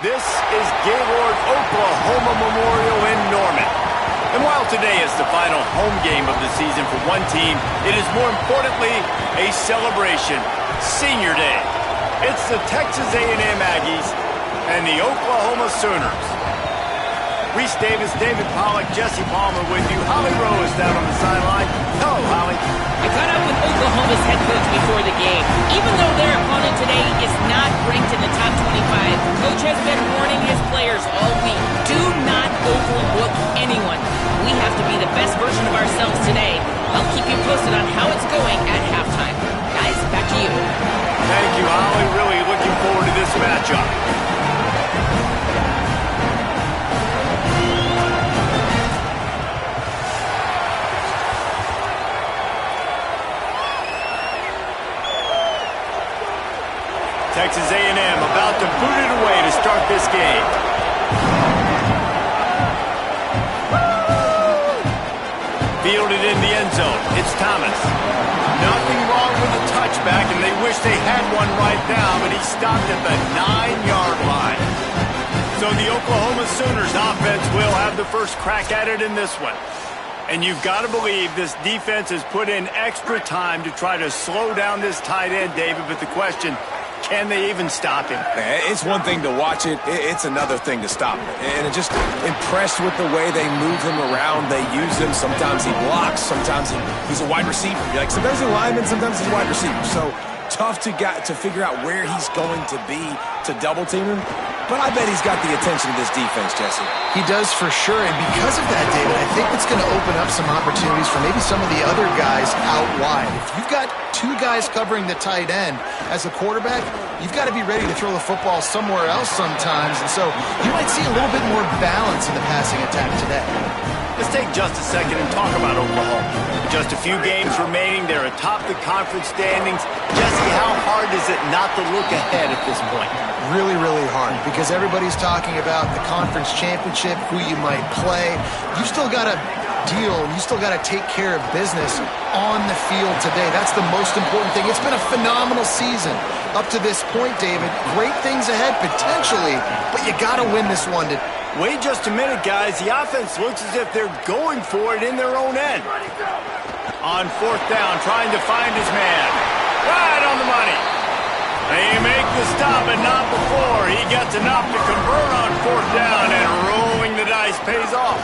This is Gaylord Oklahoma Memorial in Norman. And while today is the final home game of the season for one team, it is more importantly a celebration, Senior Day. It's the Texas A&M Aggies and the Oklahoma Sooners. Reese Davis, David Pollack, Jesse Palmer with you. Holly Rowe is down on the sideline. Hello, Holly. I caught up with Oklahoma's head coach before the game. Even though their opponent today is not ranked in the top 25, Coach has been warning his players all week. Do not overlook anyone. We have to be the best version of ourselves today. I'll keep you posted on how it's going at halftime. Guys, back to you. Thank you, Holly. Really looking forward to this matchup. Texas A&M about to boot it away to start this game. Fielded in the end zone. It's Thomas. Nothing wrong with the touchback, and they wish they had one right now, but he stopped at the 9-yard line. So the Oklahoma Sooners offense will have the first crack at it in this one. And you've got to believe this defense has put in extra time to try to slow down this tight end, David, but the question, can they even stop him? It's one thing to watch it. It's another thing to stop him. And just impressed with the way they move him around. They use him. Sometimes he blocks. Sometimes he's a wide receiver. Like sometimes he's a lineman. Sometimes he's a wide receiver. So tough to figure out where he's going to be to double team him. But I bet he's got the attention of this defense, Jesse. He does for sure, and because of that, David, I think it's going to open up some opportunities for maybe some of the other guys out wide. If you've got two guys covering the tight end as a quarterback, you've got to be ready to throw the football somewhere else sometimes, and so you might see a little bit more balance in the passing attack today. Let's take just a second and talk about Oklahoma. With just a few games remaining, they're atop the conference standings. Jesse, how hard is it not to look ahead at this point? Really, really hard, because everybody's talking about the conference championship, who you might play. You still got to deal, you still got to take care of business on the field today. That's the most important thing. It's been a phenomenal season up to this point, David. Great things ahead, potentially, but you got to win this one today. Wait just a minute, guys. The offense looks as if they're going for it in their own end. On fourth down, trying to find his man. Right on the money. They make the stop, but not before. He gets enough to convert on fourth down, and rolling the dice pays off.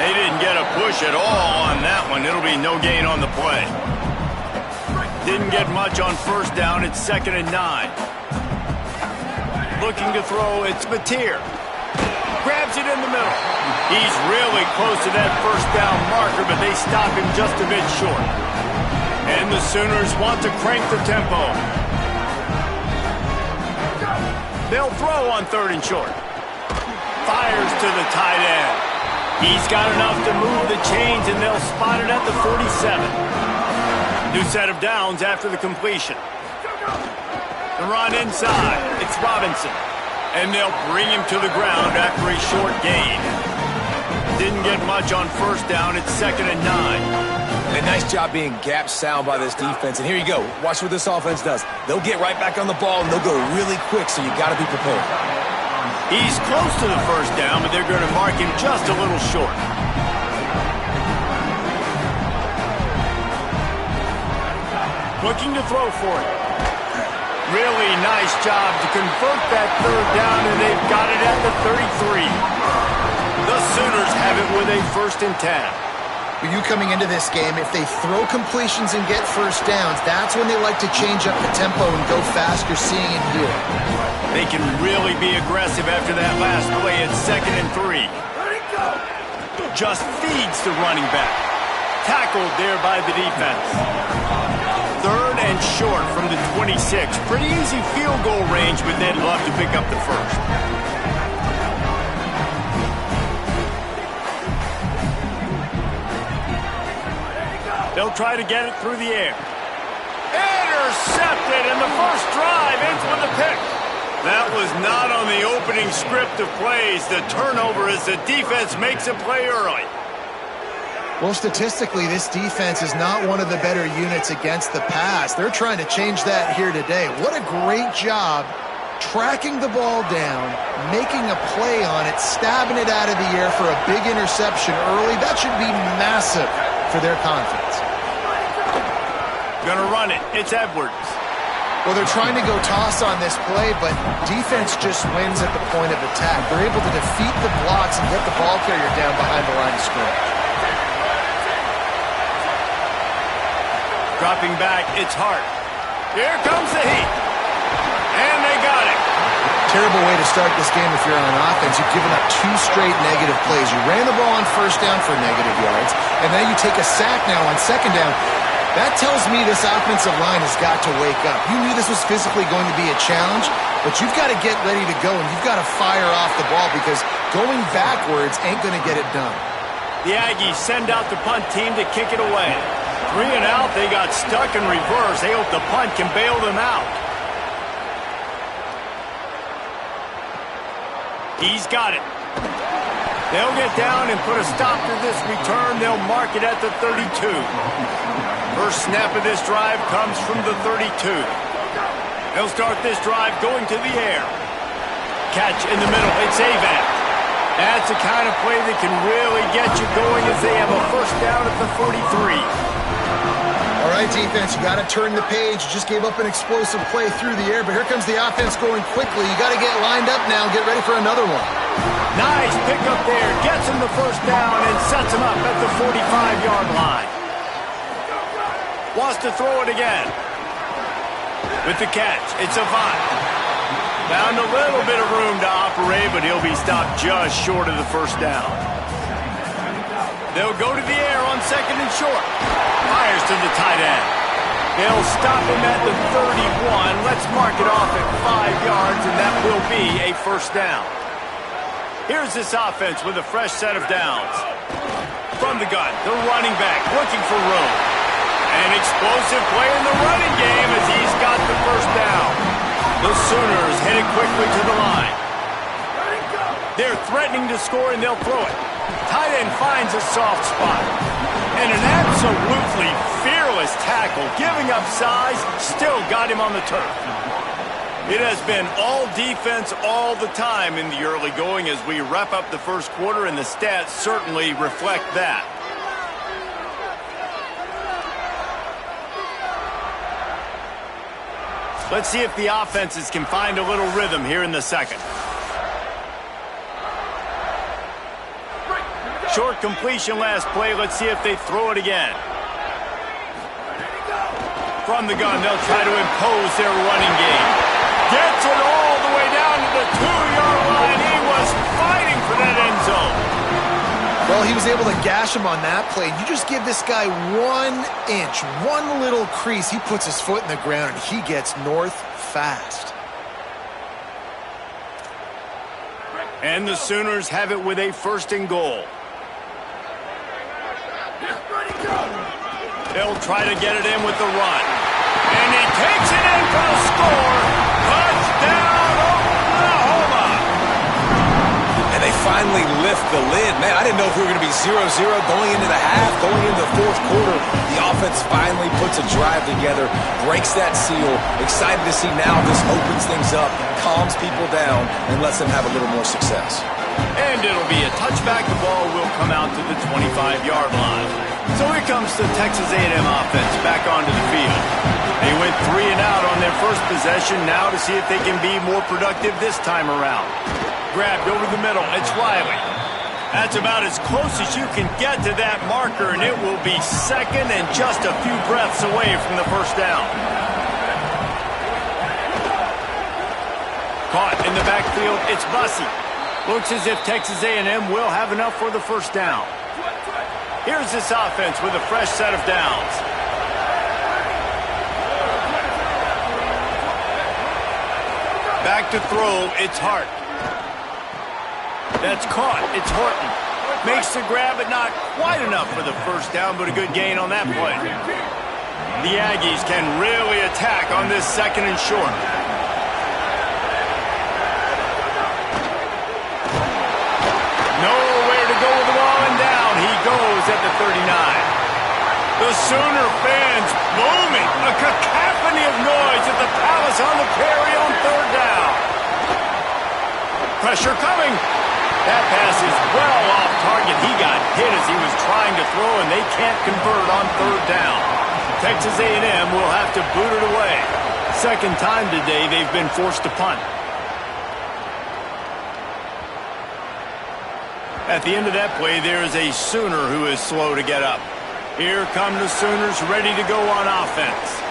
They didn't get a push at all on that one. It'll be no gain on the play. Didn't get much on first down. It's 2nd and 9. Looking to throw, it's Mateer. Grabs it in the middle. He's really close to that first down marker, but they stop him just a bit short. And the Sooners want to crank the tempo. They'll throw on 3rd and short. Fires to the tight end. He's got enough to move the chains, and they'll spot it at the 47. New set of downs after the completion. The run inside. It's Robinson. And they'll bring him to the ground after a short gain. Didn't get much on first down. It's 2nd and 9. A nice job being gap sound by this defense. And here you go. Watch what this offense does. They'll get right back on the ball, and they'll go really quick, so you got to be prepared. He's close to the first down, but they're going to mark him just a little short. Looking to throw for it. Really nice job to convert that 3rd down, and they've got it at the 33. The Sooners have it with a 1st and 10. For you coming into this game, if they throw completions and get first downs, that's when they like to change up the tempo and go fast. You're seeing it here. They can really be aggressive after that last play at 2nd and 3. Just feeds the running back. Tackled there by the defense. 3rd and short from the 26. Pretty easy field goal range, but they'd love to pick up the first. They'll try to get it through the air. Intercepted, and the first drive ends with a pick. That was not on the opening script of plays. The turnover as the defense makes a play early. Well, statistically, this defense is not one of the better units against the pass. They're trying to change that here today. What a great job tracking the ball down, making a play on it, stabbing it out of the air for a big interception early. That should be massive for their confidence. Gonna run it. It's Edwards. Well, they're trying to go toss on this play, but defense just wins at the point of attack. They're able to defeat the blocks and get the ball carrier down behind the line of scrimmage. Dropping back, it's Hart. Here comes the heat. And they got it. Terrible way to start this game if you're on offense. You've given up 2 straight negative plays. You ran the ball on first down for negative yards, and then you take a sack now on second down. That tells me this offensive line has got to wake up. You knew this was physically going to be a challenge, but you've got to get ready to go, and you've got to fire off the ball because going backwards ain't going to get it done. The Aggies send out the punt team to kick it away. 3 and out, they got stuck in reverse. They hope the punt can bail them out. He's got it. They'll get down and put a stop to this return. They'll mark it at the 32. First snap of this drive comes from the 32. They'll start this drive going to the air. Catch in the middle. It's Avant. That's the kind of play that can really get you going as they have a first down at the 43. All right, defense, you got to turn the page. You just gave up an explosive play through the air, but here comes the offense going quickly. You got to get lined up now and get ready for another one. Nice pickup there. Gets him the first down and sets him up at the 45-yard line. Wants to throw it again. With the catch, it's Avant. Found a little bit of room to operate, but he'll be stopped just short of the first down. They'll go to the air on second and short. Fires to the tight end. They'll stop him at the 31. Let's mark it off at 5 yards, and that will be a first down. Here's this offense with a fresh set of downs. From the gun, the running back looking for room. An explosive play in the running game as he's got the first down. The Sooners headed quickly to the line. They're threatening to score, and they'll throw it. Tight end finds a soft spot. And an absolutely fearless tackle, giving up size, still got him on the turf. It has been all defense all the time in the early going as we wrap up the first quarter, and the stats certainly reflect that. Let's see if the offenses can find a little rhythm here in the second. Short completion last play. Let's see if they throw it again. From the gun, they'll try to impose their running game. Gets it all the way down to the 2-yard line. He was fighting for that end zone. Well, he was able to gash him on that play. You just give this guy 1 inch, one little crease. He puts his foot in the ground, and he gets north fast. And the Sooners have it with a first and goal. They'll try to get it in with the run. And he takes it in for the score. Touchdown, Oklahoma! And they finally lift the lid. Man, I didn't know if we were going to be 0-0 going into the half, going into the fourth quarter. The offense finally puts a drive together, breaks that seal. Excited to see now this opens things up, calms people down, and lets them have a little more success. And it'll be a touchback. The ball will come out to the 25-yard line. So here comes the Texas A&M offense back onto the field. They went 3 and out on their first possession. Now to see if they can be more productive this time around. Grabbed over the middle. It's Riley. That's about as close as you can get to that marker, and it will be second and just a few breaths away from the first down. Caught in the backfield. It's Bussey. Looks as if Texas A&M will have enough for the first down. Here's this offense with a fresh set of downs. Back to throw, it's Hart. That's caught, it's Horton. Makes the grab, but not quite enough for the first down, but a good gain on that play. The Aggies can really attack on this second and short. Nowhere to go with the ball, and down he goes at the 39. The Sooner fans booming, a cacophony of noise at the Palace on the Prairie on third down. Pressure coming. That pass is well off target. He got hit as he was trying to throw, and they can't convert on third down. Texas A&M will have to boot it away. Second time today they've been forced to punt. At the end of that play, there is a Sooner who is slow to get up. Here come the Sooners ready to go on offense.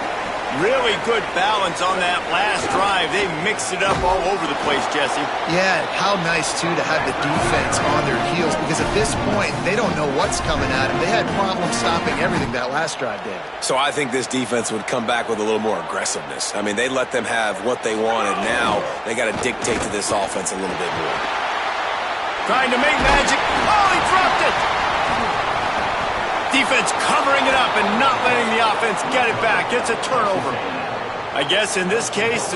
Really good balance on that last drive. They mixed it up all over the place, Jesse. Yeah, how nice, too, to have the defense on their heels, because at this point, they don't know what's coming at them. They had problems stopping everything that last drive did. So I think this defense would come back with a little more aggressiveness. I mean, they let them have what they wanted. Now they got to dictate to this offense a little bit more. Trying to make magic. Oh, he dropped it! Defense covering it up and not letting the offense get it back. It's a turnover. I guess in this case,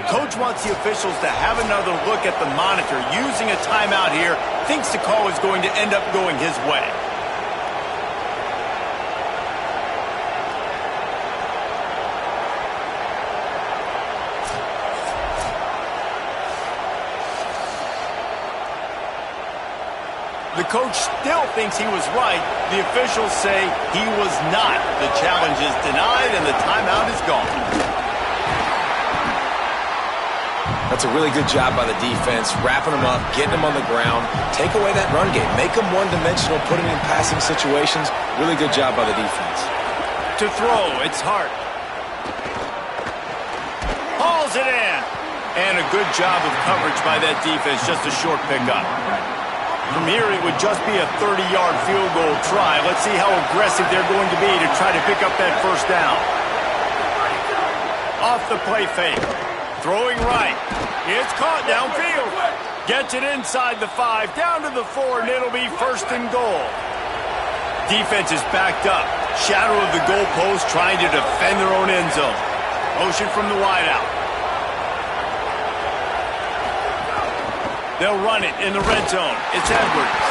Coach wants the officials to have another look at the monitor. Using a timeout here, thinks the call is going to end up going his way. The coach still thinks he was right. The officials say he was not. The challenge is denied and the timeout is gone. That's a really good job by the defense, wrapping them up, getting them on the ground, take away that run game, make them one-dimensional, put them in passing situations. Really good job by the defense. To throw, it's Hart. Hauls it in. And a good job of coverage by that defense, just a short pickup. From here, it would just be a 30-yard field goal try. Let's see how aggressive they're going to be to try to pick up that first down. Off the play fake. Throwing right. It's caught downfield. Gets it inside the 5, down to the 4, and it'll be first and goal. Defense is backed up. Shadow of the goalpost trying to defend their own end zone. Motion from the wideout. They'll run it in the red zone. It's Edwards.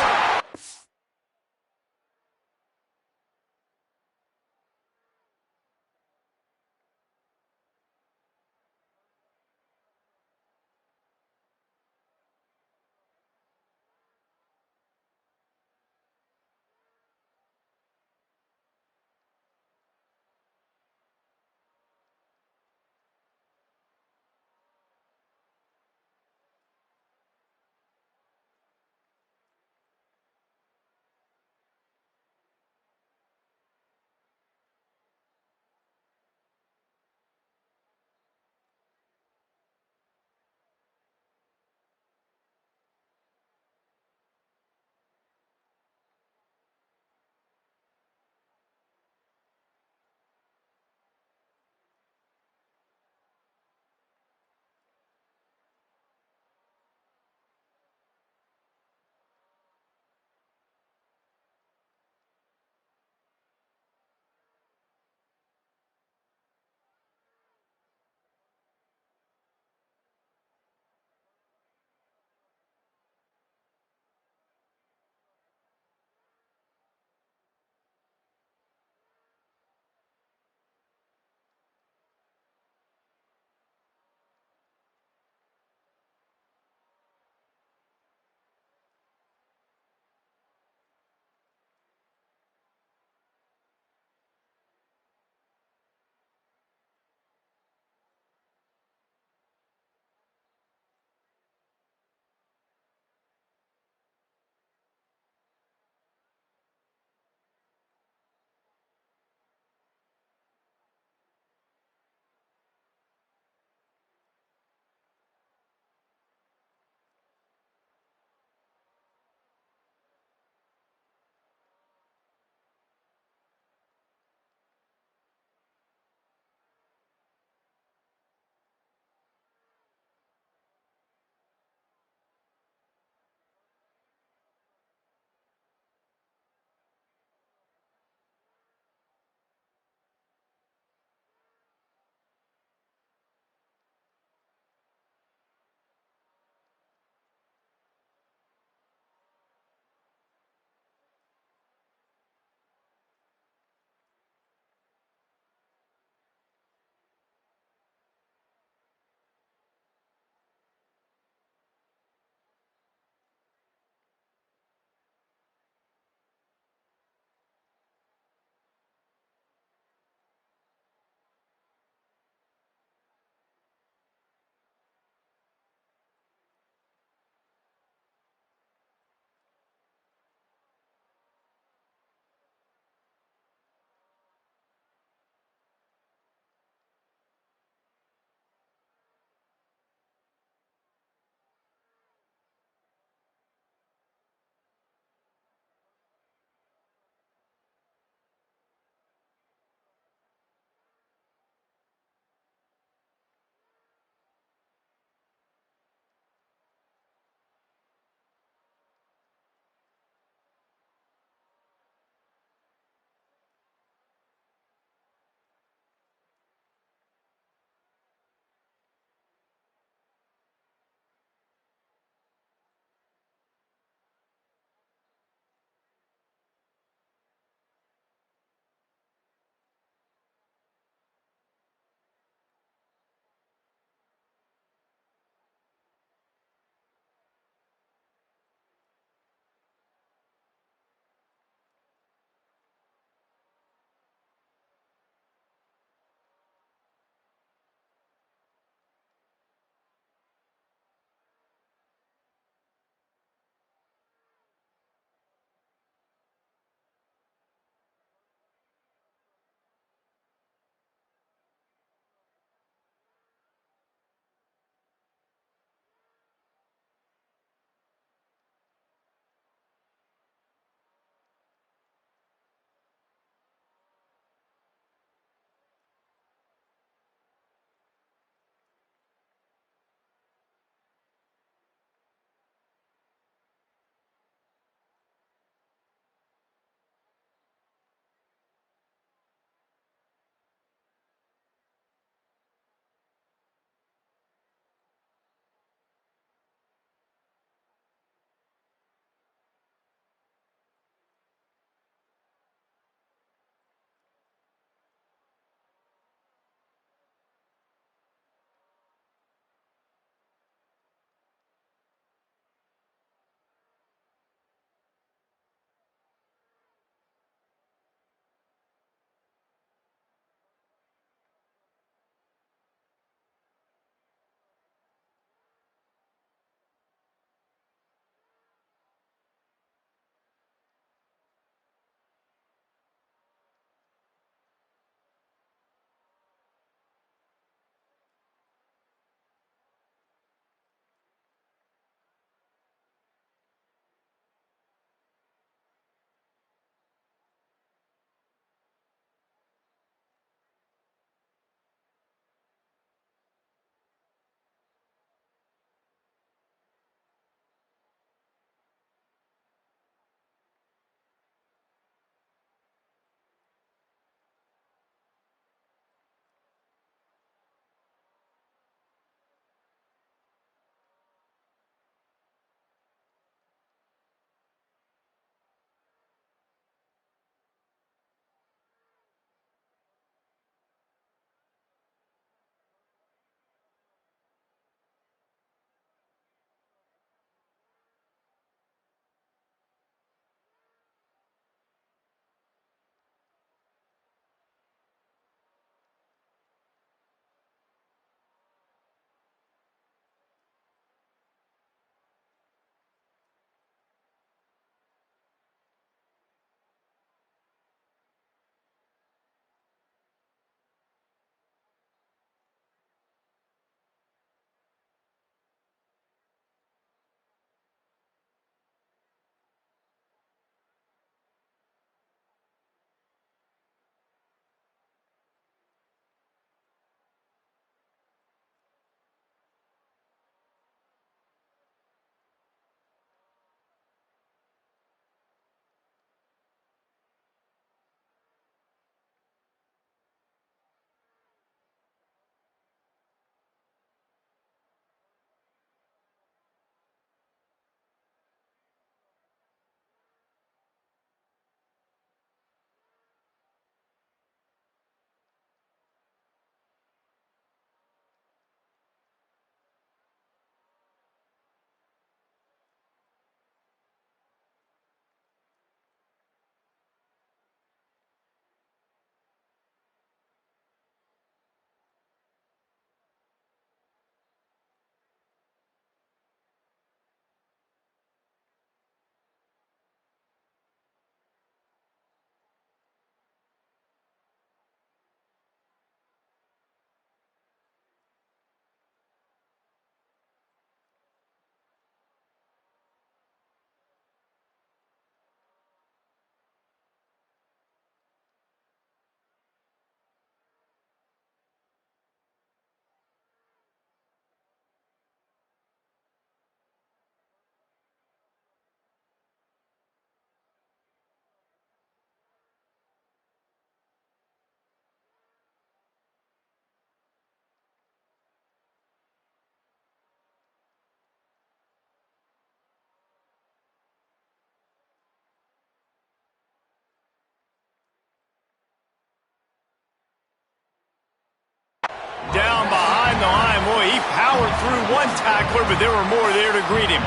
but there were more there to greet him.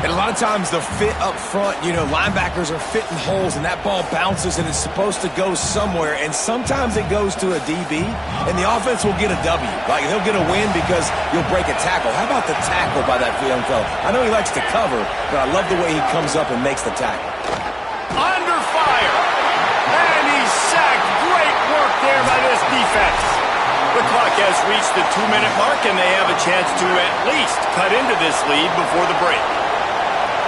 And a lot of times the fit up front, linebackers are fitting holes, and that ball bounces, and it's supposed to go somewhere, and sometimes it goes to a DB, and the offense will get a W. Like, they'll get a win because you'll break a tackle. How about the tackle by that young fella? I know he likes to cover, but I love the way he comes up and makes the tackle. Under fire, and he's sacked. Great work there by this defense. The clock has reached the 2-minute mark, and they have a chance to at least cut into this lead before the break.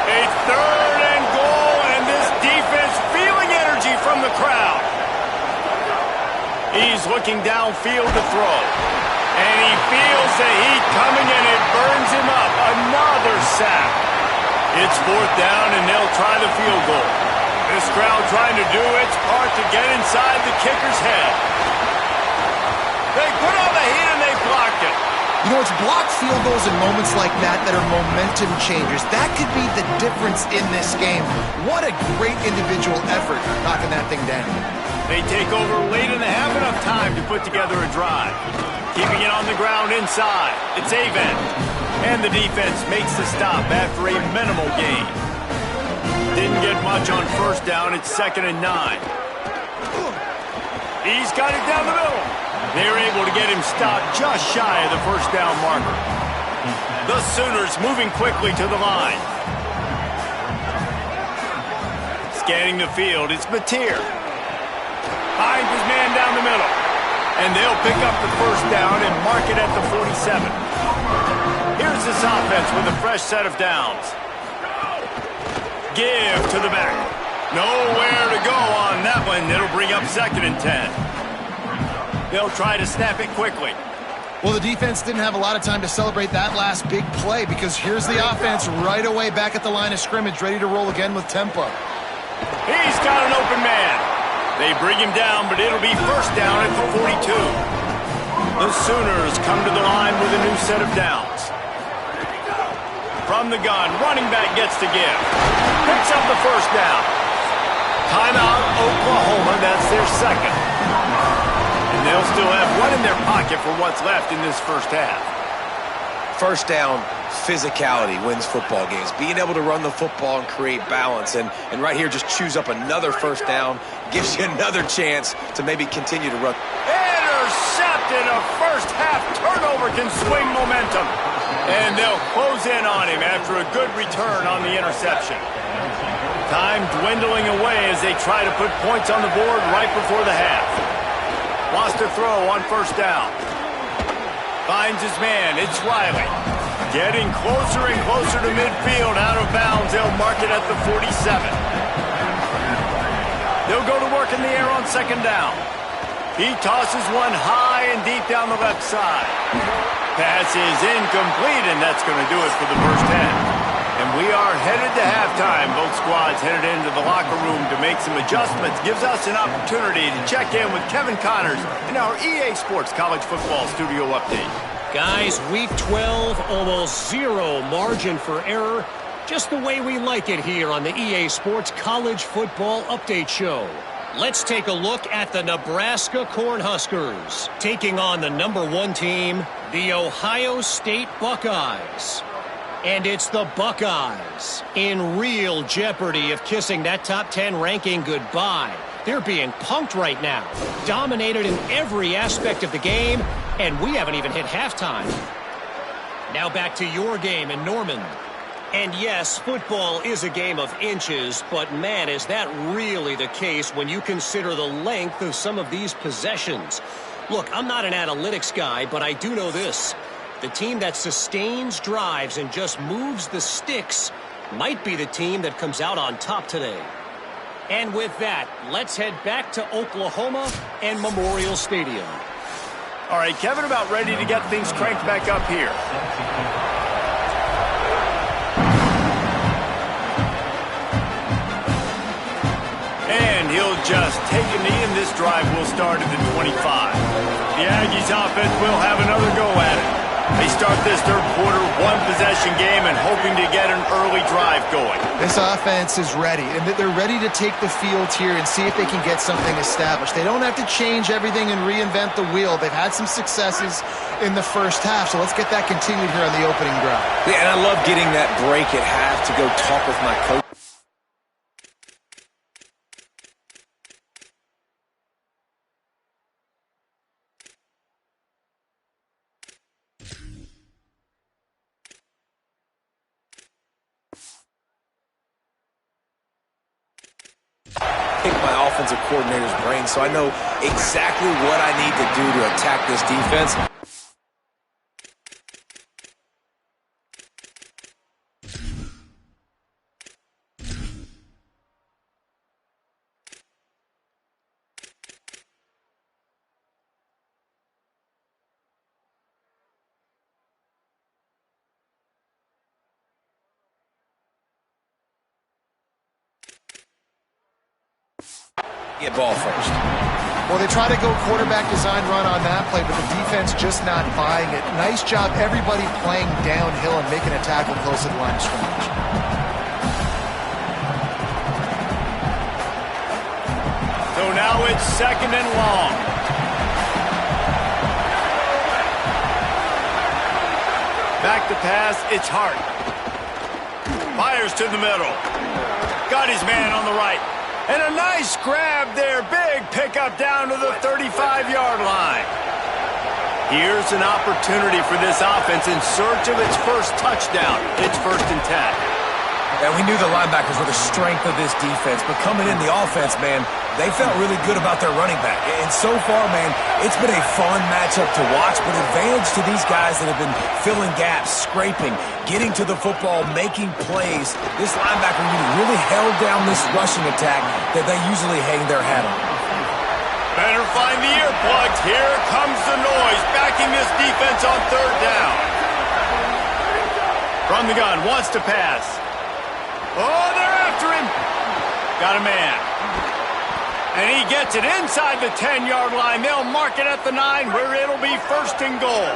A 3rd and goal, and this defense feeling energy from the crowd. He's looking downfield to throw, and he feels the heat coming, and it burns him up. Another sack. It's 4th down, and they'll try the field goal. This crowd trying to do its part to get inside the kicker's head. They put on the heat, and they blocked it. It's blocked field goals in moments like that are momentum changers. That could be the difference in this game. What a great individual effort knocking that thing down. They take over late in the half, enough time to put together a drive. Keeping it on the ground inside. It's Avent. And the defense makes the stop after a minimal gain. Didn't get much on 1st down. It's 2nd and 9. He's got it down the middle. They're able to get him stopped just shy of the 1st down marker. The Sooners moving quickly to the line. Scanning the field, it's Mateer. Finds his man down the middle. And they'll pick up the 1st down and mark it at the 47. Here's this offense with a fresh set of downs. Give to the back. Nowhere to go on that one. It'll bring up 2nd and 10. They'll try to snap it quickly. Well, the defense didn't have a lot of time to celebrate that last big play because here's the offense right away back at the line of scrimmage, ready to roll again with tempo. He's got an open man. They bring him down, but it'll be 1st down at the 42. The Sooners come to the line with a new set of downs. From the gun, running back gets to give. Picks up the 1st down. Timeout, Oklahoma. That's their 2nd. And they'll still have one in their pocket for what's left in this 1st half. 1st down, physicality wins football games. Being able to run the football and create balance. And right here, just choose up another 1st down. Gives you another chance to maybe continue to run. Intercepted. A 1st half turnover can swing momentum. And they'll close in on him after a good return on the interception. Time dwindling away as they try to put points on the board right before the half. Wants to throw on 1st down. Finds his man. It's Riley. Getting closer and closer to midfield. Out of bounds. They'll mark it at the 47. They'll go to work in the air on 2nd down. He tosses one high and deep down the left side. Pass is incomplete, and that's going to do it for the 1st half. And we are headed to halftime. Both squads headed into the locker room to make some adjustments. Gives us an opportunity to check in with Kevin Connors in our EA Sports College Football Studio Update. Guys, Week 12, almost zero margin for error. Just the way we like it here on the EA Sports College Football Update Show. Let's take a look at the Nebraska Cornhuskers taking on the #1 team, the Ohio State Buckeyes. And it's the Buckeyes in real jeopardy of kissing that top 10 ranking goodbye. They're being punked right now, dominated in every aspect of the game, and we haven't even hit halftime. Now back to your game in Norman. And yes, football is a game of inches, but man, is that really the case when you consider the length of some of these possessions. Look, I'm not an analytics guy, but I do know this. The team that sustains drives and just moves the sticks might be the team that comes out on top today. And with that, let's head back to Oklahoma and Memorial Stadium. All right, Kevin, about ready to get things cranked back up here. And he'll just take a knee, and this drive will start at the 25. The Aggies offense will have another go at it. They start this third quarter one-possession game and hoping to get an early drive going. This offense is ready, and they're ready to take the field here and see if they can get something established. They don't have to change everything and reinvent the wheel. They've had some successes in the first half, so let's get that continued here on the opening drive. Yeah, and I love getting that break at half to go talk with my coach. My offensive coordinator's brain, so I know exactly what I need to do to attack this defense. Get ball first. Well, they try to go quarterback design run on that play, but the defense just not buying it. Nice job, everybody playing downhill and making a tackle close to the line of scrimmage. So now it's second and long. Back to pass, it's Hart. Fires to the middle. Got his man on the right. And a nice grab there. Big pickup down to the 35-yard line. Here's an opportunity for this offense in search of its first touchdown. It's 1st and 10. And we knew the linebackers were the strength of this defense, but coming in the offense, man, they felt really good about their running back. And so far, man, it's been a fun matchup to watch, but advantage to these guys that have been filling gaps, scraping, getting to the football, making plays. This linebacker really held down this rushing attack that they usually hang their hat on. Better find the earplugs. Here comes the noise, backing this defense on 3rd down. From the gun, wants to pass. Oh, they're after him. Got a man. And he gets it inside the 10-yard line. They'll mark it at the 9 where it'll be 1st and goal.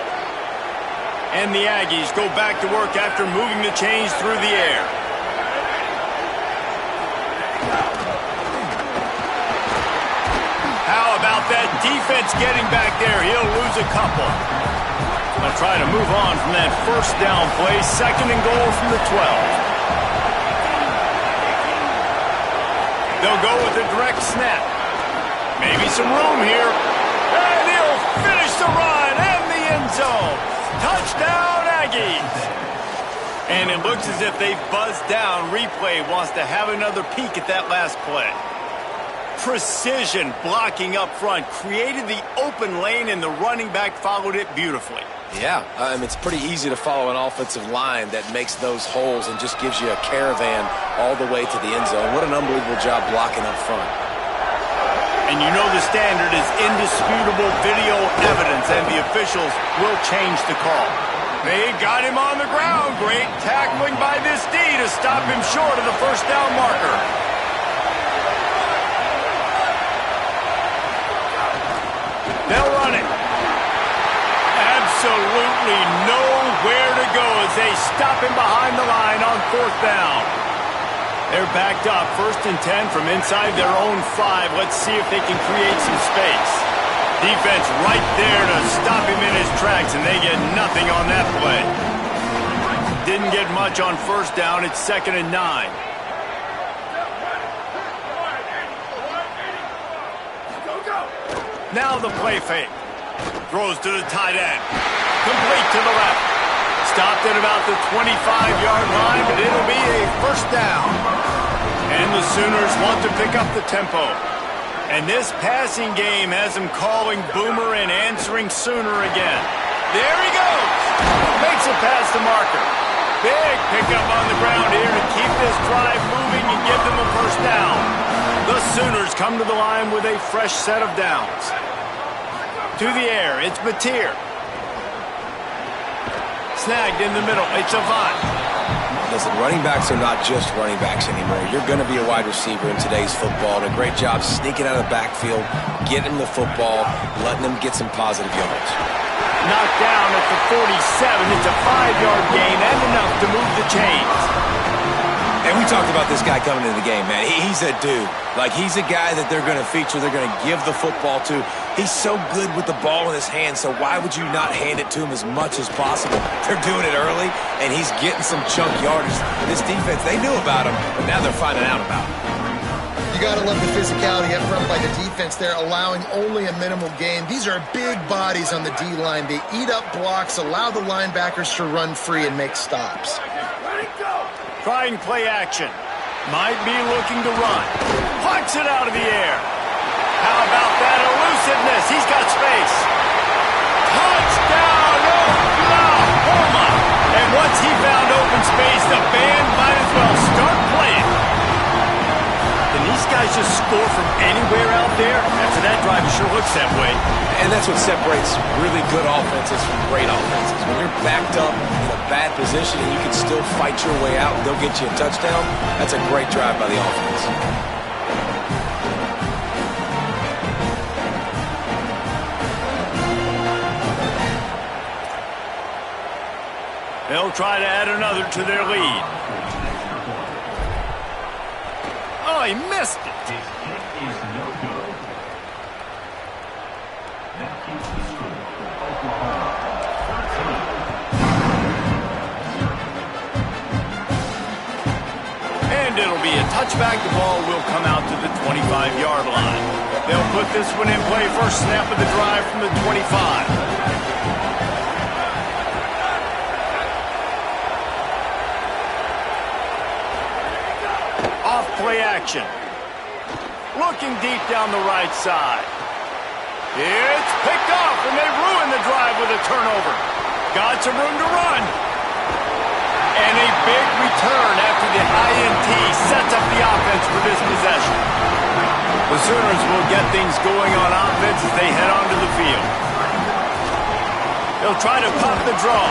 And the Aggies go back to work after moving the chains through the air. How about that defense getting back there? He'll lose a couple. They'll try to move on from that 1st down play. 2nd and goal from the 12. They'll go with a direct snap. Maybe some room here. And he'll finish the run and the end zone. Touchdown, Aggies. And it looks as if they've buzzed down. Replay wants to have another peek at that last play. Precision blocking up front. Created the open lane, and the running back followed it beautifully. Yeah, it's pretty easy to follow an offensive line that makes those holes and just gives you a caravan all the way to the end zone. What an unbelievable job blocking up front. And you know the standard is indisputable video evidence, and the officials will change the call. They got him on the ground. Great tackling by this D to stop him short of the 1st down marker. They'll run it. Absolutely nowhere to go as they stop him behind the line on 4th down. They're backed up, 1st and 10 from inside their own 5. Let's see if they can create some space. Defense right there to stop him in his tracks, and they get nothing on that play. Didn't get much on 1st down. It's 2nd and 9. Now the play fake. Throws to the tight end. Complete to the left. Stopped at about the 25-yard line, but it'll be a 1st down. And the Sooners want to pick up the tempo. And this passing game has them calling Boomer and answering Sooner again. There he goes. Makes it past the marker. Big pickup on the ground here to keep this drive moving and give them a 1st down. The Sooners come to the line with a fresh set of downs. To the air, it's Mateer. Snagged in the middle, it's Avant. Listen, running backs are not just running backs anymore. You're going to be a wide receiver in today's football, and a great job sneaking out of the backfield, getting the football, letting them get some positive yards. Knocked down at the 47. It's a 5-yard gain and enough to move the chains. And we talked about this guy coming into the game, man. He's a dude. Like, he's a guy that they're going to feature, they're going to give the football to. He's so good with the ball in his hand, so why would you not hand it to him as much as possible? They're doing it early, and he's getting some chunk yardage. This defense, they knew about him, but now they're finding out about him. You got to love the physicality up front by the defense there, allowing only a minimal gain. These are big bodies on the D-line. They eat up blocks, allow the linebackers to run free and make stops. Trying play action. Might be looking to run. Punch it out of the air. How about that elusiveness? He's got space. Touchdown, Oklahoma! And once he found open space, the band might as well start playing. And these guys just score from anywhere out there. After that drive, it sure looks that way. And that's what separates really good offenses from great offenses. When you're backed up in a bad position and you can still fight your way out and they'll get you a touchdown, that's a great drive by the offense. They'll try to add another to their lead. Oh, he missed it. And it'll be a touchback. The ball will come out to the 25-yard line. They'll put this one in play. First snap of the drive from the 25. Play action. Looking deep down the right side. It's picked off, and they ruin the drive with a turnover. Got some room to run. And a big return after the INT sets up the offense for this possession. The Sooners will get things going on offense as they head onto the field. They'll try to pop the draw.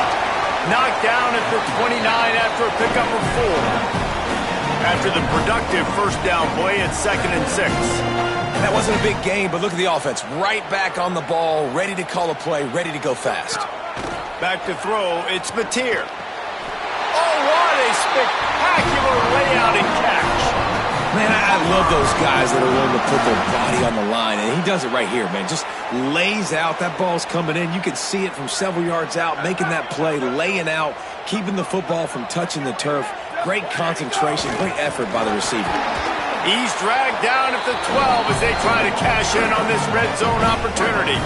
Knocked down at the 29 after a pickup of 4. After the productive first down play, it's 2nd and 6. And that wasn't a big gain, but look at the offense. Right back on the ball, ready to call a play, ready to go fast. Back to throw, it's Mateer. Oh, what a spectacular layout and catch. Man, I love those guys that are willing to put their body on the line, and he does it right here, man. Just lays out. That ball's coming in. You can see it from several yards out, making that play, laying out, keeping the football from touching the turf. Great concentration, great effort by the receiver. He's dragged down at the 12 as they try to cash in on this red zone opportunity.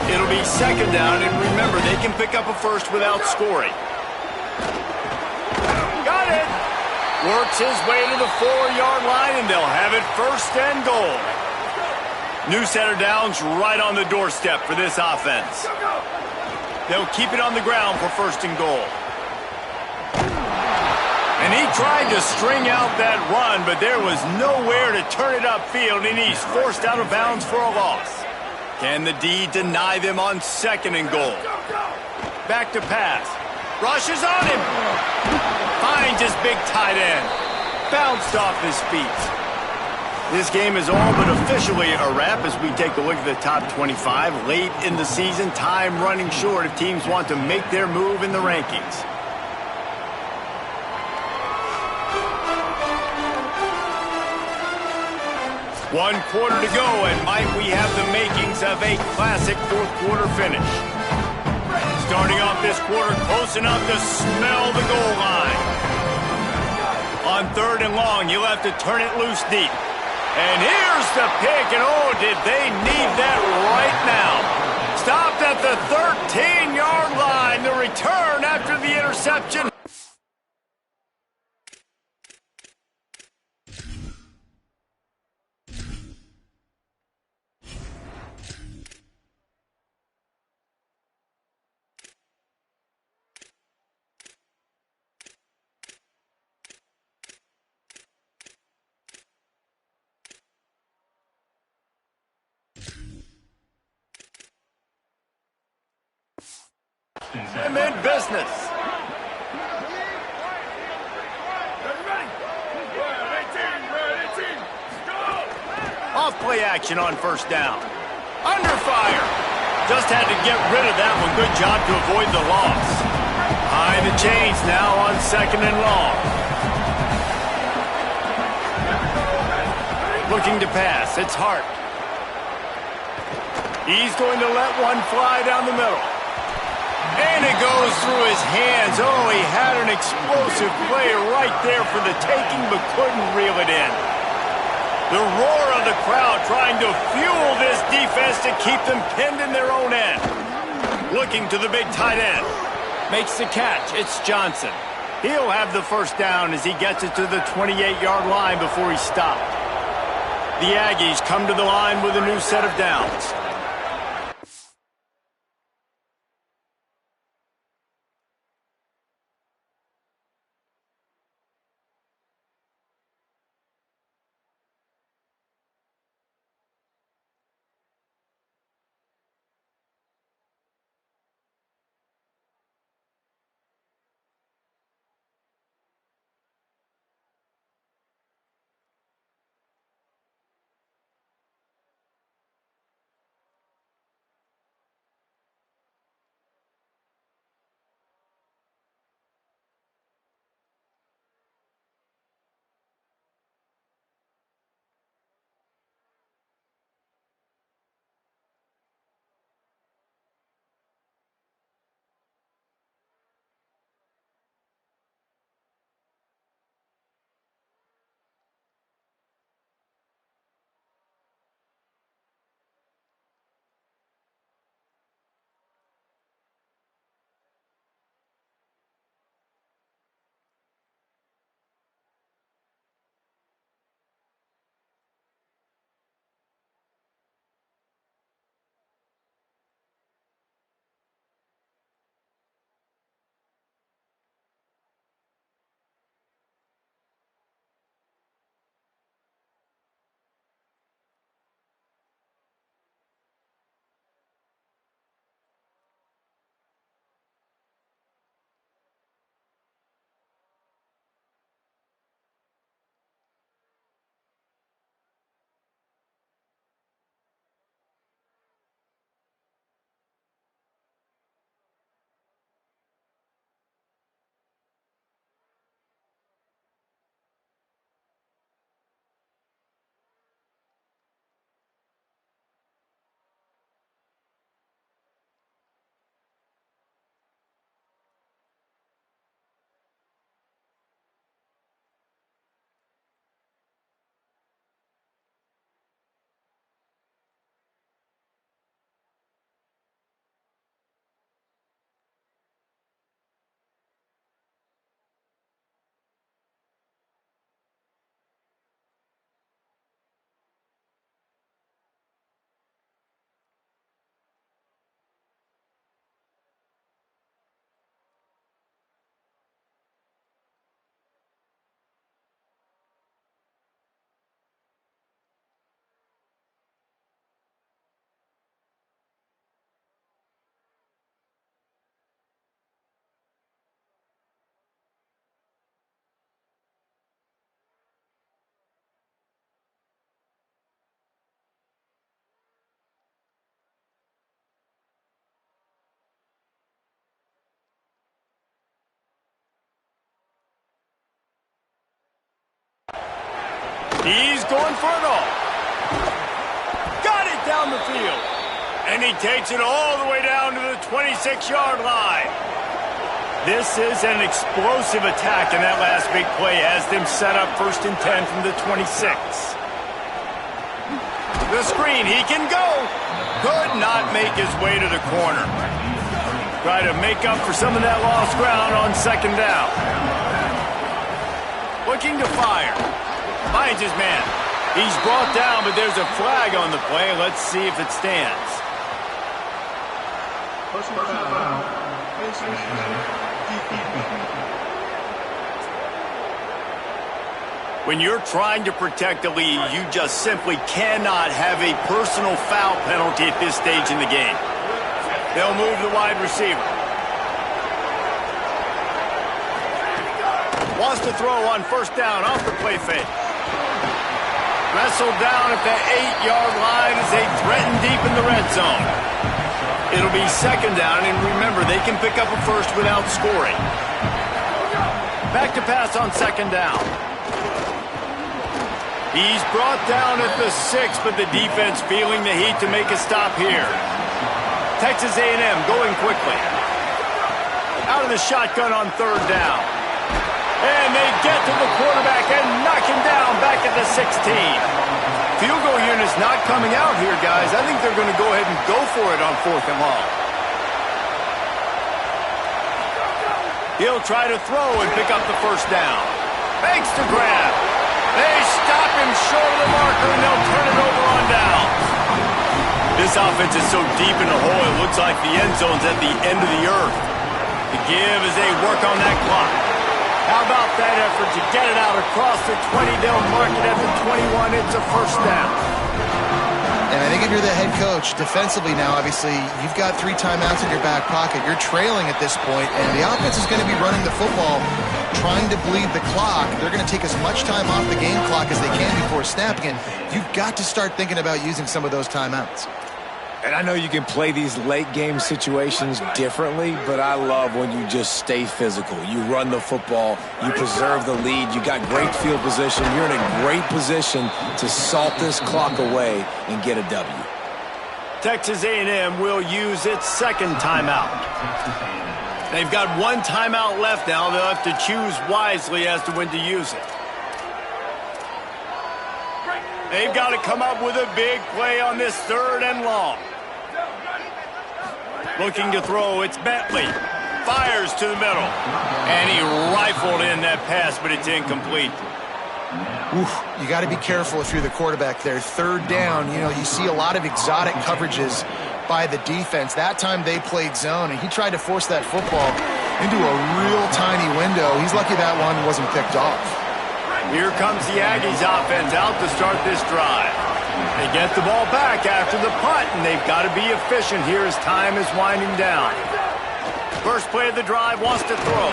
It'll be 2nd down, and remember, they can pick up a first without scoring. Got it! Works his way to the 4-yard line, and they'll have it 1st and goal. New set of downs right on the doorstep for this offense. They'll keep it on the ground for 1st and goal. And he tried to string out that run, but there was nowhere to turn it upfield, and he's forced out of bounds for a loss. Can the D deny them on 2nd and goal? Back to pass. Rushes on him. Finds his big tight end. Bounced off his feet. This game is all but officially a wrap as we take a look at the top 25. Late in the season, time running short if teams want to make their move in the rankings. One quarter to go, and might we have the makings of a classic fourth-quarter finish. Starting off this quarter close enough to smell the goal line. On 3rd and long, you'll have to turn it loose deep. And here's the pick, and oh, did they need that right now. Stopped at the 13-yard line. The return after the interception. I'm in business. Off play action on 1st down. Under fire. Just had to get rid of that one. Good job to avoid the loss. Behind the chains now on 2nd and long. Looking to pass. It's Hart. He's going to let one fly down the middle. And it goes through his hands. Oh, he had an explosive play right there for the taking, but couldn't reel it in. The roar of the crowd trying to fuel this defense to keep them pinned in their own end. Looking to the big tight end. Makes the catch. It's Johnson. He'll have the first down as he gets it to the 28-yard line before he stopped. The Aggies come to the line with a new set of downs. He's going for it all. Got it down the field. And he takes it all the way down to the 26-yard line. This is an explosive attack, and that last big play has them set up 1st and 10 from the 26. The screen, he can go. Could not make his way to the corner. Try to make up for some of that lost ground on 2nd down. Looking to fire. Finds his man. He's brought down, but there's a flag on the play. Let's see if it stands. When you're trying to protect the lead, you just simply cannot have a personal foul penalty at this stage in the game. They'll move the wide receiver. Wants to throw on 1st down off the play fake. Wrestled down at the 8-yard line as they threaten deep in the red zone. It'll be second down, and remember, they can pick up a first without scoring. Back to pass on second down. He's brought down at the 6, but the defense feeling the heat to make a stop here. Texas A&M going quickly. Out of the shotgun on third down. And they get to the quarterback and knock him down back at the 16. Field goal unit's not coming out here, guys. I think they're going to go ahead and go for it on 4th and long. He'll try to throw and pick up the first down. Fakes to grab. They stop him short of the marker, and they'll turn it over on down. This offense is so deep in the hole, it looks like the end zone's at the end of the earth. The give as they work on that clock. How about that effort to get it out across the 20? They'll mark it at the 21. It's a first down. And I think if you're the head coach, defensively now, obviously, you've got 3 timeouts in your back pocket. You're trailing at this point, and the offense is going to be running the football, trying to bleed the clock. They're going to take as much time off the game clock as they can before snapping it. You've got to start thinking about using some of those timeouts. And I know you can play these late-game situations differently, but I love when you just stay physical. You run the football, you preserve the lead, you got great field position. You're in a great position to salt this clock away and get a W. Texas A&M will use its second timeout. They've got 1 timeout left now. They'll have to choose wisely as to when to use it. They've got to come up with a big play on this 3rd and long. Looking to throw, it's Bentley. Fires to the middle. And he rifled in that pass, but it's incomplete. Oof, you got to be careful if you're the quarterback there. 3rd down, you see a lot of exotic coverages by the defense. That time they played zone, and he tried to force that football into a real tiny window. He's lucky that one wasn't picked off. Here comes the Aggies offense out to start this drive. They get the ball back after the punt, and they've got to be efficient here as time is winding down. First play of the drive wants to throw.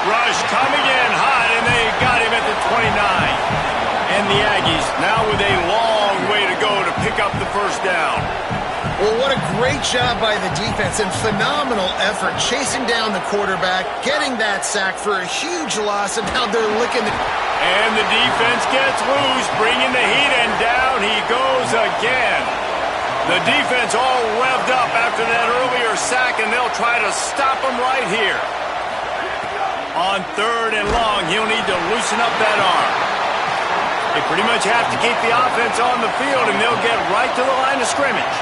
Rush coming in hot, and they got him at the 29. And the Aggies now with a long way to go to pick up the first down. Well, what a great job by the defense and phenomenal effort chasing down the quarterback, getting that sack for a huge loss, and now they're licking it. And the defense gets loose, bringing the heat, and down he goes again. The defense all revved up after that earlier sack, and they'll try to stop him right here. On 3rd and long, he'll need to loosen up that arm. They pretty much have to keep the offense on the field, and they'll get right to the line of scrimmage.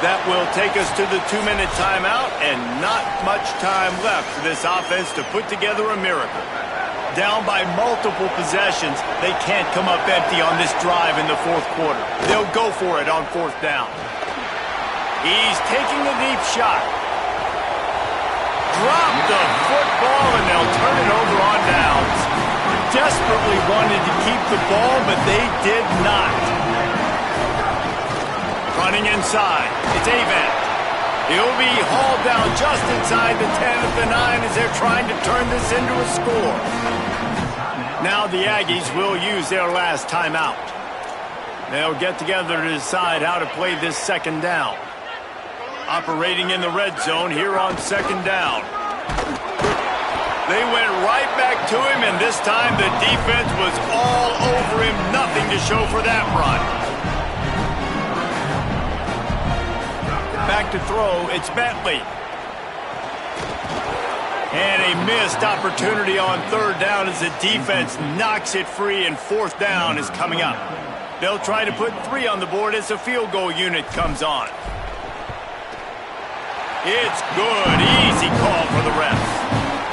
That will take us to the 2-minute timeout, and not much time left for this offense to put together a miracle. Down by multiple possessions, they can't come up empty on this drive in the 4th quarter. They'll go for it on 4th down. He's taking the deep shot. Drop the football, and they'll turn it over on downs. Desperately wanted to keep the ball, but they did not. Running inside, it's Avent. He'll be hauled down just inside the 10 at the 9 as they're trying to turn this into a score. Now the Aggies will use their last timeout. They'll get together to decide how to play this 2nd down. Operating in the red zone here on 2nd down. They went right back to him, and this time the defense was all over him. Nothing to show for that run. Back to throw, it's Bentley. And a missed opportunity on 3rd down as the defense knocks it free, and 4th down is coming up. They'll try to put 3 on the board as the field goal unit comes on. It's good, easy call for the refs.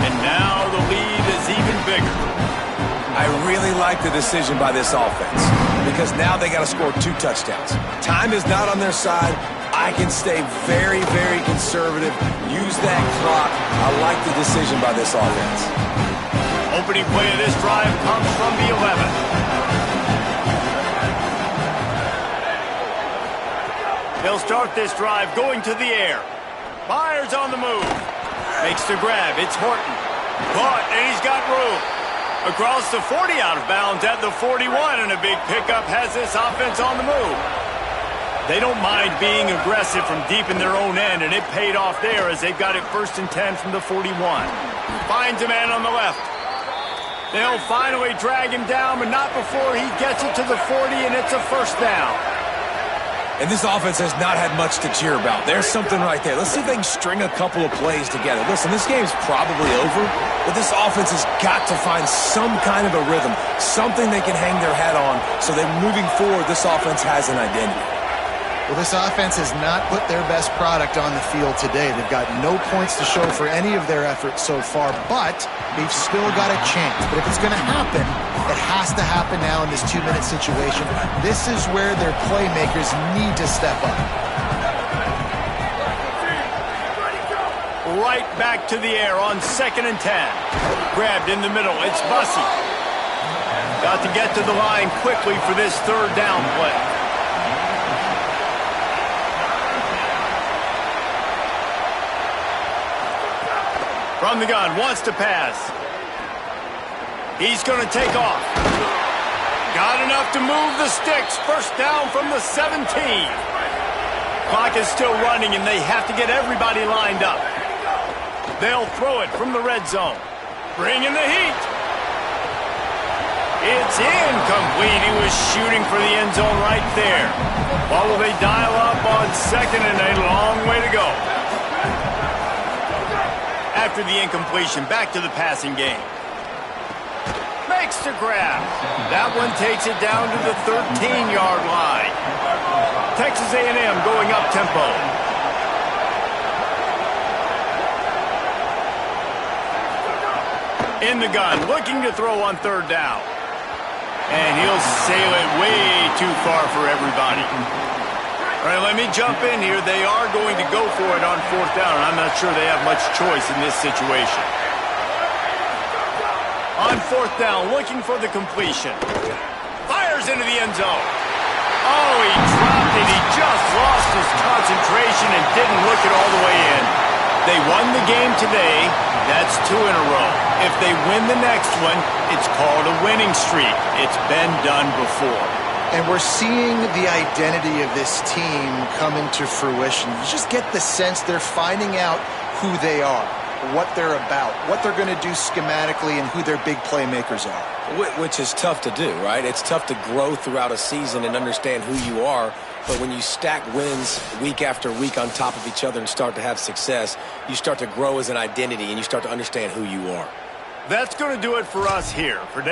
And now the lead is even bigger. I really like the decision by this offense because now they got to score 2 touchdowns. Time is not on their side. I can stay very, very conservative. Use that clock. I like the decision by this offense. Opening play of this drive comes from the 11. They'll start this drive going to the air. Fires on the move. Makes the grab. It's Horton. Caught, and he's got room. Across the 40, out of bounds at the 41, and a big pickup has this offense on the move. They don't mind being aggressive from deep in their own end, and it paid off there as they've got it 1st and 10 from the 41. Finds a man on the left. They'll finally drag him down, but not before he gets it to the 40, and it's a 1st down. And this offense has not had much to cheer about. There's something right there. Let's see if they can string a couple of plays together. Listen, this game's probably over, but this offense has got to find some kind of a rhythm, something they can hang their hat on so that moving forward, this offense has an identity. Well, this offense has not put their best product on the field today. They've got no points to show for any of their efforts so far, but they've still got a chance. But if it's going to happen, it has to happen now in this 2-minute situation. This is where their playmakers need to step up. Right back to the air on 2nd and 10. Grabbed in the middle. It's Bussey. Got to get to the line quickly for this 3rd down play. From the gun, wants to pass. He's going to take off. Got enough to move the sticks. 1st down from the 17. Clock is still running, and they have to get everybody lined up. They'll throw it from the red zone. Bring in the heat. It's incomplete. He was shooting for the end zone right there. While will they dial up on 2nd and a long way to go? After the incompletion, back to the passing game. Makes the grab. That one takes it down to the 13-yard line. Texas A&M going up tempo. In the gun, looking to throw on 3rd down. And he'll sail it way too far for everybody. All right, let me jump in here. They are going to go for it on 4th down, and I'm not sure they have much choice in this situation. On 4th down, looking for the completion. Fires into the end zone. Oh, he dropped it. He just lost his concentration and didn't look it all the way in. They won the game today. That's 2 in a row. If they win the next one, it's called a winning streak. It's been done before. And we're seeing the identity of this team come into fruition. You just get the sense they're finding out who they are, what they're about, what they're going to do schematically, and who their big playmakers are. Which is tough to do, right? It's tough to grow throughout a season and understand who you are. But when you stack wins week after week on top of each other and start to have success, you start to grow as an identity and you start to understand who you are. That's going to do it for us here. For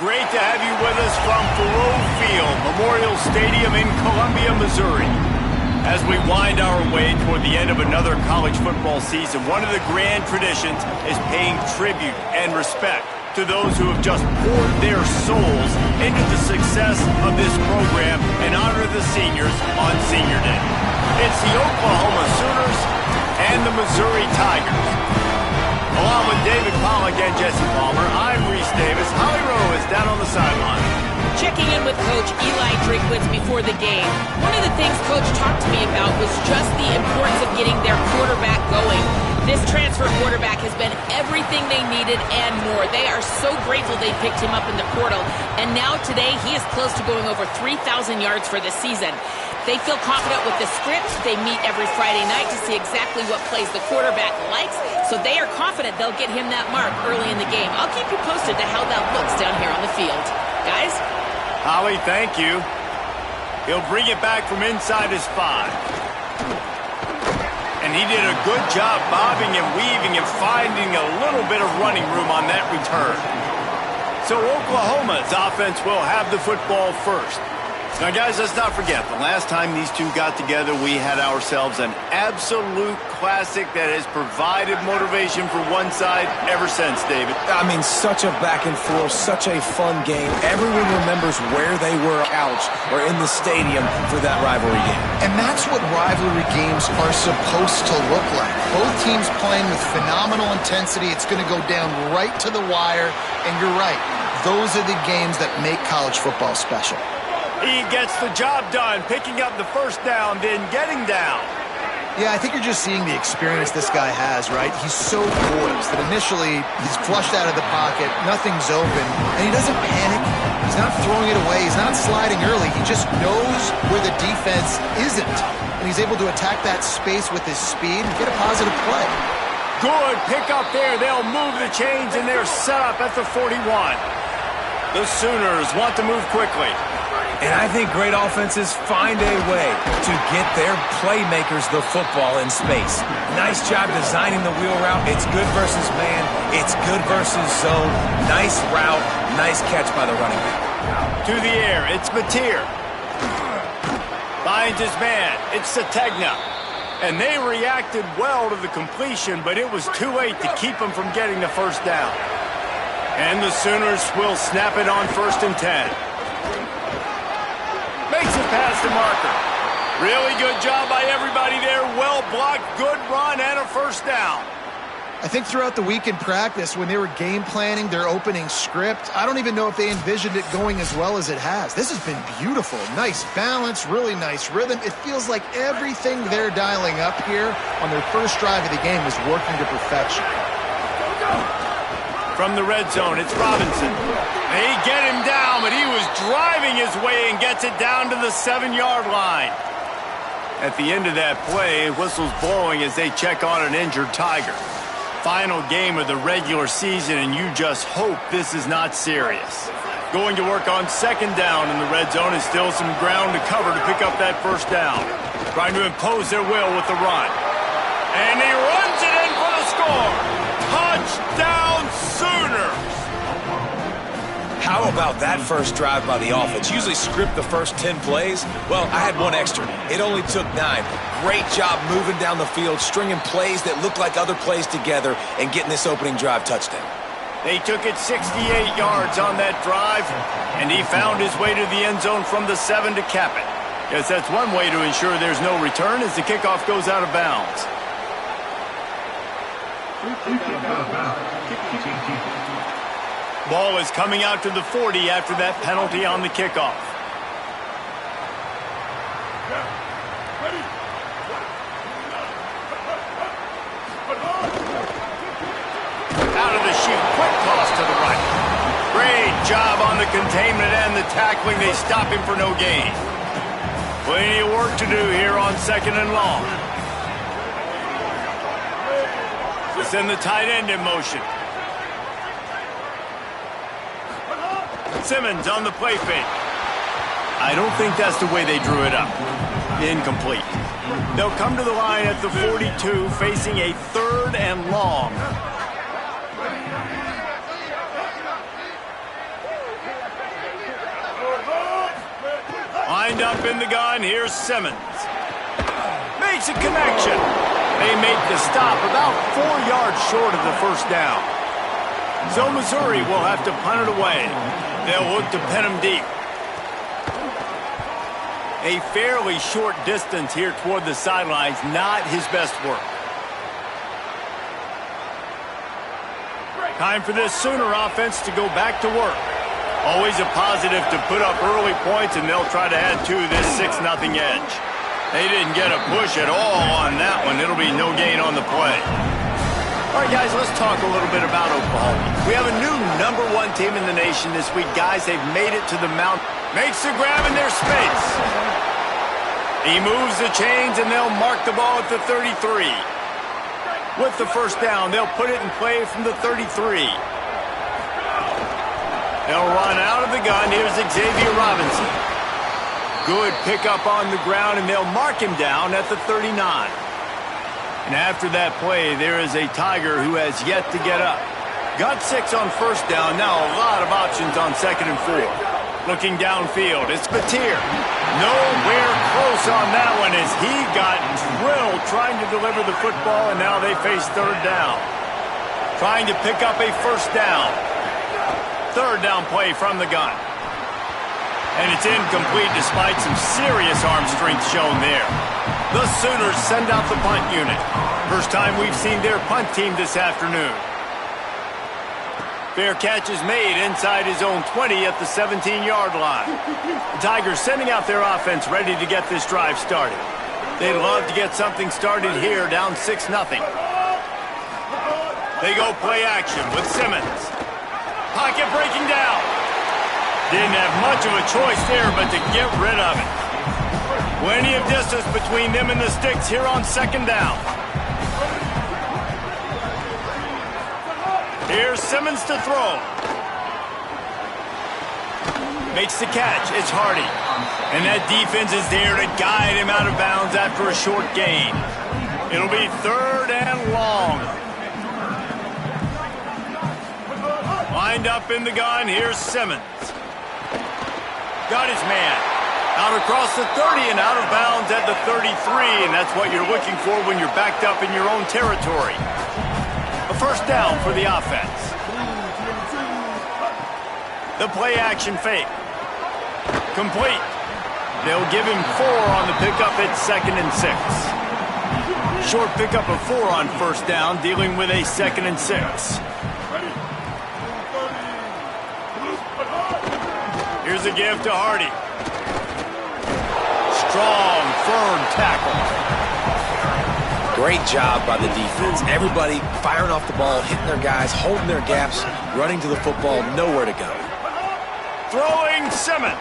great to have you with us from Faurot Field, Memorial Stadium in Columbia, Missouri. As we wind our way toward the end of another college football season, one of the grand traditions is paying tribute and respect to those who have just poured their souls into the success of this program and honor the seniors on Senior Day. It's the Oklahoma Sooners and the Missouri Tigers. Along with David Pollack and Jesse Palmer, I'm Reese Davis. Holly Rowe is down on the sideline. Checking in with Coach Eli Drinkwitz before the game, one of the things Coach talked to me about was just the importance of getting their quarterback going. This transfer quarterback has been everything they needed and more. They are so grateful they picked him up in the portal. And now today, he is close to going over 3,000 yards for the season. They feel confident with the script. They meet every Friday night to see exactly what plays the quarterback likes. So they are confident they'll get him that mark early in the game. I'll keep you posted to how that looks down here on the field. Guys? Holly, thank you. He'll bring it back from inside his 5. And he did a good job bobbing and weaving and finding a little bit of running room on that return. So Oklahoma's offense will have the football first. Now, guys, let's not forget, the last time these two got together, we had ourselves an absolute classic that has provided motivation for one side ever since, David. I mean, such a back and forth, such a fun game. Everyone remembers where they were couched or in the stadium for that rivalry game. And that's what rivalry games are supposed to look like. Both teams playing with phenomenal intensity. It's going to go down right to the wire. And you're right, those are the games that make college football special. He gets the job done, picking up the first down, then getting down. Yeah, I think you're just seeing the experience this guy has, right? He's so poised that initially he's flushed out of the pocket, nothing's open, and he doesn't panic. He's not throwing it away. He's not sliding early. He just knows where the defense isn't, and he's able to attack that space with his speed and get a positive play. Good pick up there. They'll move the chains, and they're set up at the 41. The Sooners want to move quickly. And I think great offenses find a way to get their playmakers the football in space. Nice job designing the wheel route. It's good versus man. It's good versus zone. Nice route. Nice catch by the running back. To the air, it's Mateer. Finds his man. It's Sategna. And they reacted well to the completion, but it was too late to keep them from getting the first down. And the Sooners will snap it on 1st and 10. Makes it past the marker. Really good job by everybody there. Well blocked, good run, and a first down. I think throughout the week in practice, when they were game planning their opening script, I don't even know if they envisioned it going as well as it has. This has been beautiful. Nice balance, really nice rhythm. It feels like everything they're dialing up here on their first drive of the game is working to perfection. From the red zone, it's Robinson. They get him down, but he was driving his way and gets it down to the 7-yard line. At the end of that play, whistle's blowing as they check on an injured Tiger. Final game of the regular season, and you just hope this is not serious. Going to work on 2nd down in the red zone, and still some ground to cover to pick up that first down. Trying to impose their will with the run. And he runs it in for the score. Touchdown Sooners! How about that first drive by the offense? Usually script the first 10 plays. Well, I had one extra. It only took 9. Great job moving down the field, stringing plays that look like other plays together, and getting this opening drive touchdown. They took it 68 yards on that drive, and he found his way to the end zone from the 7 to cap it. Guess that's one way to ensure there's no return as the kickoff goes out of bounds. Ball is coming out to the 40 after that penalty on the kickoff. Out of the chute, quick toss to the right. Great job on the containment and the tackling. They stop him for no gain. Plenty of work to do here on 2nd and long. Send the tight end in motion. Simmons on the play fake. I don't think that's the way they drew it up. Incomplete. They'll come to the line at the 42, facing a 3rd and long. Lined up in the gun, here's Simmons. Makes a connection. They make the stop about 4 yards short of the first down. So Missouri will have to punt it away. They'll look to pin him deep. A fairly short distance here toward the sidelines, not his best work. Time for this Sooner offense to go back to work. Always a positive to put up early points, and they'll try to add to this 6-0 edge. They didn't get a push at all on that one. It'll be no gain on the play. All right, guys, let's talk a little bit about Oklahoma. We have a new #1 team in the nation this week. Guys, they've made it to the mountain. Makes the grab in their space. He moves the chains, and they'll mark the ball at the 33. With the first down, they'll put it in play from the 33. They'll run out of the gun. Here's Xavier Robinson. Good pickup on the ground, and they'll mark him down at the 39. And after that play, there is a Tiger who has yet to get up. Got 6 on first down. Now a lot of options on 2nd and 4. Looking downfield, it's Batir. Nowhere close on that one as he got drilled trying to deliver the football, and now they face 3rd down. Trying to pick up a first down. 3rd down play from the gun. And it's incomplete despite some serious arm strength shown there. The Sooners send out the punt unit. First time we've seen their punt team this afternoon. Fair catch is made inside his own 20 at the 17-yard line. The Tigers sending out their offense ready to get this drive started. They'd love to get something started here, down 6-0. They go play action with Simmons. Pocket breaking down. Didn't have much of a choice there but to get rid of it. Plenty of distance between them and the sticks here on 2nd down. Here's Simmons to throw. Makes the catch. It's Hardy. And that defense is there to guide him out of bounds after a short gain. It'll be 3rd and long. Lined up in the gun. Here's Simmons. Got his man. Out across the 30 and out of bounds at the 33. And that's what you're looking for when you're backed up in your own territory. A first down for the offense. The play action fake. Complete. They'll give him 4 on the pickup at 2nd and 6. Short pickup of 4 on first down, dealing with a 2nd and 6. Here's a give to Hardy. Strong, firm tackle. Great job by the defense. Everybody firing off the ball, hitting their guys, holding their gaps, running to the football, nowhere to go. Throwing Simmons.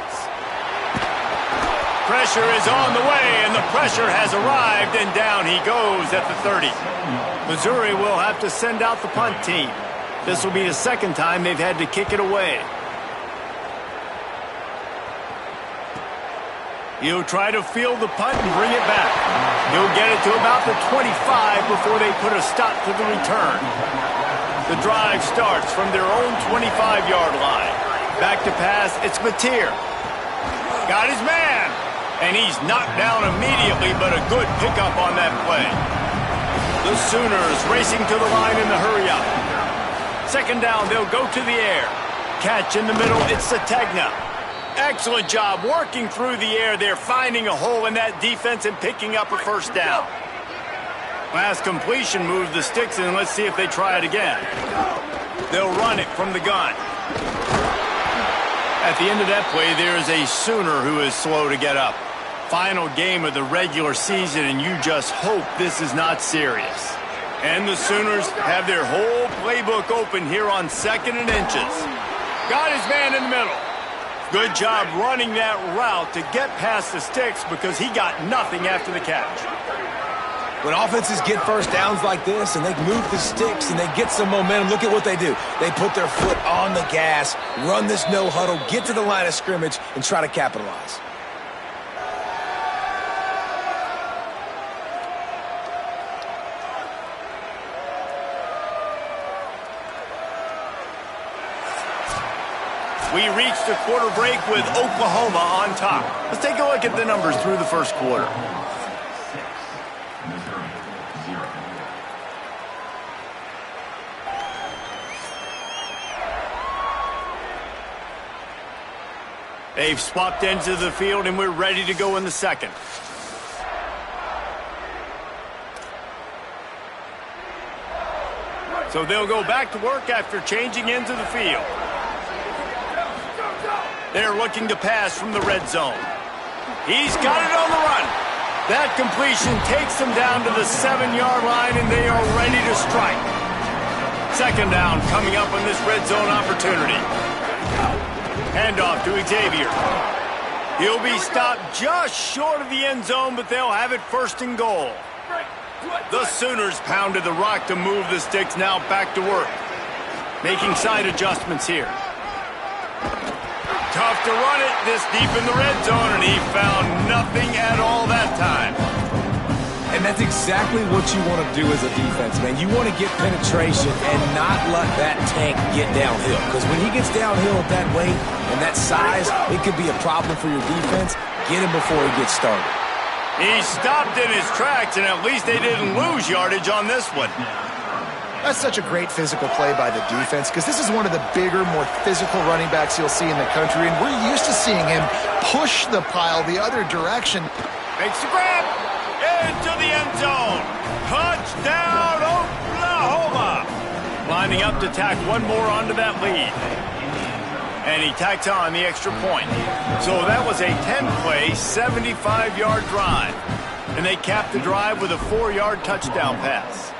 Pressure is on the way, and the pressure has arrived, and down he goes at the 30. Missouri will have to send out the punt team. This will be the 2nd time they've had to kick it away. He'll try to field the punt and bring it back. He'll get it to about the 25 before they put a stop to the return. The drive starts from their own 25-yard line. Back to pass, it's Batir. Got his man. And he's knocked down immediately, but a good pickup on that play. The Sooners racing to the line in the hurry-up. 2nd down, they'll go to the air. Catch in the middle, it's Sategna. Excellent job working through the air there, finding a hole in that defense and picking up a first down. Last completion moves the sticks, and let's see if they try it again. They'll run it from the gun. At the end of that play, there is a Sooner who is slow to get up. Final game of the regular season, and you just hope this is not serious. And the Sooners have their whole playbook open here on 2nd and inches. Got his man in the middle. Good job running that route to get past the sticks because he got nothing after the catch. When offenses get first downs like this and they move the sticks and they get some momentum, look at what they do. They put their foot on the gas, run this no huddle, get to the line of scrimmage, and try to capitalize. We reached a quarter break with Oklahoma on top. Let's take a look at the numbers through the first quarter. They've swapped ends of the field, and we're ready to go in the second. So they'll go back to work after changing ends of the field. They're looking to pass from the red zone. He's got it on the run. That completion takes them down to the 7-yard line, and they are ready to strike. Second down coming up on this red zone opportunity. Handoff to Xavier. He'll be stopped just short of the end zone, but they'll have it first and goal. The Sooners pounded the rock to move the sticks, now back to work. Making side adjustments here. Tough to run it this deep in the red zone, and he found nothing at all that time. And that's exactly what you want to do as a defense, man. You want to get penetration and not let that tank get downhill. Because when he gets downhill at that weight and that size, it could be a problem for your defense. Get him before he gets started. He stopped in his tracks, and at least they didn't lose yardage on this one. That's such a great physical play by the defense because this is one of the bigger, more physical running backs you'll see in the country, and we're used to seeing him push the pile the other direction. Makes the grab. Into the end zone. Touchdown, Oklahoma. Lining up to tack one more onto that lead. And he tacks on the extra point. So that was a 10-play, 75-yard drive. And they capped the drive with a 4-yard touchdown pass.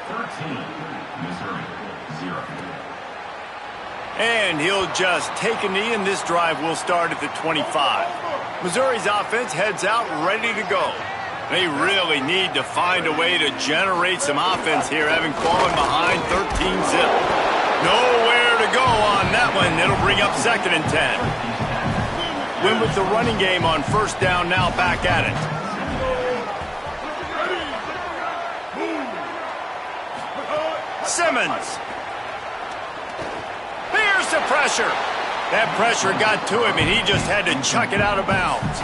And he'll just take a knee, and this drive will start at the 25. Missouri's offense heads out ready to go. They really need to find a way to generate some offense here, having fallen behind 13-zip. Nowhere to go on that one. It'll bring up second and 10. Win with the running game on first down, now back at it. Simmons. Here's the pressure. That pressure got to him, and he just had to chuck it out of bounds.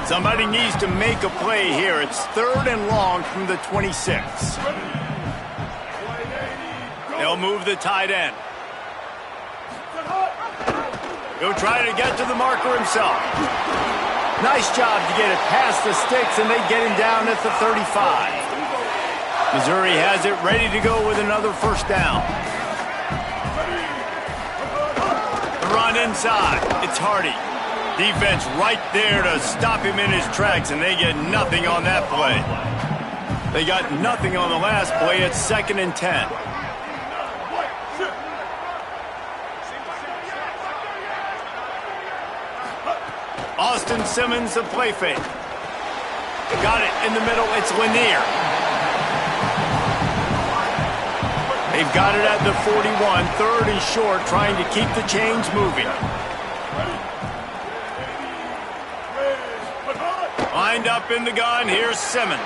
Somebody needs to make a play here. It's third and long from the 26. They'll move the tight end. He'll try to get to the marker himself. Nice job to get it past the sticks, and they get him down at the 35. Missouri has it ready to go with another first down. The run inside. It's Hardy. Defense right there to stop him in his tracks, and they get nothing on that play. They got nothing on the last play. It's second and 10. Austin Simmons, the play fake. Got it in the middle. It's Lanier. They've got it at the 41. Third and short, trying to keep the chains moving. Lined up in the gun, here's Simmons.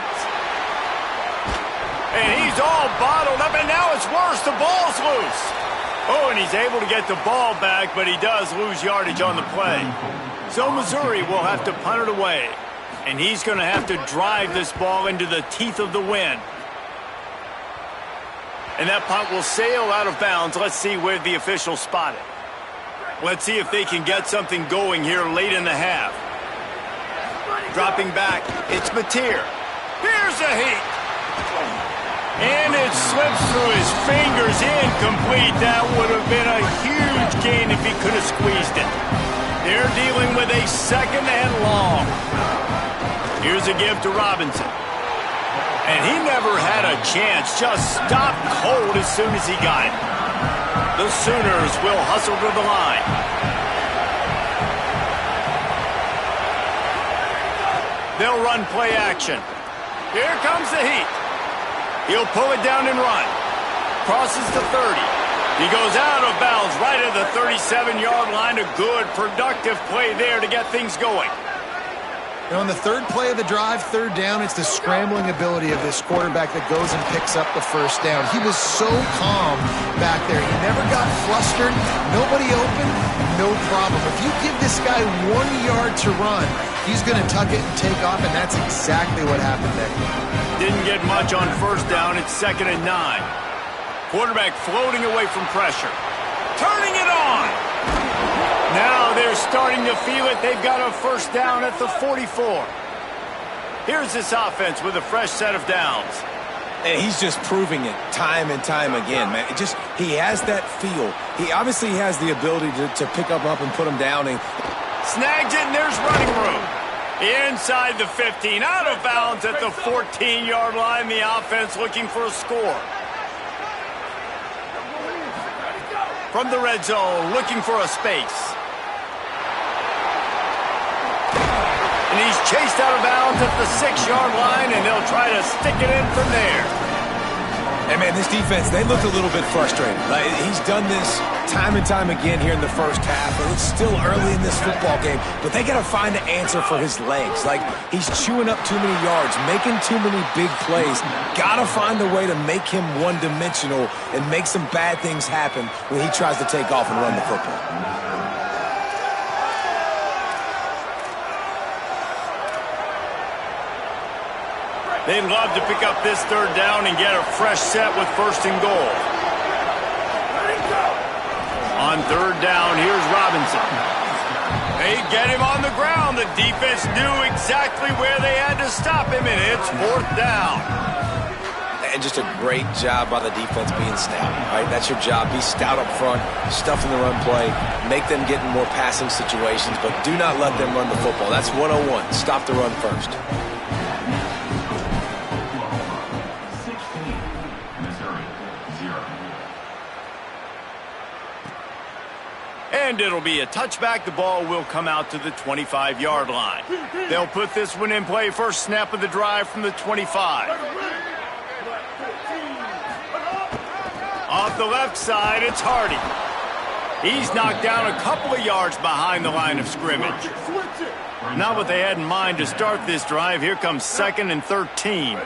And he's all bottled up, and now it's worse. The ball's loose. Oh, and he's able to get the ball back, but he does lose yardage on the play. So Missouri will have to punt it away. And he's going to have to drive this ball into the teeth of the wind. And that punt will sail out of bounds. Let's see where the officials spot it. Let's see if they can get something going here late in the half. Dropping back, it's Mateer. Here's a heat. And it slips through his fingers, incomplete. That would have been a huge gain if he could have squeezed it. They're dealing with a second and long. Here's a give to Robinson. And he never had a chance, just stopped cold as soon as he got it. The Sooners will hustle to the line. They'll run play action. Here comes the heat. He'll pull it down and run. Crosses the 30. He goes out of bounds right at the 37-yard line. A good, productive play there to get things going. And on the third play of the drive, third down, it's the scrambling ability of this quarterback that goes and picks up the first down. He was so calm back there. He never got flustered. Nobody open, no problem. If you give this guy 1 yard to run, he's going to tuck it and take off, and that's exactly what happened there. Didn't get much on first down. It's 2nd and 9. Quarterback floating away from pressure. Turning it on. Now they're starting to feel it. They've got a first down at the 44. Here's this offense with a fresh set of downs. And he's just proving it time and time again, man. He has that feel. He obviously has the ability to pick up and put him down. And snags it, and there's running room. Inside the 15, out of bounds at the 14-yard line. The offense looking for a score. From the red zone, looking for a space. And he's chased out of bounds at the 6-yard line, and they'll try to stick it in from there. And, man, this defense, they look a little bit frustrated. Like, he's done this time and time again here in the first half, and it's still early in this football game, but they got to find an answer for his legs. Like, he's chewing up too many yards, making too many big plays. Got to find a way to make him one-dimensional and make some bad things happen when he tries to take off and run the football. They'd love to pick up this third down and get a fresh set with 1st and goal. On third down, here's Robinson. They get him on the ground. The defense knew exactly where they had to stop him, and it's 4th down. And just a great job by the defense being stout, right? That's your job. Be stout up front, stuff in the run play, make them get in more passing situations, but do not let them run the football. That's 101. Stop the run first. And it'll be a touchback. The ball will come out to the 25-yard line. They'll put this one in play. First snap of the drive from the 25. Off the left side, it's Hardy. He's knocked down a couple of yards behind the line of scrimmage. Not what they had in mind to start this drive. Here comes 2nd and 13.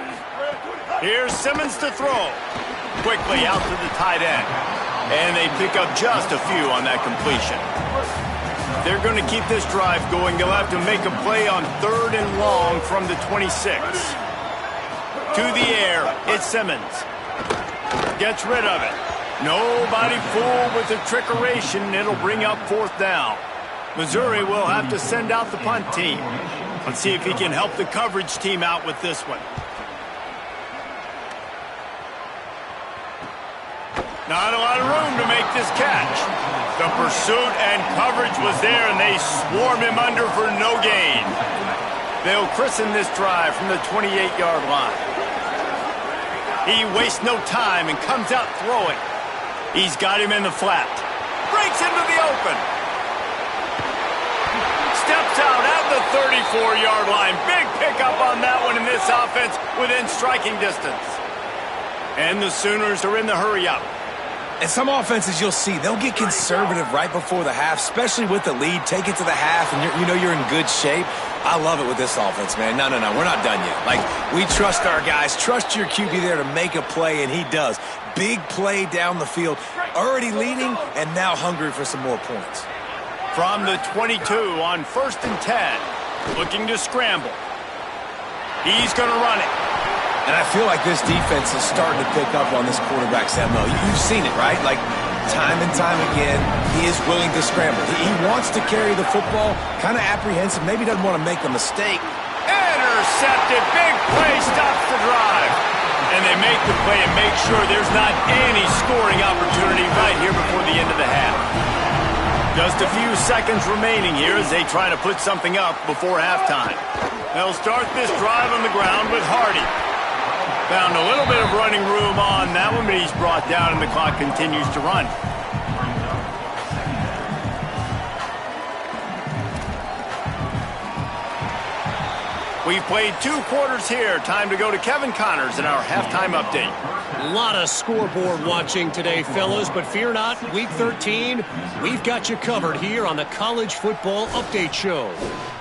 Here's Simmons to throw. Quickly out to the tight end. And they pick up just a few on that completion. They're going to keep this drive going. They'll have to make a play on 3rd and long from the 26. To the air, it's Simmons. Gets rid of it. Nobody fooled with the trickeration. It'll bring up 4th down. Missouri will have to send out the punt team. Let's see if he can help the coverage team out with this one. Not a lot of room to make this catch. The pursuit and coverage was there, and they swarm him under for no gain. They'll christen this drive from the 28-yard line. He wastes no time and comes out throwing. He's got him in the flat. Breaks into the open. Steps out at the 34-yard line. Big pickup on that one in this offense within striking distance. And the Sooners are in the hurry-up. And some offenses you'll see, they'll get conservative right before the half, especially with the lead. Take it to the half, and you're in good shape. I love it with this offense, man. No, we're not done yet. Like, we trust our guys. Trust your QB there to make a play, and he does. Big play down the field. Already leading, and now hungry for some more points. From the 22 on 1st and 10. Looking to scramble. He's going to run it. And I feel like this defense is starting to pick up on this quarterback's MO. You've seen it, right? Like, time and time again, he is willing to scramble. He wants to carry the football, kind of apprehensive, maybe doesn't want to make a mistake. Intercepted. Big play stops the drive. And they make the play and make sure there's not any scoring opportunity right here before the end of the half. Just a few seconds remaining here as they try to put something up before halftime. They'll start this drive on the ground with Hardy. Found a little bit of running room on that one, but he's brought down and the clock continues to run. We've played 2 quarters here. Time to go to Kevin Connors in our halftime update. A lot of scoreboard watching today, fellas, but fear not, Week 13, we've got you covered here on the College Football Update Show.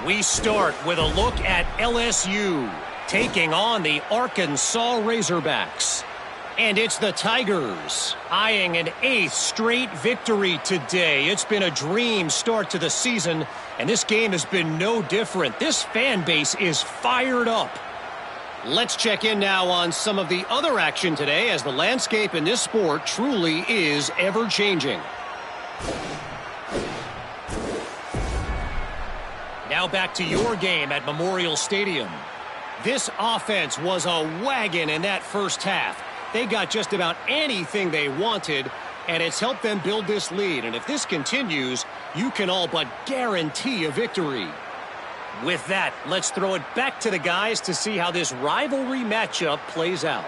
We start with a look at LSU taking on the Arkansas Razorbacks. And it's the Tigers eyeing an 8th straight victory today. It's been a dream start to the season, and this game has been no different. This fan base is fired up. Let's check in now on some of the other action today, as the landscape in this sport truly is ever-changing. Now back to your game at Memorial Stadium. This offense was a wagon in that first half. They got just about anything they wanted, and it's helped them build this lead. And if this continues, you can all but guarantee a victory. With that, let's throw it back to the guys to see how this rivalry matchup plays out.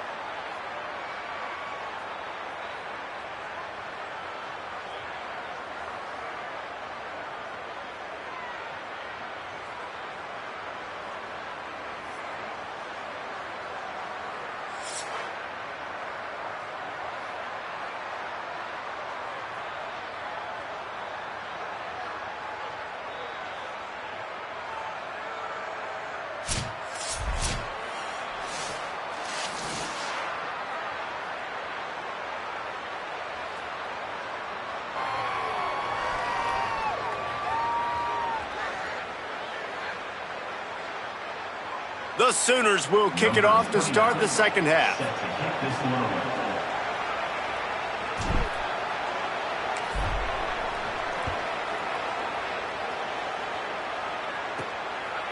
The Sooners will kick it off to start the second half.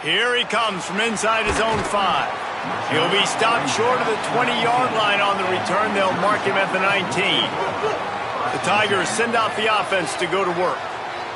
Here he comes from inside his own 5. He'll be stopped short of the 20-yard line on the return. They'll mark him at the 19. The Tigers send out the offense to go to work.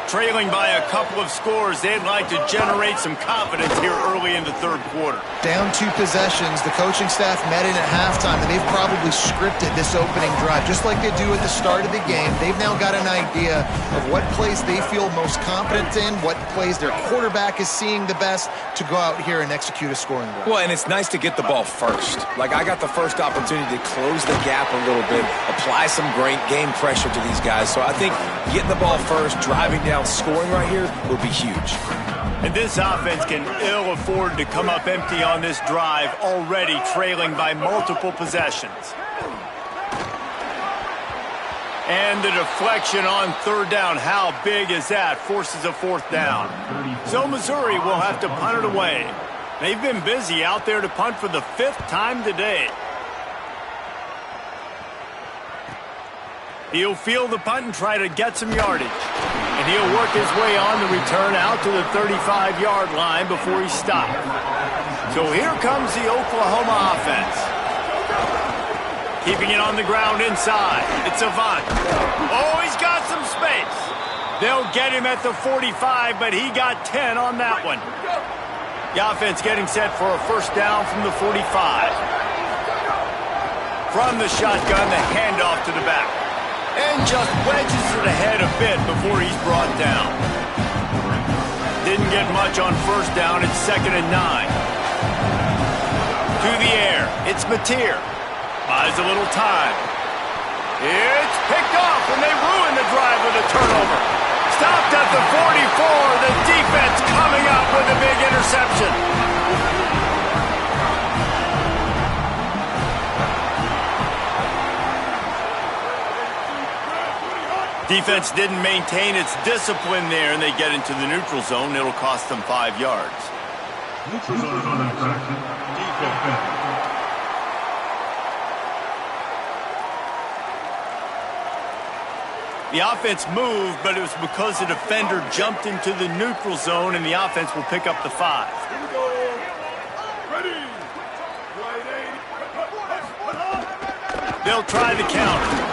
Trailing by a couple of scores, they'd like to generate some confidence here early in the third quarter. Down 2 possessions, the coaching staff met in at halftime, and they've probably scripted this opening drive. Just like they do at the start of the game, they've now got an idea of what plays they feel most confident in, what plays their quarterback is seeing the best to go out here and execute a scoring drive. Well, and it's nice to get the ball first. Like, I got the first opportunity to close the gap a little bit, apply some great game pressure to these guys. So I think getting the ball first, driving down, scoring right here would be huge. And this offense can ill afford to come up empty on this drive, already trailing by multiple possessions. And the deflection on third down, how big is that? Forces a fourth down. So Missouri will have to punt it away. They've been busy out there to punt for the 5th time today. He'll field the punt and try to get some yardage. And he'll work his way on the return out to the 35-yard line before he's stopped. So here comes the Oklahoma offense. Keeping it on the ground inside. It's Avant. Oh, he's got some space. They'll get him at the 45, but he got 10 on that one. The offense getting set for a first down from the 45. From the shotgun, the handoff to the back. And just wedges it ahead a bit before he's brought down. Didn't get much on first down. It's 2nd and 9. To the air. It's Mateer. Buys a little time. It's picked off, and they ruin the drive with a turnover. Stopped at the 44. The defense coming up with a big interception. Defense didn't maintain its discipline there, and they get into the neutral zone. It'll cost them 5 yards. Neutral zone infraction. Defense. The offense moved, but it was because the defender jumped into the neutral zone, and the offense will pick up the 5. They'll try the counter.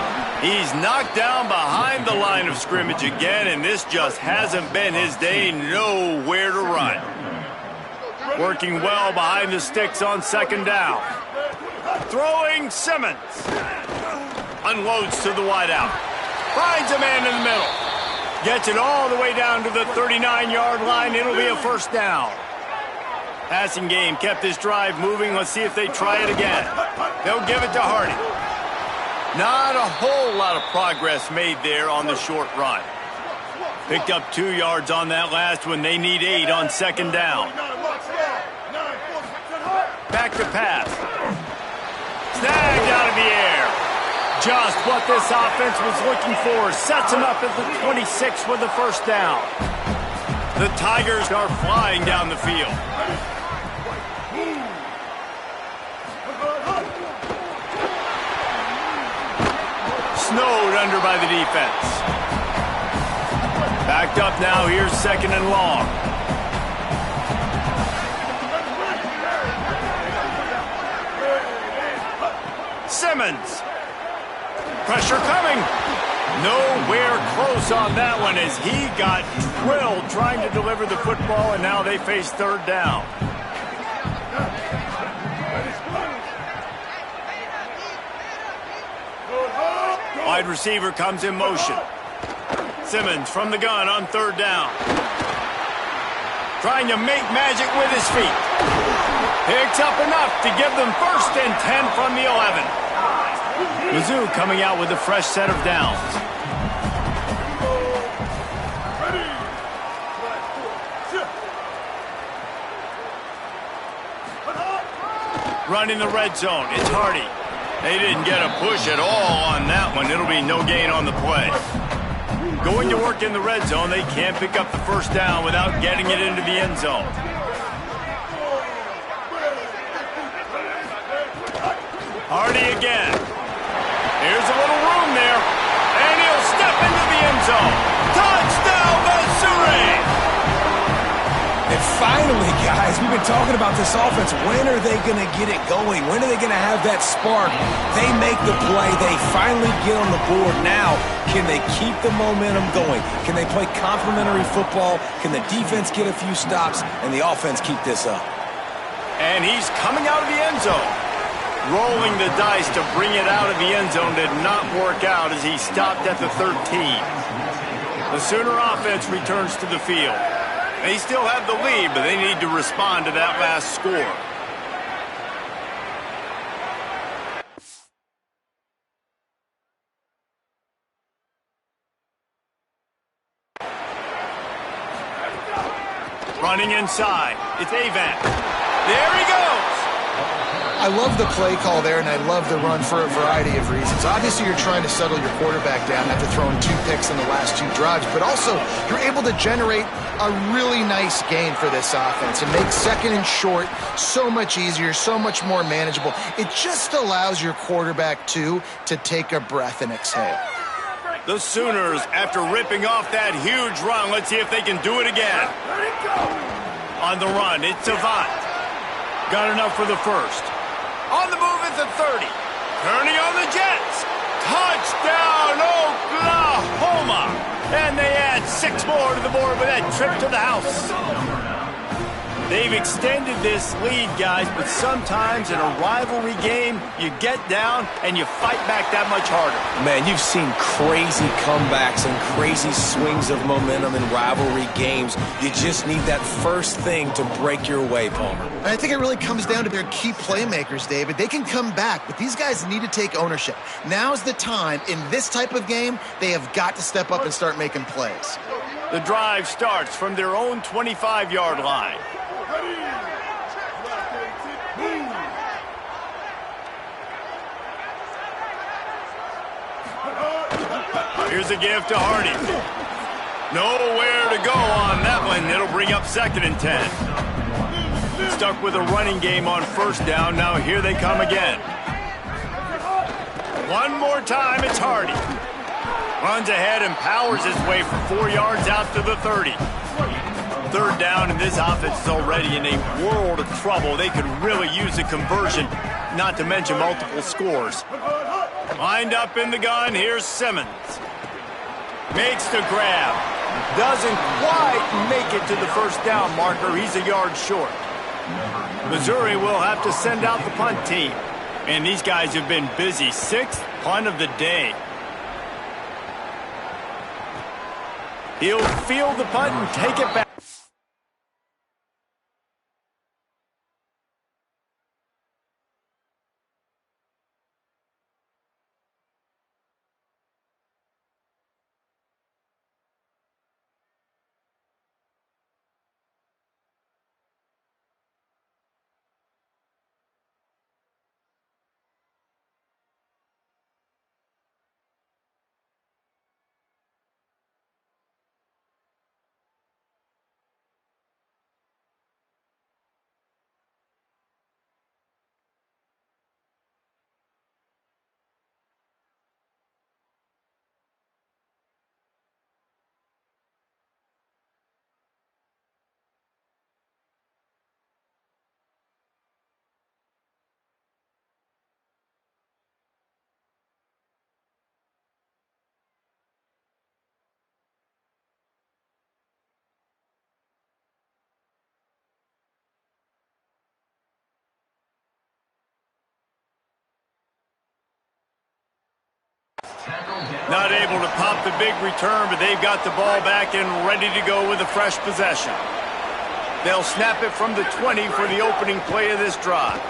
He's knocked down behind the line of scrimmage again, and this just hasn't been his day. Nowhere to run. Working well behind the sticks on 2nd down. Throwing Simmons. Unloads to the wideout. Finds a man in the middle. Gets it all the way down to the 39-yard line. It'll be a first down. Passing game kept this drive moving. Let's see if they try it again. They'll give it to Hardy. Not a whole lot of progress made there on the short run. Picked up 2 yards on that last one. They need 8 on second down. Back to pass. Snagged out of the air. Just what this offense was looking for. Sets him up at the 26 with the first down. The Tigers are flying down the field. Snowed under by the defense. Backed up now. Here's second and long. Simmons. Pressure coming. Nowhere close on that one as he got drilled trying to deliver the football, and now they face third down. Wide receiver comes in motion. Simmons from the gun on third down. Trying to make magic with his feet. Picks up enough to give them first and 10 from the 11. Mizzou coming out with a fresh set of downs. Running the red zone. It's Hardy. They didn't get a push at all on that one. It'll be no gain on the play. Going to work in the red zone. They can't pick up the first down without getting it into the end zone. Hardy again. Here's a little room there. And he'll step into the end zone. Touchdown, Missouri! And finally, guys, we've been talking about this offense. When are they going to get it going? When are they going to have that spark? They make the play. They finally get on the board. Now, can they keep the momentum going? Can they play complementary football? Can the defense get a few stops and the offense keep this up? And he's coming out of the end zone. Rolling the dice to bring it out of the end zone did not work out as he stopped at the 13. The Sooner offense returns to the field. They still have the lead, but they need to respond to that last score. Running inside. It's Avant. There he goes. I love the play call there, and I love the run for a variety of reasons. Obviously, you're trying to settle your quarterback down after throwing 2 picks in the last 2 drives, but also you're able to generate a really nice gain for this offense and make second and short so much easier, so much more manageable. It just allows your quarterback, too, to take a breath and exhale. The Sooners, after ripping off that huge run, let's see if they can do it again. On the run, it's Avant. Got enough for the first. On the move at the 30. Turning on the Jets. Touchdown, Oklahoma. And they add 6 more to the board with that trip to the house. They've extended this lead, guys, but sometimes in a rivalry game, you get down and you fight back that much harder. Man, you've seen crazy comebacks and crazy swings of momentum in rivalry games. You just need that first thing to break your way, Palmer. And I think it really comes down to their key playmakers, David. They can come back, but these guys need to take ownership. Now's the time. In this type of game, they have got to step up and start making plays. The drive starts from their own 25-yard line. Here's a give to Hardy. Nowhere to go on that one. It'll bring up second and 10. Stuck with a running game on first down. Now here they come again. One more time, it's Hardy. Runs ahead and powers his way for 4 yards out to the 30. Third down, and this offense is already in a world of trouble. They could really use a conversion, not to mention multiple scores. Lined up in the gun, here's Simmons. Makes the grab. Doesn't quite make it to the first down marker. He's a yard short. Missouri will have to send out the punt team. And these guys have been busy. 6th punt of the day. He'll field the punt and take it back. Not able to pop the big return, but they've got the ball back and ready to go with a fresh possession. They'll snap it from the 20 for the opening play of this drive.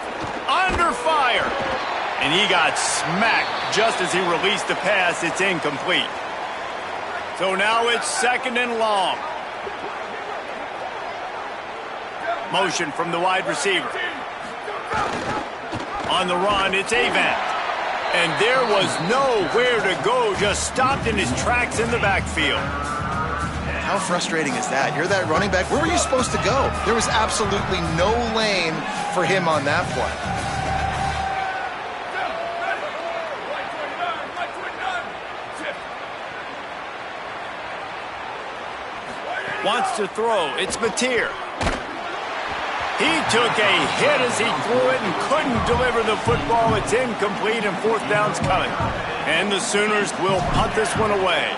Under fire! And he got smacked just as he released the pass. It's incomplete. So now it's 2nd and long. Motion from the wide receiver. On the run, it's Avant. And there was nowhere to go, just stopped in his tracks in the backfield. How frustrating is that? You're that running back. Where were you supposed to go? There was absolutely no lane for him on that play. Wants to throw. It's Mateer. He took a hit as he threw it and couldn't deliver the football. It's incomplete and 4th down's coming. And the Sooners will punt this one away.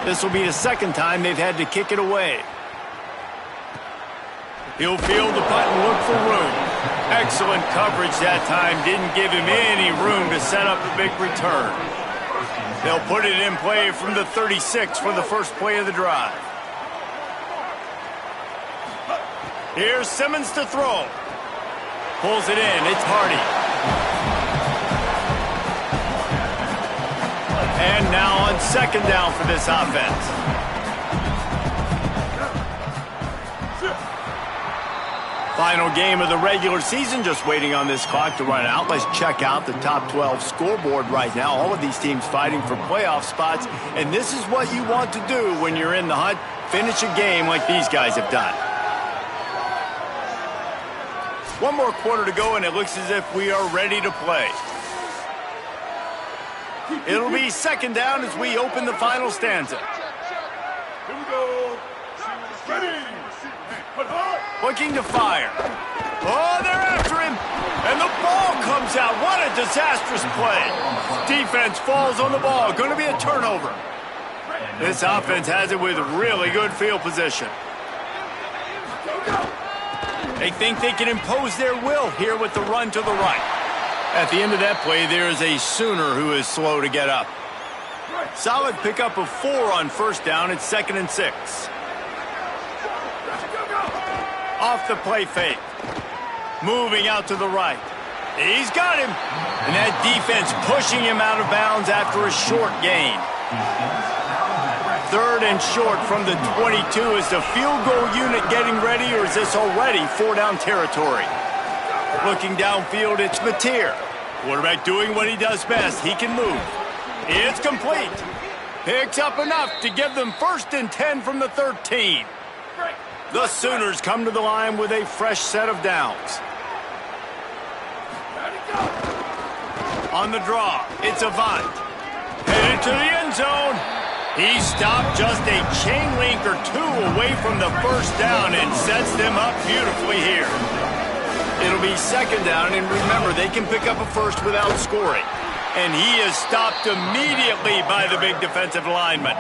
This will be the 2nd time they've had to kick it away. He'll field the punt and look for room. Excellent coverage that time. Didn't give him any room to set up a big return. They'll put it in play from the 36 for the first play of the drive. Here's Simmons to throw. Pulls it in. It's Hardy. And now on 2nd down for this offense. Final game of the regular season. Just waiting on this clock to run out. Let's check out the top 12 scoreboard right now. All of these teams fighting for playoff spots. And this is what you want to do when you're in the hunt. Finish a game like these guys have done. One more quarter to go, and it looks as if we are ready to play. It'll be 2nd down as we open the final stanza. Here we go. Ready. Looking to fire. Oh, they're after him. And the ball comes out. What a disastrous play. Defense falls on the ball. Going to be a turnover. This offense has it with really good field position. They think they can impose their will here with the run to the right. At the end of that play, there is a Sooner who is slow to get up. Solid pickup of 4 on 1st down. It's 2nd and 6. Off the play fake. Moving out to the right. He's got him. And that defense pushing him out of bounds after a short gain. 3rd and short from the 22. Is the field goal unit getting ready, or is this already 4-down territory? Looking downfield, it's Mateer. Quarterback doing what he does best. He can move. It's complete. Picks up enough to give them 1st and 10 from the 13. The Sooners come to the line with a fresh set of downs. On the draw, it's Avant. Headed to the end zone. He stopped just a chain link or 2 away from the 1st down and sets them up beautifully here. It'll be 2nd down, and remember, they can pick up a 1st without scoring. And he is stopped immediately by the big defensive lineman.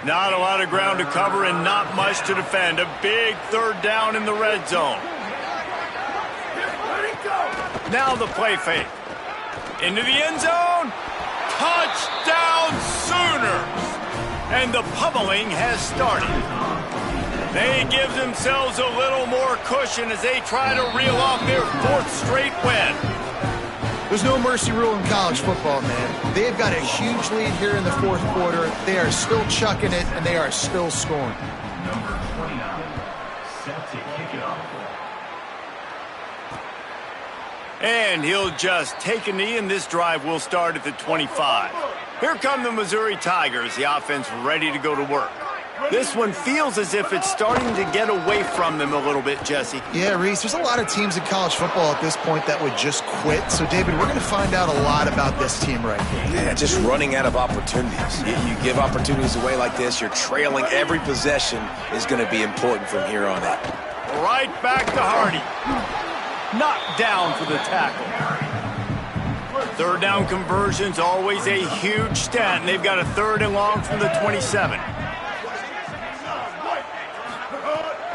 Not a lot of ground to cover and not much to defend. A big 3rd down in the red zone. Now the play fake. Into the end zone. Touchdown Sooners! And the pummeling has started. They give themselves a little more cushion as they try to reel off their 4th straight win. There's no mercy rule in college football, man. They've got a huge lead here in the 4th quarter. They are still chucking it, and they are still scoring. Number 29, set to kick it off. And he'll just take a knee, and this drive will start at the 25. Here come the Missouri Tigers, the offense ready to go to work. This one feels as if it's starting to get away from them a little bit, Jesse. Yeah, Reese, there's a lot of teams in college football at this point that would just quit. So, David, we're going to find out a lot about this team right here. Yeah, just running out of opportunities. You give opportunities away like this, you're trailing. Every possession is going to be important from here on out. Right back to Hardy. Knocked down for the tackle. 3rd down conversion's always a huge stat, and they've got a 3rd and long from the 27.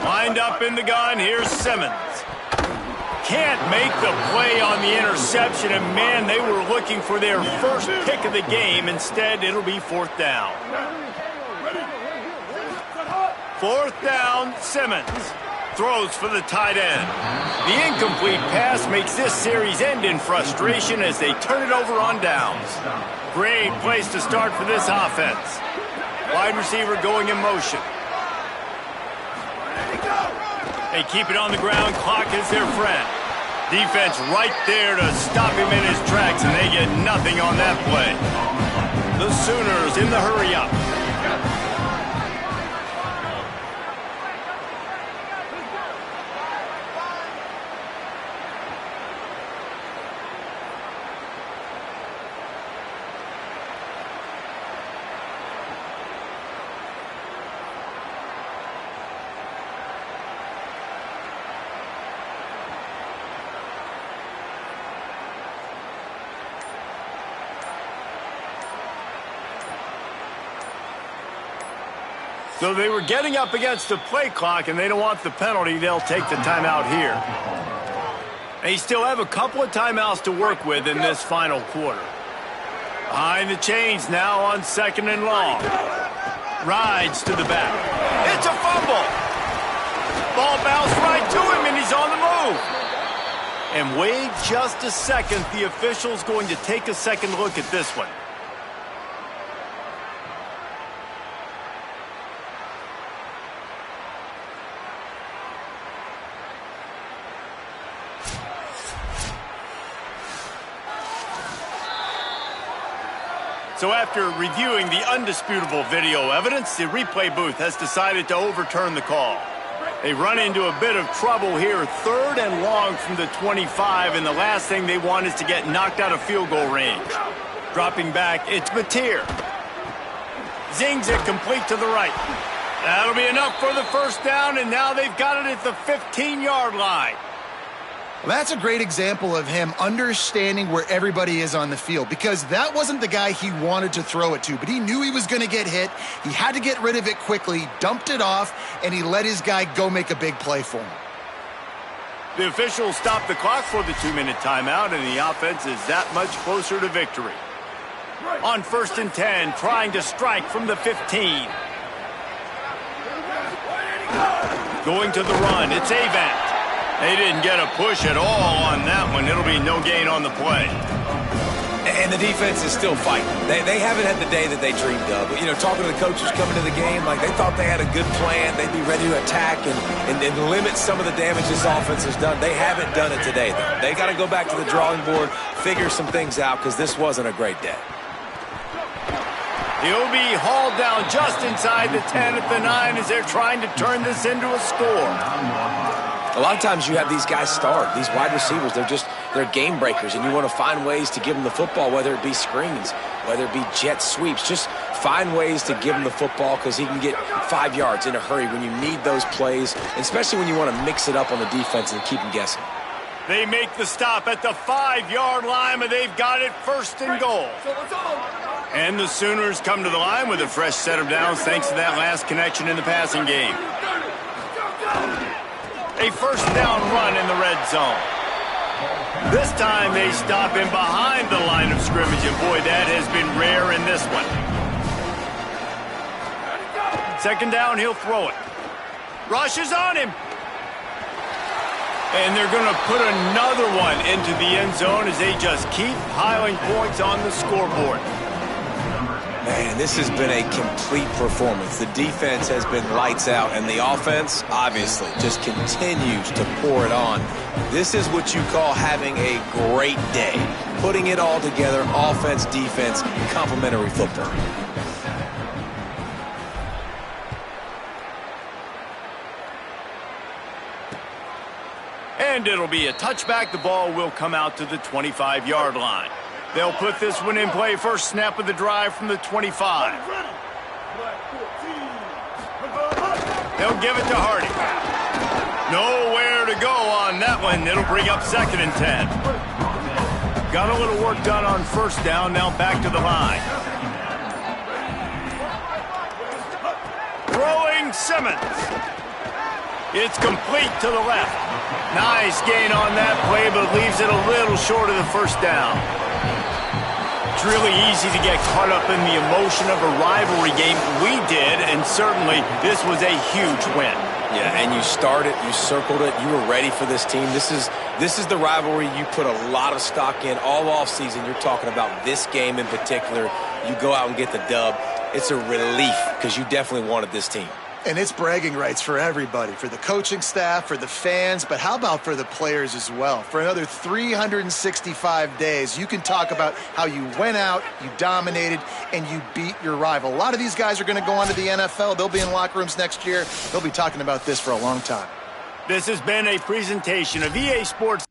Lined up in the gun, here's Simmons. can't make the play on the interception, and man, they were looking for their first pick of the game. Instead, it'll be 4th down. 4th down, Simmons throws for the tight end. The incomplete pass makes this series end in frustration as they turn it over on downs. Great place to start for this offense. Wide receiver going in motion. They keep it on the ground. Clock is their friend. Defense right there to stop him in his tracks, and they get nothing on that play. The Sooners in the hurry-up. So they were getting up against the play clock, and they don't want the penalty. They'll take the timeout here. They still have a couple of timeouts to work with in this final quarter. Behind the chains now on 2nd and long. Rides to the back. It's a fumble. Ball bounced right to him, and he's on the move. And wait just a second. The official's going to take a second look at this one. So after reviewing the undisputable video evidence, the replay booth has decided to overturn the call. They run into a bit of trouble here, 3rd and long from the 25, and the last thing they want is to get knocked out of field goal range. Dropping back, it's Mateer. Zings it complete to the right. That'll be enough for the 1st down, and now they've got it at the 15-yard line. Well, that's a great example of him understanding where everybody is on the field, because that wasn't the guy he wanted to throw it to, but he knew he was going to get hit. He had to get rid of it quickly, dumped it off, and he let his guy go make a big play for him. The officials stopped the clock for the 2-minute timeout, and the offense is that much closer to victory. On 1st and 10, trying to strike from the 15. Going to the run, it's Avant. They didn't get a push at all on that one. It'll be no gain on the play. And the defense is still fighting. They haven't had the day that they dreamed of. But, you know, talking to the coaches coming to the game, like they thought they had a good plan. They'd be ready to attack and limit some of the damage this offense has done. They haven't done it today, though. They got to go back to the drawing board, figure some things out, because this wasn't a great day. He'll be hauled down just inside the 10 at the 9 as they're trying to turn this into a score. A lot of times you have these guys start, these wide receivers, they're game breakers, and you want to find ways to give them the football, whether it be screens, whether it be jet sweeps. Just find ways to give him the football, because he can get 5 yards in a hurry when you need those plays, especially when you want to mix it up on the defense and keep them guessing. They make the stop at the 5-yard line, but they've got it 1st and goal. And the Sooners come to the line with a fresh set of downs thanks to that last connection in the passing game. A 1st down run in the red zone. This time they stop him behind the line of scrimmage, and boy, that has been rare in this one. 2nd down, he'll throw it. Rush is on him. And they're going to put another one into the end zone as they just keep piling points on the scoreboard. Man, this has been a complete performance. The defense has been lights out, and the offense, obviously, just continues to pour it on. This is what you call having a great day. Putting it all together, offense, defense, complementary football. And it'll be a touchback. The ball will come out to the 25-yard line. They'll put this one in play. First snap of the drive from the 25. They'll give it to Hardy. Nowhere to go on that one. It'll bring up 2nd and 10. Got a little work done on 1st down. Now back to the line. Throwing Simmons. It's complete to the left. Nice gain on that play, but leaves it a little short of the first down. It's really easy to get caught up in the emotion of a rivalry game. We did, and certainly this was a huge win. Yeah, and you started, you circled it, you were ready for this team. This is the rivalry you put a lot of stock in all offseason. You're talking about this game in particular. You go out and get the dub. It's a relief because you definitely wanted this team. And it's bragging rights for everybody, for the coaching staff, for the fans, but how about for the players as well? For another 365 days, you can talk about how you went out, you dominated, and you beat your rival. A lot of these guys are going to go on to the NFL. They'll be in locker rooms next year. They'll be talking about this for a long time. This has been a presentation of EA Sports.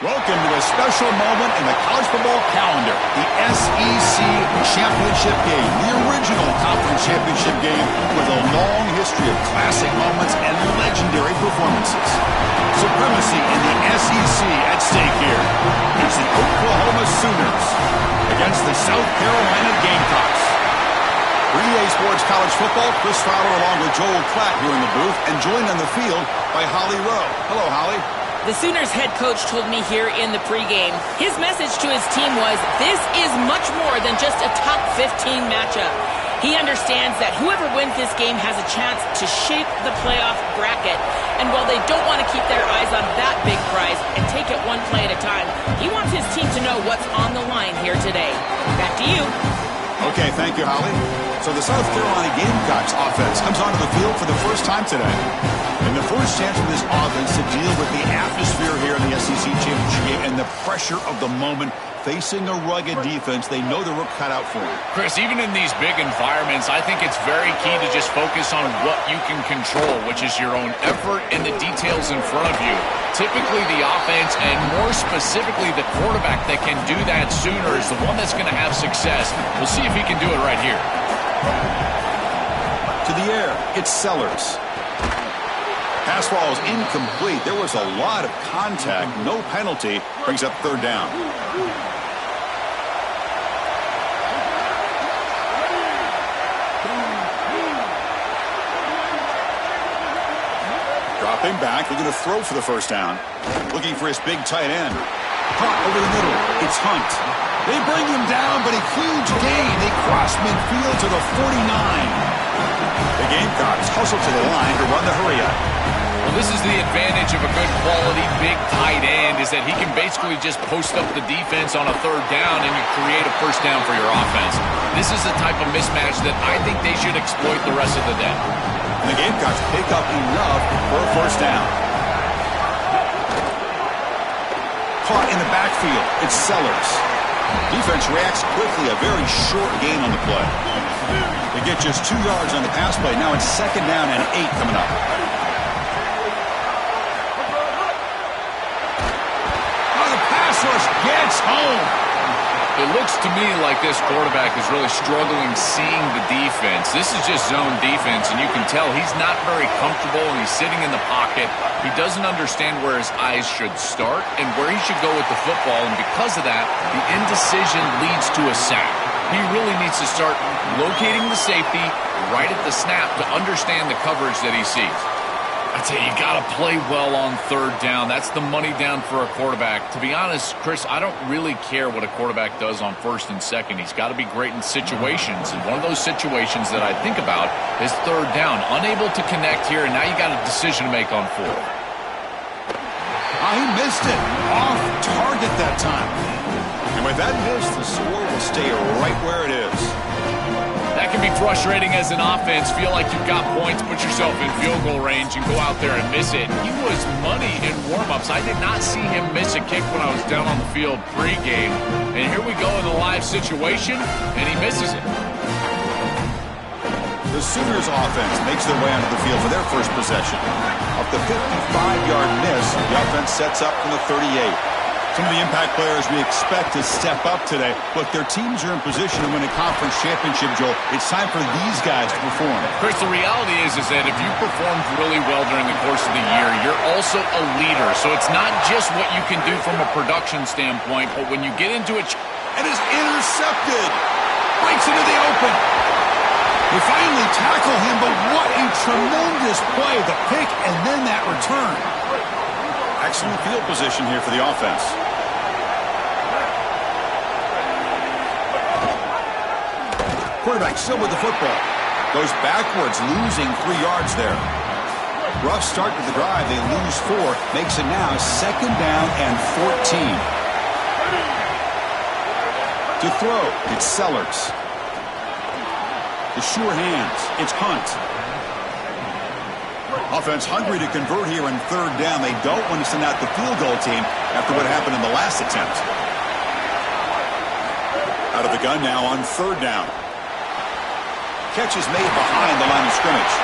Welcome to a special moment in the college football calendar, the SEC Championship Game, the original conference championship game with a long history of classic moments and legendary performances. Supremacy in the SEC at stake here. It's the Oklahoma Sooners against the South Carolina Gamecocks. For EA Sports College Football, Chris Fowler along with Joel Klatt here in the booth and joined on the field by Holly Rowe. Hello, Holly. The Sooners head coach told me here in the pregame, his message to his team was, this is much more than just a top 15 matchup. He understands that whoever wins this game has a chance to shape the playoff bracket. And while they don't want to keep their eyes on that big prize and take it one play at a time, he wants his team to know what's on the line here today. Back to you. Okay, thank you, Holly. So the South Carolina Gamecocks offense comes onto the field for the first time today. And the first chance for this offense to deal with the atmosphere here in the SEC Championship game and the pressure of the moment, facing a rugged defense they know the work cut out for them. Chris, even in these big environments, I think it's very key to just focus on what you can control, which is your own effort and the details in front of you. Typically, the offense, and more specifically the quarterback that can do that sooner, is the one that's going to have success. We'll see if he can do it right here. To the air, it's Sellers. Pass ball is incomplete. There was a lot of contact. No penalty. Brings up third down. Dropping back. Looking to throw for the first down. Looking for his big tight end. Caught over the middle. It's Hunt. They bring him down, but a huge gain. They cross midfield to the 49. The Gamecocks hustle to the line to run the hurry up. Well, this is the advantage of a good quality big tight end, is that he can basically just post up the defense on a third down and you create a first down for your offense. This is the type of mismatch that I think they should exploit the rest of the day. And the Gamecocks pick up enough for a first down. Caught in the backfield. It's Sellers. Defense reacts quickly. A very short gain on the play. They get just 2 yards on the pass play. Now it's second down and 8 coming up. Oh, the pass rush gets home. It looks to me like this quarterback is really struggling seeing the defense. This is just zone defense, and you can tell he's not very comfortable, and he's sitting in the pocket. He doesn't understand where his eyes should start and where he should go with the football, and because of that, the indecision leads to a sack. He really needs to start locating the safety right at the snap to understand the coverage that he sees. I tell you, you got to play well on third down. That's the money down for a quarterback. To be honest, Chris, I don't really care what a quarterback does on first and second. He's got to be great in situations, and one of those situations that I think about is third down. Unable to connect here, and now you got a decision to make on fourth. He missed it. Off target that time. And with that miss, the score will stay right where it is. That can be frustrating as an offense. Feel like you've got points, put yourself in field goal range, and go out there and miss it. He was money in warm-ups. I did not see him miss a kick when I was down on the field pregame. And here we go in the live situation, and he misses it. The Sooners offense makes their way onto the field for their first possession. Off the 55-yard miss, the offense sets up from the 38. Some of the impact players we expect to step up today. Look, their teams are in position to win a conference championship, Joel. It's time for these guys to perform. Chris, the reality is that if you performed really well during the course of the year, you're also a leader. So it's not just what you can do from a production standpoint, but when you get into it. And is intercepted. Breaks into the open. They finally tackle him, but what a tremendous play. The pick and then that return. Excellent field position here for the offense. Quarterback still with the football. Goes backwards, losing 3 yards there. Rough start to the drive. They lose 4. Makes it now second down and 14. To throw, it's Sellers. The sure hands, it's Hunt. Offense hungry to convert here in third down. They don't want to send out the field goal team after what happened in the last attempt. Out of the gun now on third down. Catch is made behind the line of scrimmage.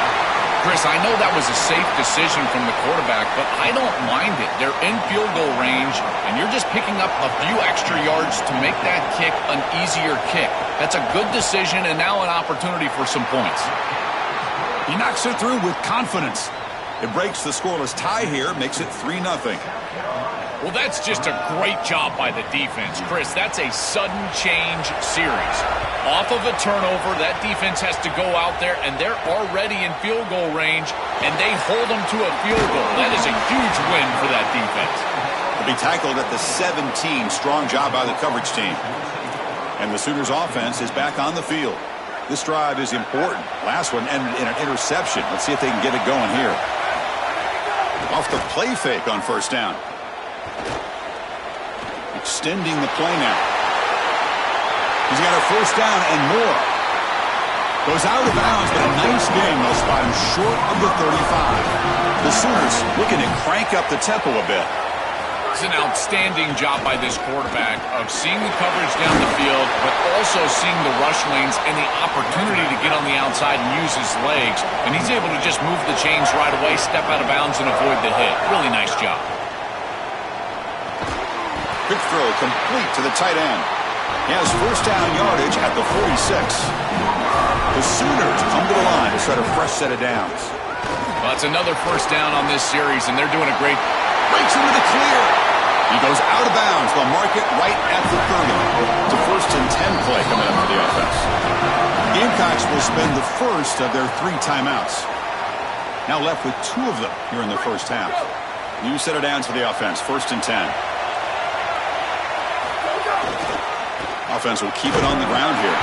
Chris, I know that was a safe decision from the quarterback, but I don't mind it. They're in field goal range, and you're just picking up a few extra yards to make that kick an easier kick. That's a good decision, and now an opportunity for some points. He knocks it through with confidence. It breaks the scoreless tie here, makes it 3-0. Well, that's just a great job by the defense. Chris, that's a sudden change series. Off of a turnover, that defense has to go out there, and they're already in field goal range, and they hold them to a field goal. That is a huge win for that defense. They'll be tackled at the 17. Strong job by the coverage team. And the Sooners offense is back on the field. This drive is important. Last one ended in an interception. Let's see if they can get it going here. Off the play fake on first down. Extending the play now. He's got a first down and more. Goes out of bounds, but a nice game. They'll spot him short of the 35. The Sooners looking to crank up the tempo a bit. It's an outstanding job by this quarterback of seeing the coverage down the field, but also seeing the rush lanes and the opportunity to get on the outside and use his legs. And he's able to just move the chains right away, step out of bounds, and avoid the hit. Really nice job. Quick throw complete to the tight end. He has first down yardage at the 46. The Sooners come to the line to start a fresh set of downs. Well, it's another first down on this series, and they're doing a great... Breaks into the clear. He goes out of bounds. They'll mark it right at the 30. It's a 1st and 10 play coming up for the offense. Gamecocks will spend the first of their 3 timeouts. Now left with 2 of them here in the first half. New set of downs for the offense. 1st and 10. Offense will keep it on the ground here.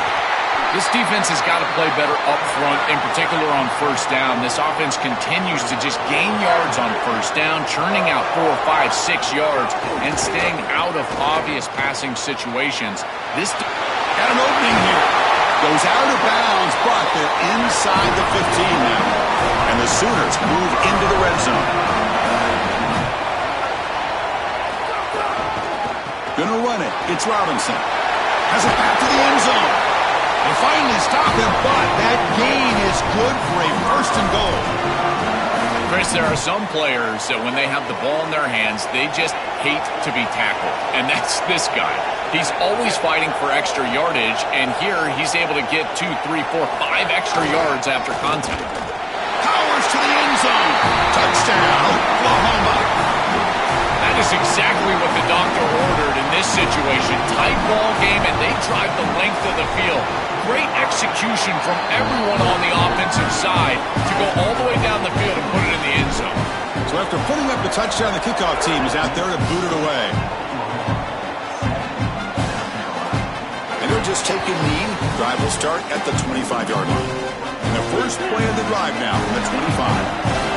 This defense has got to play better up front, in particular on first down. This offense continues to just gain yards on first down, churning out 4, 5, 6 yards, and staying out of obvious passing situations. This got an opening here. Goes out of bounds, but they're inside the 15 now. And the Sooners move into the red zone. Gonna run it. It's Robinson. Has it back to the end zone. They finally stop him, but that gain is good for a 1st and goal. Chris, there are some players that when they have the ball in their hands, they just hate to be tackled. And that's this guy. He's always fighting for extra yardage, and here he's able to get 2, 3, 4, 5 extra yards after contact. Powers to the end zone. Touchdown, Oklahoma. That is exactly what the doctor ordered in this situation. Tight ball game, and they drive the length of the field. Great execution from everyone on the offensive side to go all the way down the field and put it in the end zone. So after putting up the touchdown, the kickoff team is out there to boot it away. And they're just taking lead. Drive will start at the 25-yard line. And the first play of the drive now from the 25.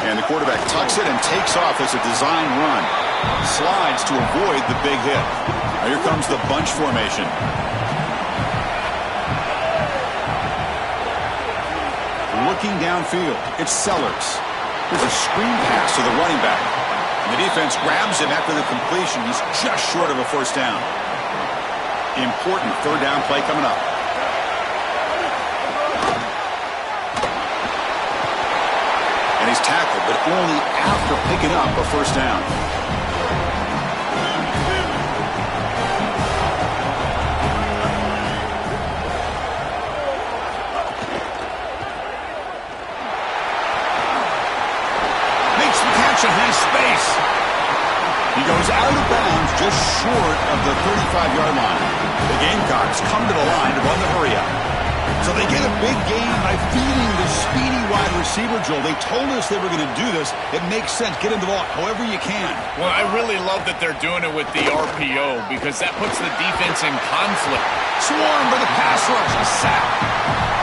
And the quarterback tucks it and takes off as a design run. Slides to avoid the big hit. Now here comes the bunch formation. Looking downfield, it's Sellers. There's a screen pass to the running back. And the defense grabs him after the completion. He's just short of a first down. Important 3rd down play coming up. And he's tackled, but only after picking up a first down. Makes the catch and has space. He goes out of bounds just short of the 35-yard line. The Gamecocks come to the line to run the hurry up. So they get a big gain by feeding the speedy wide receiver, Joel. They told us they were going to do this. It makes sense. Get him the ball however you can. Well, I really love that they're doing it with the RPO because that puts the defense in conflict. Swarmed by the pass rush. A sack.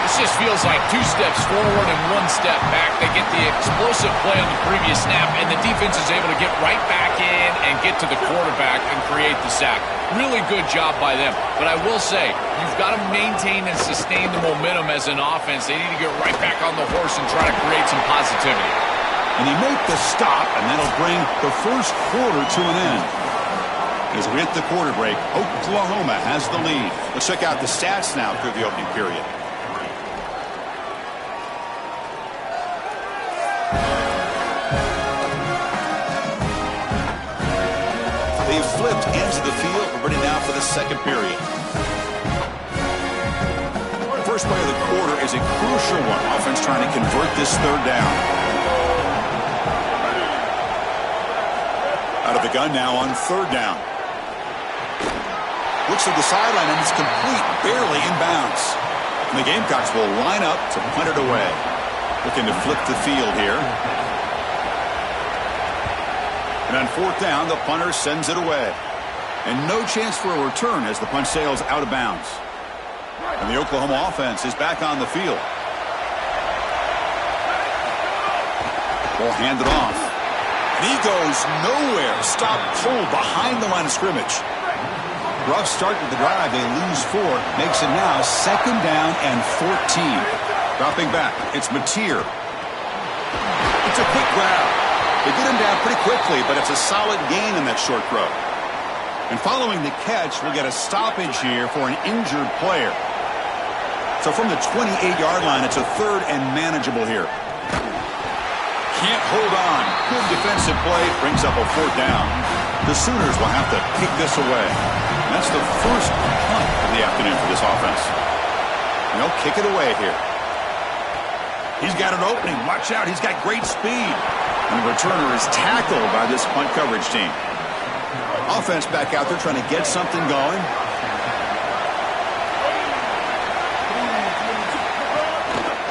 This just feels like 2 steps forward and 1 step back. They get the explosive play on the previous snap, and the defense is able to get right back in and get to the quarterback and create the sack. Really good job by them. But I will say, you've got to maintain and sustain the momentum as an offense. They need to get right back on the horse and try to create some positivity. And he make the stop, and that'll bring the first quarter to an end. As we hit the quarter break, Oklahoma has the lead. Let's check out the stats now through the opening period. They've flipped ends of the field. We're ready now for the second period. The first play of the quarter is a crucial one. Offense trying to convert this third down. Out of the gun now on third down. Looks at the sideline, and it's complete, barely in bounds. And the Gamecocks will line up to punt it away. Looking to flip the field here. And on fourth down, the punter sends it away. And no chance for a return as the punt sails out of bounds. And the Oklahoma offense is back on the field. Ball handed off. And he goes nowhere. Stop pulled behind the line of scrimmage. Rough start to the drive. They lose 4. Makes it now second down and 14. Dropping back. It's Mateer. It's a quick grab. They get him down pretty quickly, but it's a solid gain in that short throw. And following the catch, we'll get a stoppage here for an injured player. So from the 28-yard line, it's a third and manageable here. Can't hold on. Good defensive play. Brings up a fourth down. The Sooners will have to kick this away. That's the first punt of the afternoon for this offense. And they'll kick it away here. He's got an opening. Watch out. He's got great speed. And the returner is tackled by this punt coverage team. Offense back out there trying to get something going.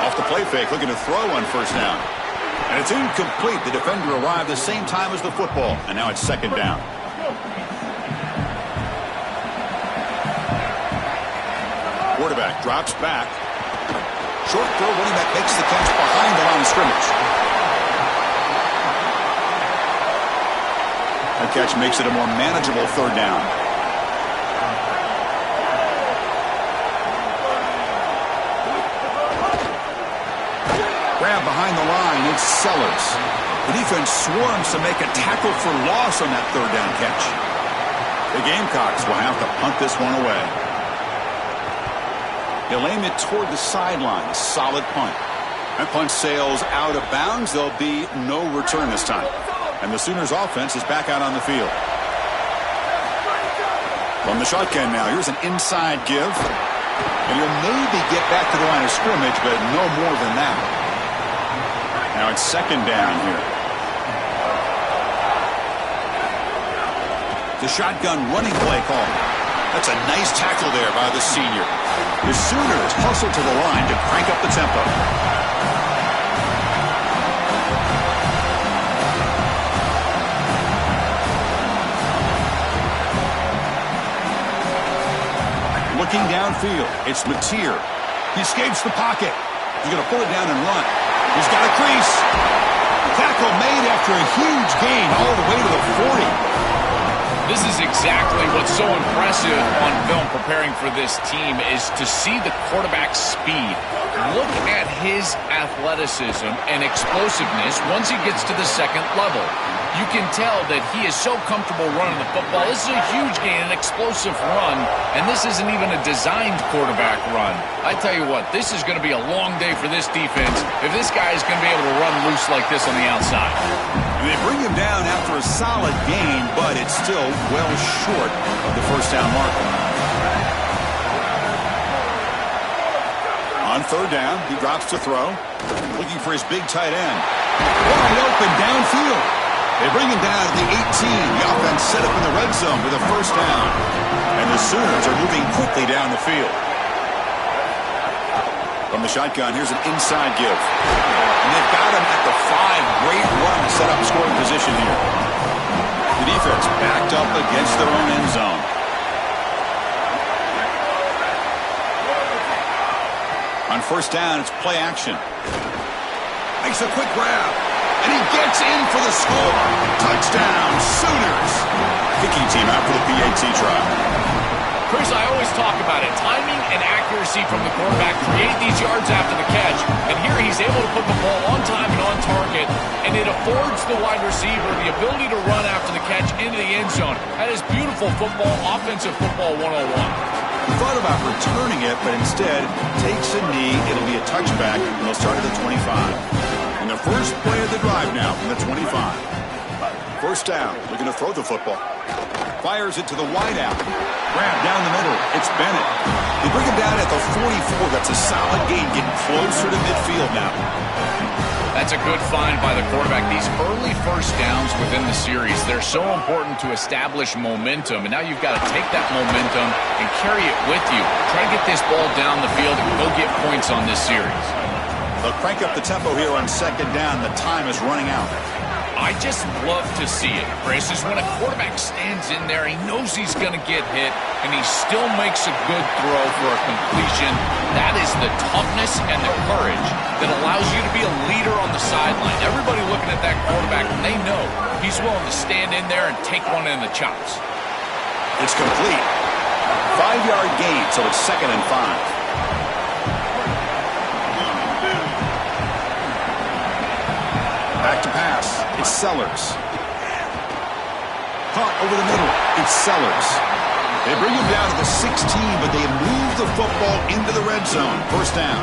Off the play fake, looking to throw on first down. And it's incomplete. The defender arrived the same time as the football. And now it's second down. Quarterback drops back. Short throw, running back makes the catch behind the line of scrimmage. That catch makes it a more manageable third down. Grab behind the line, it's Sellers. The defense swarms to make a tackle for loss on that third down catch. The Gamecocks will have to punt this one away. They'll aim it toward the sideline. Solid punt. That punt sails out of bounds. There'll be no return this time. And the Sooners offense is back out on the field. From the shotgun now, here's an inside give. And he'll maybe get back to the line of scrimmage, but no more than that. Now it's second down here. The shotgun running play call. That's a nice tackle there by the senior. The Sooners hustle to the line to crank up the tempo. Looking downfield, it's Mateer. He escapes the pocket. He's going to pull it down and run. He's got a crease. Tackle made after a huge gain all the way to the 40. This is exactly what's so impressive on film preparing for this team is to see the quarterback's speed. Look at his athleticism and explosiveness once he gets to the second level. You can tell that he is so comfortable running the football. This is a huge gain, an explosive run, and this isn't even a designed quarterback run. I tell you what, this is going to be a long day for this defense if this guy is going to be able to run loose like this on the outside. And they bring him down after a solid gain, but it's still well short of the first down marker. On third down, he drops to throw, looking for his big tight end. Wide open downfield. They bring him down at the 18. The offense set up in the red zone with a first down. And the Sooners are moving quickly down the field. From the shotgun, here's an inside give. And they've got him at the 5. Great run to set up scoring position here. The defense backed up against their own end zone. On first down, it's play action. Makes a quick grab. And he gets in for the score. Touchdown, Sooners. Kicking team out for the PAT try. Chris, I always talk about it. Timing and accuracy from the quarterback create these yards after the catch. And here he's able to put the ball on time and on target, and it affords the wide receiver the ability to run after the catch into the end zone. That is beautiful football, offensive football 101. He thought about returning it, but instead takes a knee. It'll be a touchback, and they'll start at the 25. And the first play of the drive now from the 25. First down, looking to throw the football. Fires it to the wideout. Grab down the middle. It's Bennett. They bring him down at the 44. That's a solid gain, getting closer to midfield now. That's a good find by the quarterback. These early first downs within the series, they're so important to establish momentum. And now you've got to take that momentum and carry it with you. Try to get this ball down the field and go get points on this series. They'll crank up the tempo here on second down. The time is running out. I just love to see it, Chris, is when a quarterback stands in there, he knows he's going to get hit, and he still makes a good throw for a completion. That is the toughness and the courage that allows you to be a leader on the sideline. Everybody looking at that quarterback, and they know he's willing to stand in there and take one in the chops. It's complete. 5-yard gain, so it's 2nd and 5. Back to pass. It's Sellers. Caught over the middle. It's Sellers. They bring him down to the 16, but they move the football into the red zone. First down.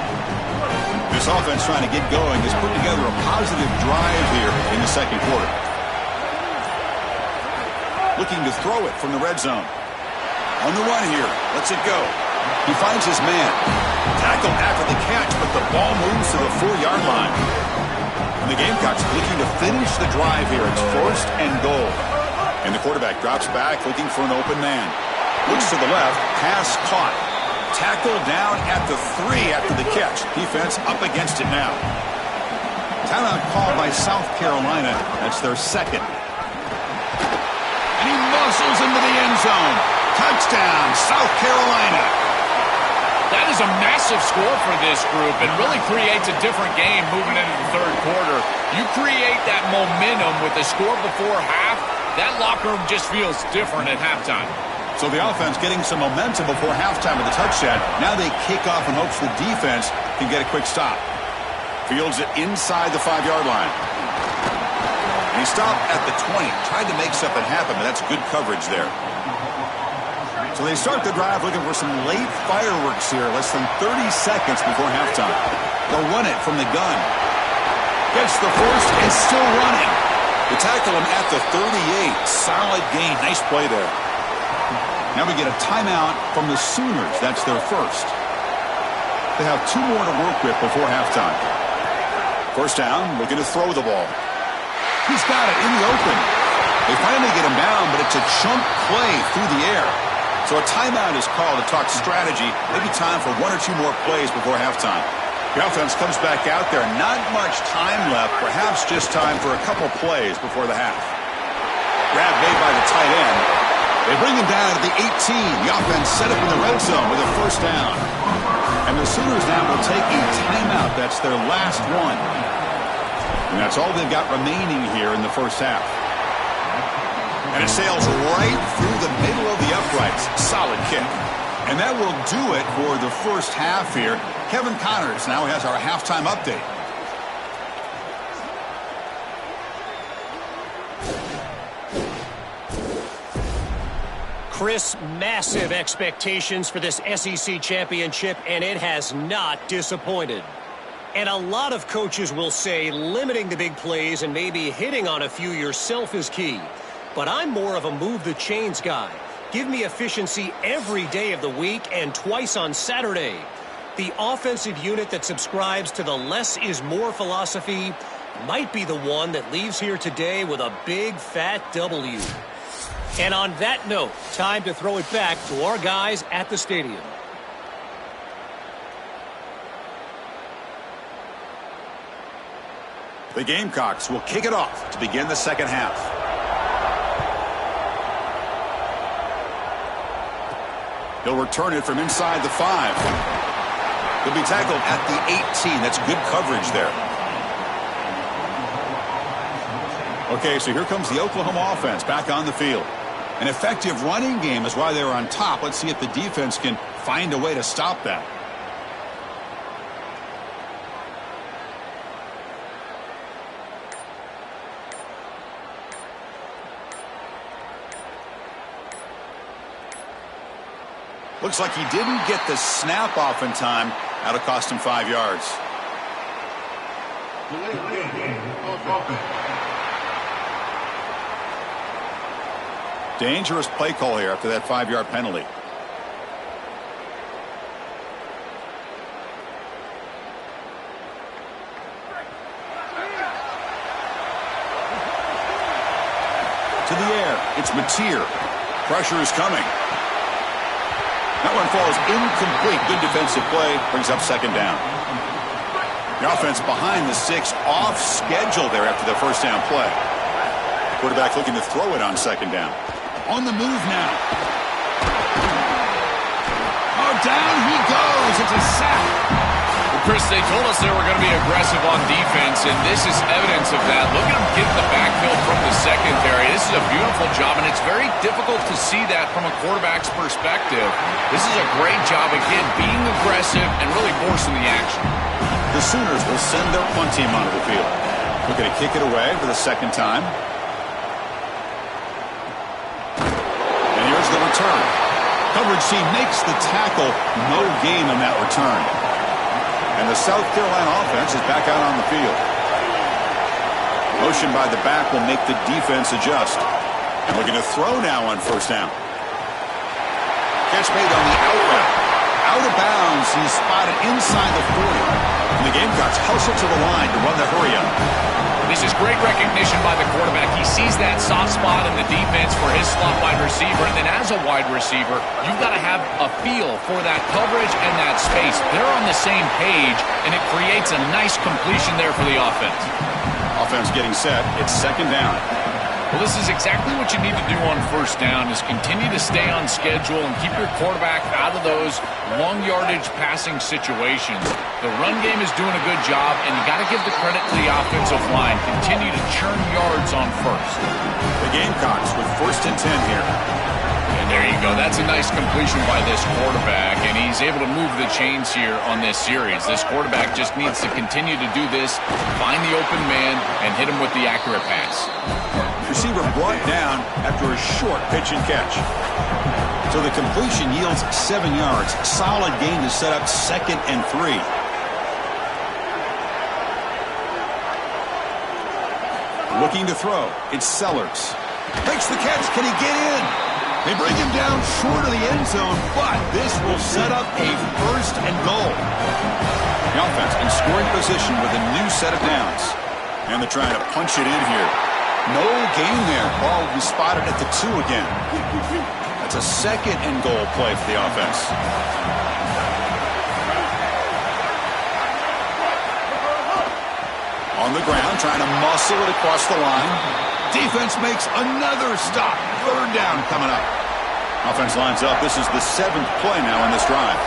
This offense trying to get going has put together a positive drive here in the second quarter. Looking to throw it from the red zone. On the run here. Lets it go. He finds his man. Tackled after the catch, but the ball moves to the 4-yard line. And the Gamecocks looking to finish the drive here. It's 1st and goal. And the quarterback drops back looking for an open man. Looks to the left. Pass caught. Tackled down at the 3 after the catch. Defense up against it now. Timeout called by South Carolina. That's their 2nd. And he muscles into the end zone. Touchdown, South Carolina. That is a massive score for this group and really creates a different game moving into the third quarter. You create that momentum with the score before half, that locker room just feels different at halftime. So the offense getting some momentum before halftime with the touchdown. Now they kick off in hopes the defense can get a quick stop. Fields it inside the 5-yard line. And he stopped at the 20. Tried to make something happen, but that's good coverage there. So they start the drive looking for some late fireworks here, less than 30 seconds before halftime. They'll run it from the gun. Gets the first and still running. They tackle him at the 38. Solid gain. Nice play there. Now we get a timeout from the Sooners. That's their first. They have 2 more to work with before halftime. First down, looking to throw the ball. He's got it in the open. They finally get him down, but it's a chunk play through the air. So a timeout is called to talk strategy. Maybe time for 1 or 2 more plays before halftime. The offense comes back out there. Not much time left. Perhaps just time for a couple plays before the half. Grab made by the tight end. They bring him down to the 18. The offense set up in the red zone with a first down. And the Sooners now will take a timeout. That's their last one. And that's all they've got remaining here in the first half. And it sails right through the middle of the uprights. Solid kick. And that will do it for the first half here. Kevin Connors now has our halftime update. Chris, massive expectations for this SEC championship, and it has not disappointed. And a lot of coaches will say limiting the big plays and maybe hitting on a few yourself is key. But I'm more of a move the chains guy. Give me efficiency every day of the week and twice on Saturday. The offensive unit that subscribes to the less is more philosophy might be the one that leaves here today with a big fat W. And on that note, time to throw it back to our guys at the stadium. The Gamecocks will kick it off to begin the second half. He'll return it from inside the 5. He'll be tackled at the 18. That's good coverage there. Okay, so here comes the Oklahoma offense back on the field. An effective running game is why they were on top. Let's see if the defense can find a way to stop that. Looks like he didn't get the snap off in time. That'll cost him 5 yards. Dangerous play call here after that 5-yard penalty. To the air. It's Mateer. Pressure is coming. That one falls incomplete. Good defensive play. Brings up second down. The offense behind the 6, off schedule there after the first down play. Quarterback looking to throw it on second down. On the move now. Oh, down he goes. It's a sack. Well, Chris, they told us they were going to be aggressive on defense, and this is evidence of that. Look at them get the backfield from the secondary. This is a beautiful job, and it's very difficult to see that from a quarterback's perspective. This is a great job, again, being aggressive and really forcing the action. The Sooners will send their punt team onto the field. Looking to kick it away for the second time. And here's the return. Coverage team makes the tackle. No gain on that return. And the South Carolina offense is back out on the field. Motion by the back will make the defense adjust. And looking to throw now on first down. Catch made on the out route. Out of bounds. He's spotted inside the 40. And the Gamecocks hustle to the line to run the hurry up. This is great recognition by the quarterback. He sees that soft spot in the defense for his slot wide receiver, and then as a wide receiver, you've got to have a feel for that coverage and that space. They're on the same page, and it creates a nice completion there for the offense. Offense getting set. It's second down. Well, this is exactly what you need to do on first down, is continue to stay on schedule and keep your quarterback out of those long yardage passing situations. The run game is doing a good job, and you got to give the credit to the offensive line. Continue to churn yards on first. The Gamecocks with first and 10 here. And there you go. That's a nice completion by this quarterback, and he's able to move the chains here on this series. This quarterback just needs to continue to do this, find the open man, and hit him with the accurate pass. Receiver brought down after a short pitch and catch. So the completion yields 7 yards. Solid gain to set up second and 3. Looking to throw. It's Sellers. Makes the catch. Can he get in? They bring him down short of the end zone, but this will set up a first and goal. The offense in scoring position with a new set of downs. And they're trying to punch it in here. No gain there. Ball will be spotted at the 2 again. That's a second and goal play for the offense. On the ground, trying to muscle it across the line. Defense makes another stop. Third down coming up. Offense lines up. This is the 7th play now in this drive.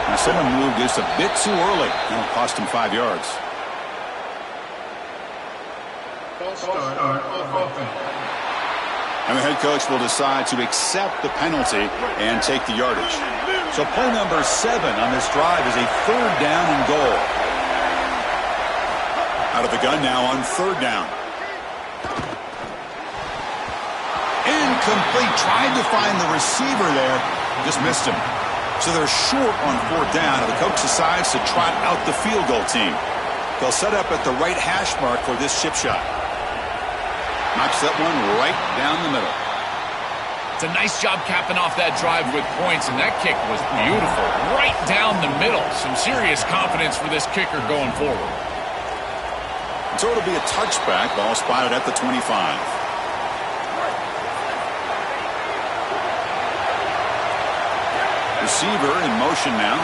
Now someone moved this a bit too early. That'll cost him 5 yards. And the head coach will decide to accept the penalty and take the yardage. So play number 7 on this drive is a third down and goal. Out of the gun now on third down. Incomplete. Tried to find the receiver there. Just missed him. So they're short on fourth down, and the coach decides to trot out the field goal team. They'll set up at the right hash mark for this chip shot. Knocks that one right down the middle. It's a nice job capping off that drive with points, and that kick was beautiful. Right down the middle. Some serious confidence for this kicker going forward. So it'll be a touchback. Ball spotted at the 25. Receiver in motion now.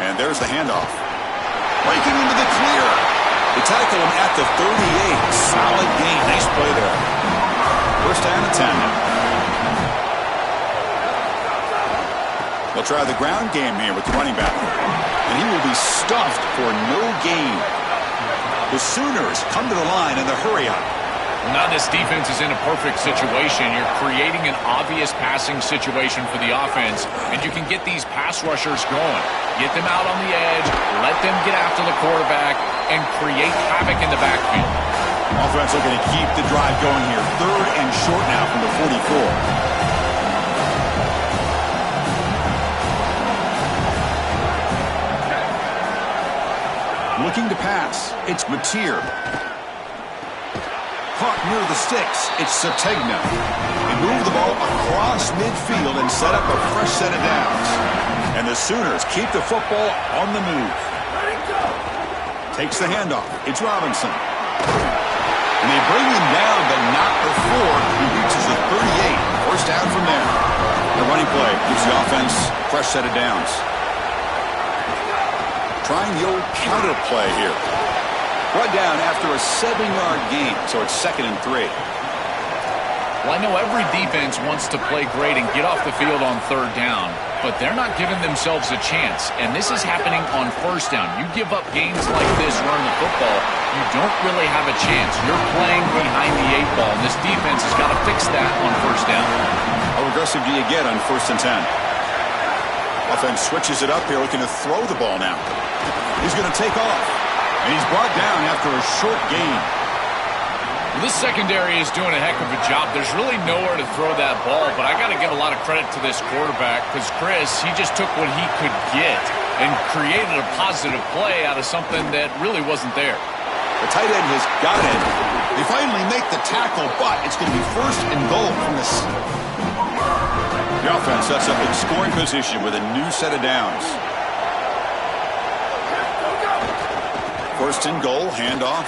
And there's the handoff. Breaking into the clear. They tackle him at the 38. Solid gain. Nice play there. First down and 10. They'll try the ground game here with the running back. And he will be stuffed for no gain. The Sooners come to the line in the hurry up. Now this defense is in a perfect situation. You're creating an obvious passing situation for the offense, and you can get these pass rushers going. Get them out on the edge, let them get after the quarterback, and create havoc in the backfield. Offense looking to keep the drive going here. 3rd and short now from the 44. Looking to pass. It's Mateer. Caught near the sticks. It's Sategna. They move the ball across midfield and set up a fresh set of downs. And the Sooners keep the football on the move. Takes the handoff. It's Robinson. And they bring him down, but not before he reaches the 38. First down from there. The running play gives the offense a fresh set of downs. Trying the old counter play here. Brought down after a 7-yard gain, so it's 2nd and 3. Well, I know every defense wants to play great and get off the field on 3rd down, but they're not giving themselves a chance, and this is happening on 1st down. You give up games like this running the football, you don't really have a chance. You're playing behind the 8 ball, and this defense has got to fix that on 1st down. How aggressive do you get on 1st and 10? Offense switches it up here, looking to throw the ball now. He's going to take off. And he's brought down after a short gain. Well, this secondary is doing a heck of a job. There's really nowhere to throw that ball, but I got to give a lot of credit to this quarterback because Chris, he just took what he could get and created a positive play out of something that really wasn't there. The tight end has got it. They finally make the tackle, but it's going to be 1st and goal from this. The offense sets up in scoring position with a new set of downs. 1st and goal, handoff.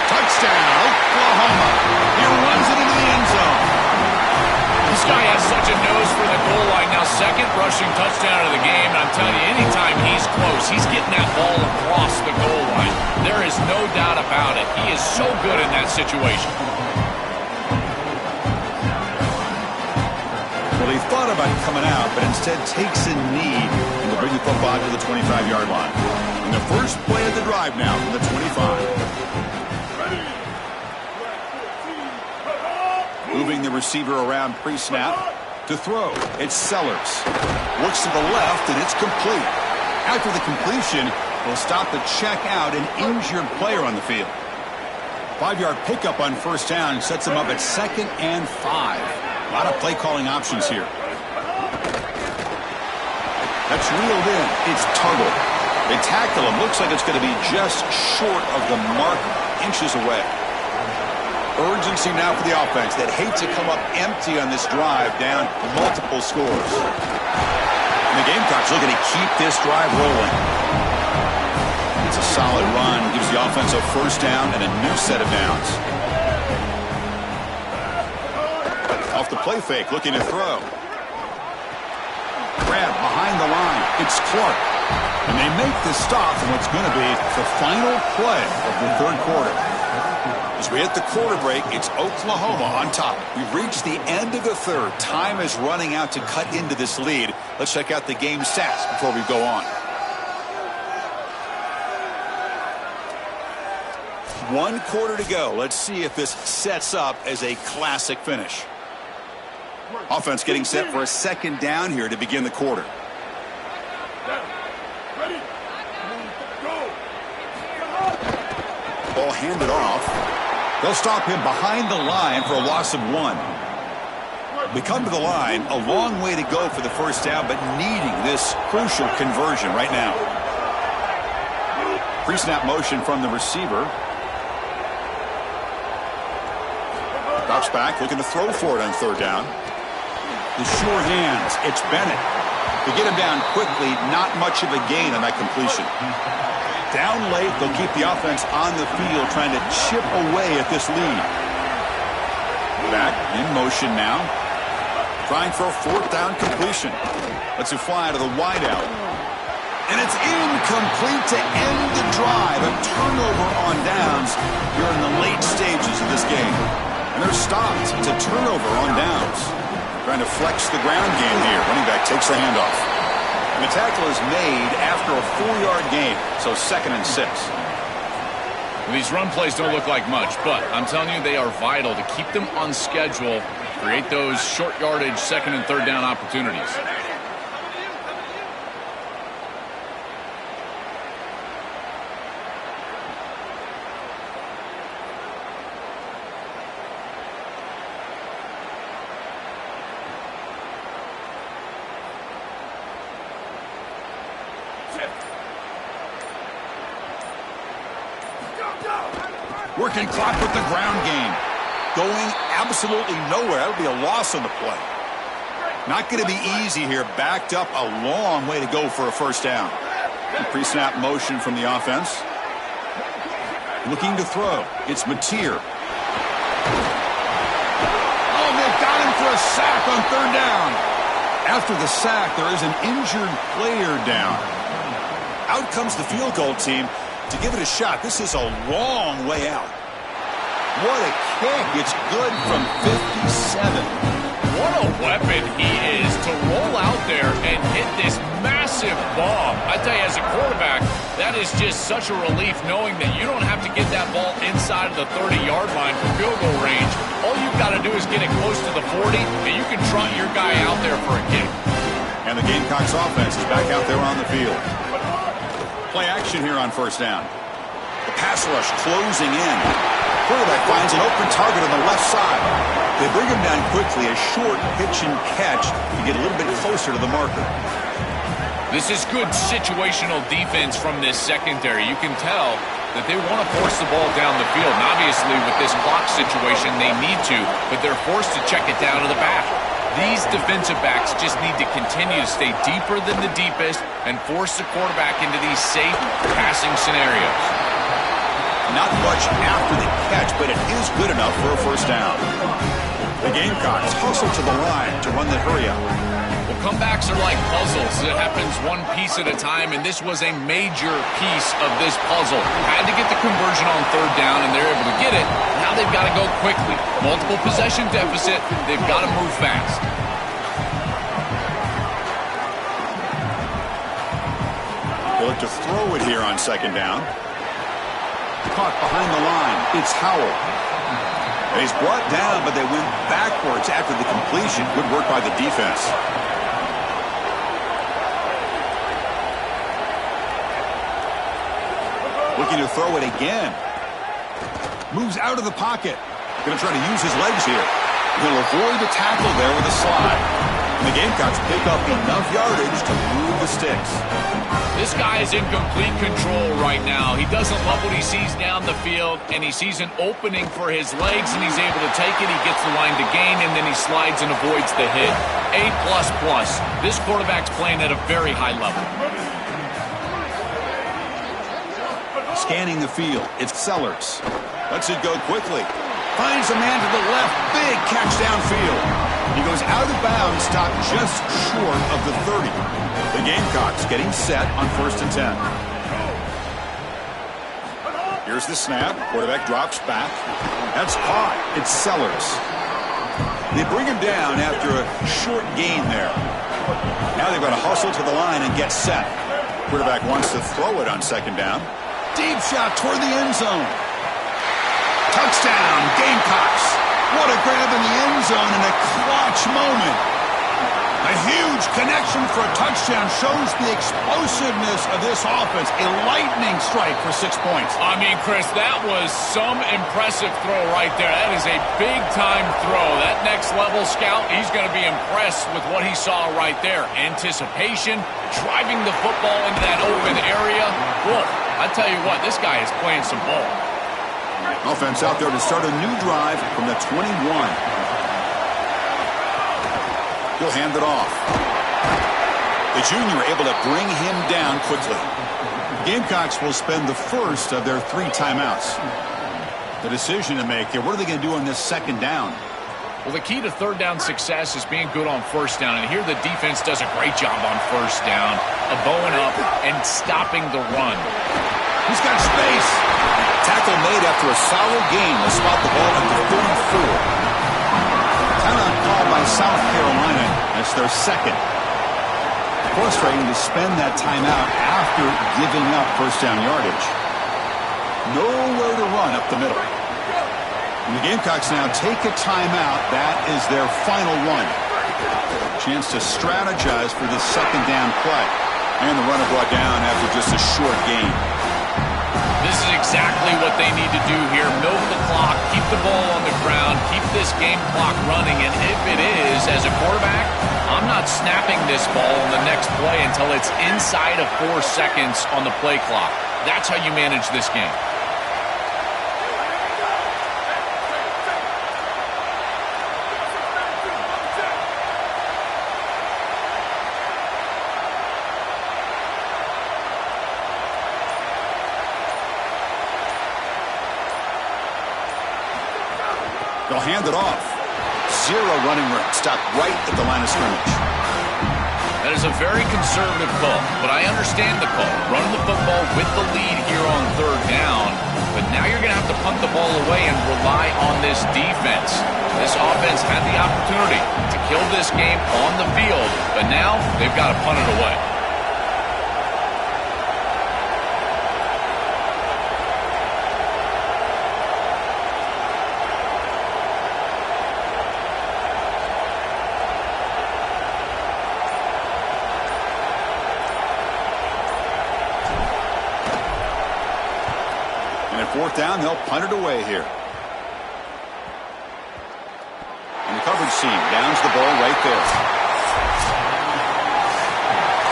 Touchdown, Oklahoma. He runs it into the end zone. This guy has such a nose for the goal line. Now, 2nd rushing touchdown of the game. And I'm telling you, anytime he's close, he's getting that ball across the goal line. There is no doubt about it. He is so good in that situation. Well, he thought about coming out, but instead takes a knee and to bring the football to the 25-yard line. And the first play of the drive now from the 25. Moving the receiver around pre-snap to throw. It's Sellers. Looks to the left, and it's complete. After the completion, will stop the check out an injured player on the field. 5-yard pickup on 1st down sets him up at 2nd and 5. A lot of play-calling options here. That's reeled in. It's Tuttle. They tackle him. Looks like it's going to be just short of the mark, inches away. Urgency now for the offense that hate to come up empty on this drive, down multiple scores. And the Gamecocks looking to keep this drive rolling. It's a solid run. Gives the offense a 1st down and a new set of downs. Off the play fake, looking to throw. Grab behind the line. It's Clark. And they make the stop on what's going to be the final play of the 3rd quarter. As we hit the quarter break, it's Oklahoma on top. We've reached the end of the 3rd. Time is running out to cut into this lead. Let's check out the game stats before we go on. 1 quarter to go. Let's see if this sets up as a classic finish. Offense getting set for a 2nd down here to begin the quarter. Ball handed off. They'll stop him behind the line for a loss of 1. We come to the line, a long way to go for the 1st down, but needing this crucial conversion right now. Pre-snap motion from the receiver. Drops back, looking to throw for it on 3rd down. The sure hands, it's Bennett. To get him down quickly, not much of a gain on that completion. Down late, they'll keep the offense on the field, trying to chip away at this lead. Back in motion now. Trying for a 4th down completion. Lets it fly to the wideout. And it's incomplete to end the drive. A turnover on downs here in the late stages of this game. And they're stopped. It's a turnover on downs. Trying to flex the ground game here. Running back takes the handoff. And the tackle is made after a 4-yard gain, so 2nd and 6. These run plays don't look like much, but I'm telling you, they are vital to keep them on schedule, create those short yardage second and third down opportunities. Working clock with the ground game. Going absolutely nowhere. That'll be a loss on the play. Not going to be easy here. Backed up a long way to go for a first down. Pre-snap motion from the offense. Looking to throw. It's Mateer. Oh, they got him for a sack on third down. After the sack, there is an injured player down. Out comes the field goal team to give it a shot. This is a long way out. What a kick. It's good from 57. What a weapon he is to roll out there and hit this massive bomb. I tell you, as a quarterback, that is just such a relief knowing that you don't have to get that ball inside of the 30-yard line for field goal range. All you've got to do is get it close to the 40, and you can trot your guy out there for a kick. And the Gamecocks offense is back out there on the field. Play action here on first down. The pass rush closing in. Quarterback finds an open target on the left side. They bring him down quickly, a short pitch and catch to get a little bit closer to the marker. This is good situational defense from this secondary. You can tell that they want to force the ball down the field. And obviously, with this clock situation, they need to, but they're forced to check it down to the back. These defensive backs just need to continue to stay deeper than the deepest and force the quarterback into these safe passing scenarios. Not much after the catch, but it is good enough for a first down. The Gamecocks hustle to the line to run the hurry-up. Well, comebacks are like puzzles. It happens one piece at a time, and this was a major piece of this puzzle. Had to get the conversion on third down, and they're able to get it. Now they've got to go quickly. Multiple possession deficit. They've got to move fast. They'll look to throw it here on second down. Caught behind the line. It's Howell. He's brought down, but they went backwards after the completion. Good work by the defense. Looking to throw it again. Moves out of the pocket. Going to try to use his legs here. He'll avoid the tackle there with a slide. And the Gamecocks pick up enough yardage to move the sticks. This guy is in complete control right now. He doesn't love what he sees down the field, and he sees an opening for his legs, and he's able to take it. He gets the line to gain, and then he slides and avoids the hit. A++. This quarterback's playing at a very high level. Scanning the field. It's Sellers. Lets it go quickly. Finds a man to the left. Big catch downfield. He goes out of bounds, stopped just short of the 30. The Gamecocks getting set on 1st and 10. Here's the snap. Quarterback drops back. That's caught. It's Sellers. They bring him down after a short gain there. Now they've got to hustle to the line and get set. Quarterback wants to throw it on second down. Deep shot toward the end zone. Touchdown, Gamecocks. What a grab in the end zone in a clutch moment. A huge connection for a touchdown shows the explosiveness of this offense. A lightning strike for 6 points. I mean, Chris, that was some impressive throw right there. That is a big-time throw. That next-level scout, he's going to be impressed with what he saw right there. Anticipation, driving the football into that open area. Whoa, I tell you what, this guy is playing some ball. Offense out there to start a new drive from the 21. He'll hand it off. The junior able to bring him down quickly. Gamecocks will spend the first of their 3 timeouts. The decision to make here, what are they going to do on this second down? Well, the key to third down success is being good on first down. And here the defense does a great job on first down, bowing up and stopping the run. He's got space. Tackle made after a solid gain. They'll spot the ball at the 34. Timeout called by South Carolina. That's their second. Frustrating to spend that timeout after giving up first down yardage. Nowhere to run up the middle. And the Gamecocks now take a timeout. That is their final one. Chance to strategize for this second down play. And the runner brought down after just a short gain. This is exactly what they need to do here. Milk the clock, keep the ball on the ground, keep this game clock running. And if it is, as a quarterback, I'm not snapping this ball on the next play until it's inside of 4 seconds on the play clock. That's how you manage this game. They'll hand it off. Zero running room. Stopped right at the line of scrimmage. That is a very conservative call, but I understand the call. Run the football with the lead here on 3rd down, but now you're going to have to punt the ball away and rely on this defense. This offense had the opportunity to kill this game on the field, but now they've got to punt it away. And at 4th down, they'll punt it away here. And the coverage team downs the ball right there.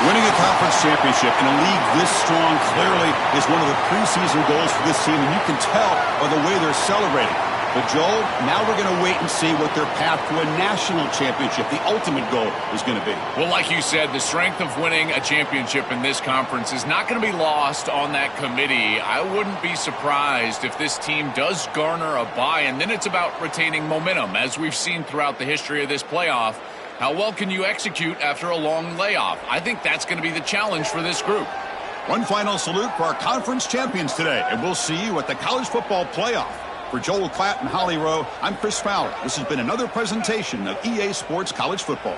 Winning a conference championship in a league this strong clearly is one of the preseason goals for this team, and you can tell by the way they're celebrating. But, Joel, now we're going to wait and see what their path to a national championship, the ultimate goal, is going to be. Well, like you said, the strength of winning a championship in this conference is not going to be lost on that committee. I wouldn't be surprised if this team does garner a bye, and then it's about retaining momentum, as we've seen throughout the history of this playoff. How well can you execute after a long layoff? I think that's going to be the challenge for this group. One final salute for our conference champions today, and we'll see you at the college football playoff. For Joel Klatt and Holly Rowe, I'm Chris Fowler. This has been another presentation of EA Sports College Football.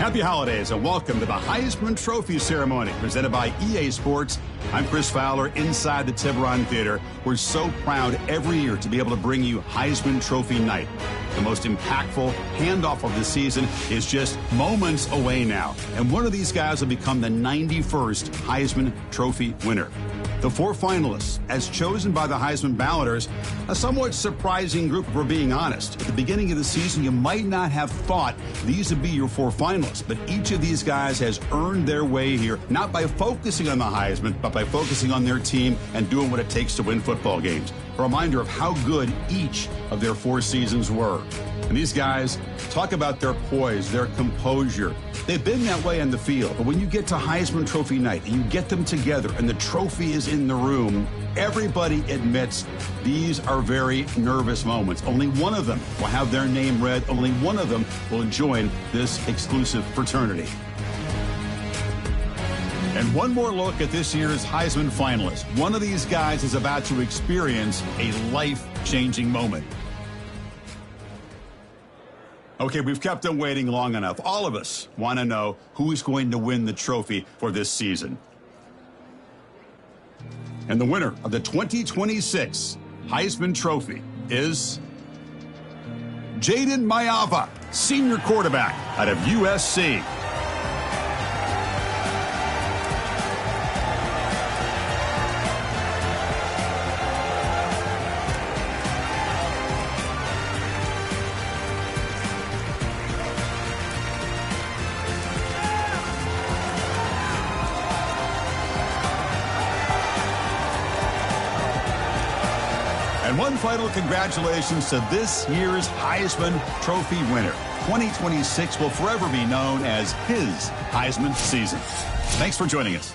Happy holidays and welcome to the Heisman Trophy ceremony presented by EA Sports. I'm Chris Fowler inside the Tiburon Theater. We're so proud every year to be able to bring you Heisman Trophy night. The most impactful handoff of the season is just moments away now. And one of these guys will become the 91st Heisman Trophy winner. The 4 finalists, as chosen by the Heisman balloters, a somewhat surprising group if we're being honest. At the beginning of the season, you might not have thought these would be your 4 finalists, but each of these guys has earned their way here, not by focusing on the Heisman, but by focusing on their team and doing what it takes to win football games. A reminder of how good each of their 4 seasons were. And these guys talk about their poise, their composure. They've been that way on the field, but when you get to Heisman Trophy night and you get them together and the trophy is in the room, everybody admits these are very nervous moments. Only one of them will have their name read. Only one of them will join this exclusive fraternity. And one more look at this year's Heisman finalists. One of these guys is about to experience a life-changing moment. Okay, we've kept them waiting long enough. All of us want to know who's going to win the trophy for this season. And the winner of the 2026 Heisman Trophy is Jayden Maiava, senior quarterback out of USC. And one final congratulations to this year's Heisman Trophy winner. 2026 will forever be known as his Heisman season. Thanks for joining us.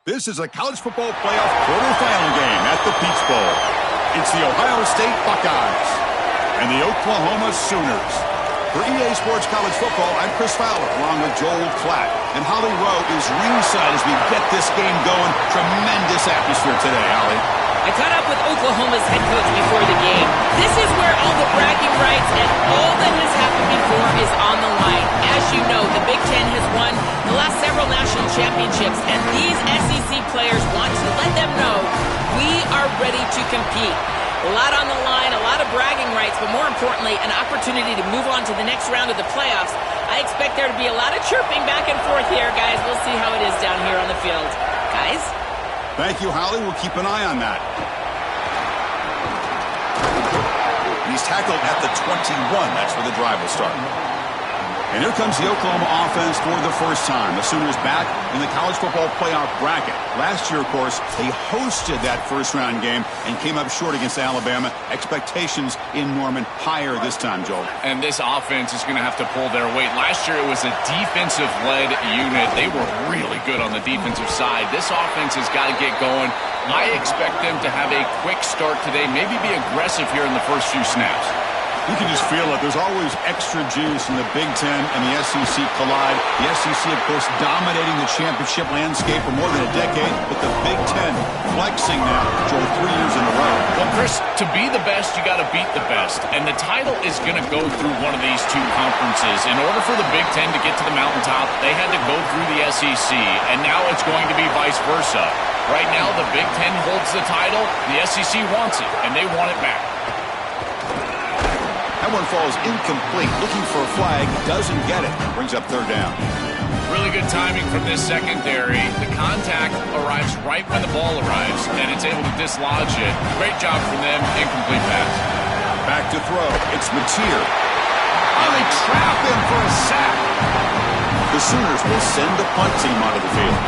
This is a college football playoff quarterfinal game at the Peach Bowl. It's the Ohio State Buckeyes and the Oklahoma Sooners. For EA Sports College Football, I'm Chris Fowler, along with Joel Klatt. And Holly Rowe is ringside as we get this game going. Tremendous atmosphere today, Holly. I caught up with Oklahoma's head coach before the game. This is where all the bragging rights and all that has happened before is on the line. As you know, the Big Ten has won the last several national championships, and these SEC players want to let them know we are ready to compete. A lot on the line, a lot of bragging rights, but more importantly, an opportunity to move on to the next round of the playoffs. I expect there to be a lot of chirping back and forth here, guys. We'll see how it is down here on the field. Guys? Thank you, Holly. We'll keep an eye on that. And he's tackled at the 21. That's where the drive will start. And here comes the Oklahoma offense for the first time. The Sooners back in the college football playoff bracket. Last year, of course, they hosted that first-round game and came up short against Alabama. Expectations in Norman higher this time, Joel. And this offense is going to have to pull their weight. Last year, it was a defensive-led unit. They were really good on the defensive side. This offense has got to get going. I expect them to have a quick start today, maybe be aggressive here in the first few snaps. You can just feel it. There's always extra juice in the Big Ten and the SEC collide. The SEC, of course, dominating the championship landscape for more than a decade, but the Big Ten flexing now, Joel, 3 years in a row. Well, Chris, to be the best, you got to beat the best, and the title is going to go through one of these two conferences. In order for the Big Ten to get to the mountaintop, they had to go through the SEC, and now it's going to be vice versa. Right now, the Big Ten holds the title, the SEC wants it, and they want it back. That one falls incomplete. Looking for a flag, doesn't get it. Brings up third down. Really good timing from this secondary. The contact arrives right when the ball arrives, and it's able to dislodge it. Great job from them. Incomplete pass. Back to throw. It's Mateer. Oh, they trap him for a sack. The Sooners will send the punt team onto the field.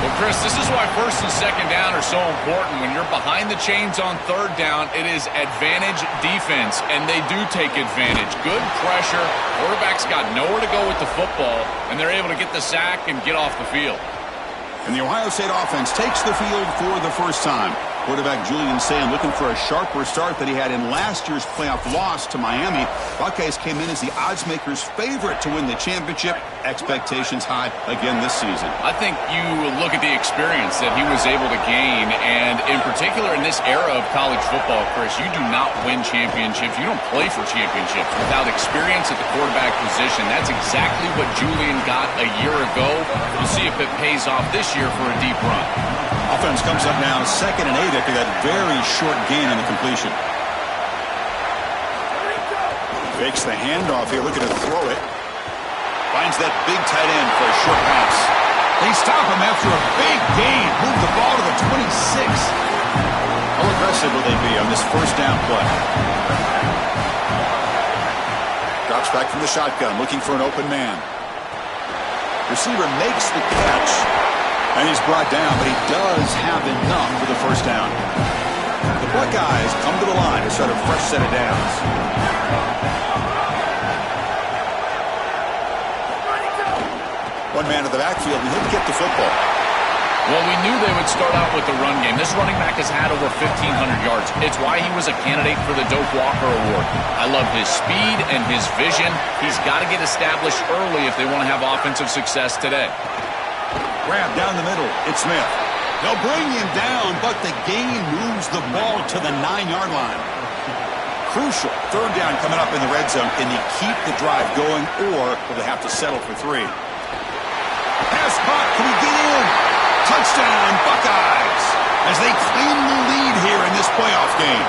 Well, Chris, this is why first and second down are so important. When you're behind the chains on third down, it is advantage defense, and they do take advantage. Good pressure. Quarterback's got nowhere to go with the football, and they're able to get the sack and get off the field. And the Ohio State offense takes the field for the first time. Quarterback Julian Sayin looking for a sharper start that he had in last year's playoff loss to Miami. Buckeyes came in as the odds makers' favorite to win the championship. Expectations high again this season. I think you look at the experience that he was able to gain, and in particular in this era of college football, Chris, you do not win championships. You don't play for championships without experience at the quarterback position. That's exactly what Julian got a year ago. We'll see if it pays off this year for a deep run. Offense comes up now 2nd and 8 after that very short gain on the completion. Fakes the handoff here, looking to throw it. Finds that big tight end for a short pass. They stop him after a big gain. Move the ball to the 26. How aggressive will they be on this first down play? Drops back from the shotgun, looking for an open man. Receiver makes the catch. And he's brought down, but he does have enough for the first down. The Buckeyes come to the line to start a fresh set of downs. One man in the backfield, and he'll get the football. Well, we knew they would start out with the run game. This running back has had over 1,500 yards. It's why he was a candidate for the Doak Walker Award. I love his speed and his vision. He's got to get established early if they want to have offensive success today. Grab down the middle. It's Smith. They'll bring him down, but the gain moves the ball to the 9-yard line. Crucial. Third down coming up in the red zone. Can they keep the drive going, or will they have to settle for 3? Pass caught. Can he get in? Touchdown, Buckeyes, as they claim the lead here in this playoff game.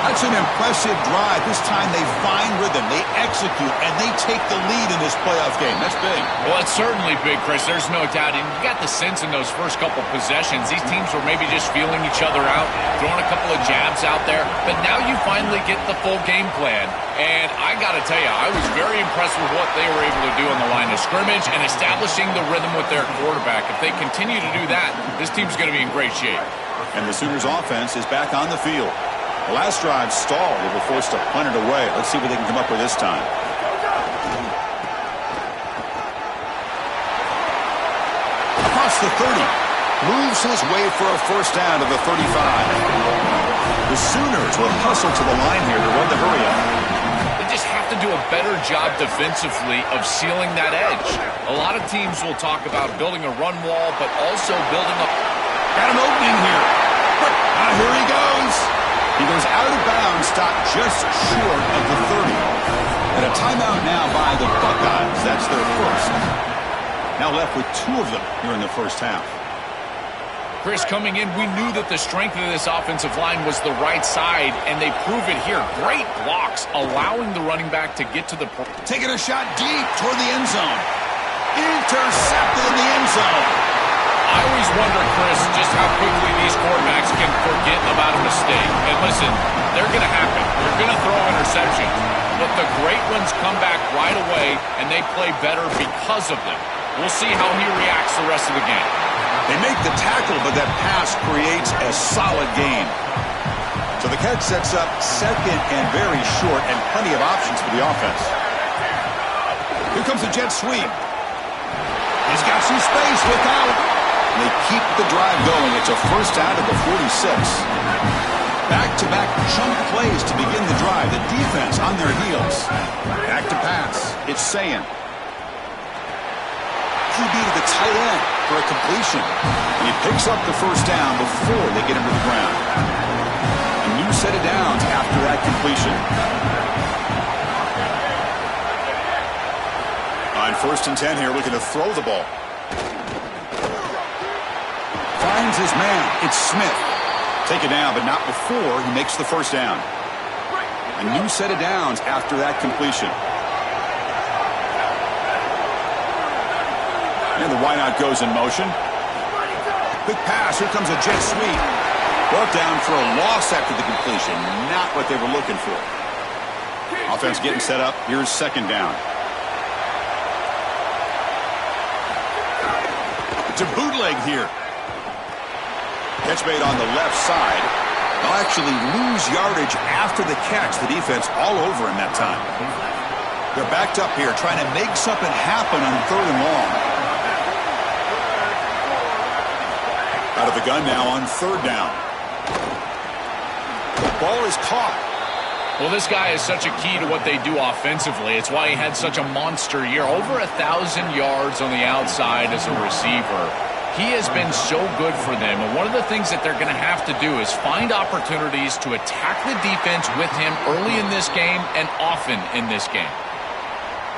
That's an impressive drive. This time they find rhythm, they execute, and they take the lead in this playoff game. That's big. Well, it's certainly big, Chris. There's no doubt. And you got the sense in those first couple possessions, these teams were maybe just feeling each other out, throwing a couple of jabs out there. But now you finally get the full game plan. And I got to tell you, I was very impressed with what they were able to do on the line of scrimmage and establishing the rhythm with their quarterback. If they continue to do that, this team's going to be in great shape. And the Sooners offense is back on the field. The last drive stalled. They were forced to punt it away. Let's see what they can come up with this time. Across the 30. moves his way for a first down to the 35. The Sooners will hustle to the line here to run the hurry-up. They just have to do a better job defensively of sealing that edge. A lot of teams will talk about building a run wall, but also building up. Got an opening here. Here he goes. He goes out of bounds, stopped just short of the 30. And a timeout now by the Buckeyes. That's their first. Now left with 2 of them here in the first half. Chris, coming in, we knew that the strength of this offensive line was the right side, and they prove it here. Great blocks, allowing the running back to get to the... Taking a shot deep toward the end zone. Intercepted in the end zone. I always wonder, Chris, just how quickly these quarterbacks can forget about a mistake. And listen, they're going to happen. They're going to throw interceptions. But the great ones come back right away, and they play better because of them. We'll see how he reacts the rest of the game. They make the tackle, but that pass creates a solid gain. So the catch sets up second and very short, and plenty of options for the offense. Here comes the jet sweep. He's got some space. Look out. They keep the drive going. It's a first down at the 46. Back-to-back chunk plays to begin the drive. The defense on their heels. Back to pass. It's Sayin. QB to the tight end for a completion. And he picks up the first down before they get him to the ground. A new set of downs after that completion. On 1st and 10 here, looking to throw the ball. Finds his man. It's Smith. Take it down, but not before he makes the first down. A new set of downs after that completion. And the wideout goes in motion. Quick pass. Here comes a jet sweep. Brought down for a loss after the completion. Not what they were looking for. Offense getting set up. Here's second down. It's a bootleg here. Catch made on the left side. They'll actually lose yardage after the catch. The defense all over him that time. They're backed up here trying to make something happen on 3rd and long. Out of the gun now on 3rd down. The ball is caught. Well, this guy is such a key to what they do offensively. It's why he had such a monster year. Over 1,000 yards on the outside as a receiver. He has been so good for them, and one of the things that they're going to have to do is find opportunities to attack the defense with him early in this game and often in this game.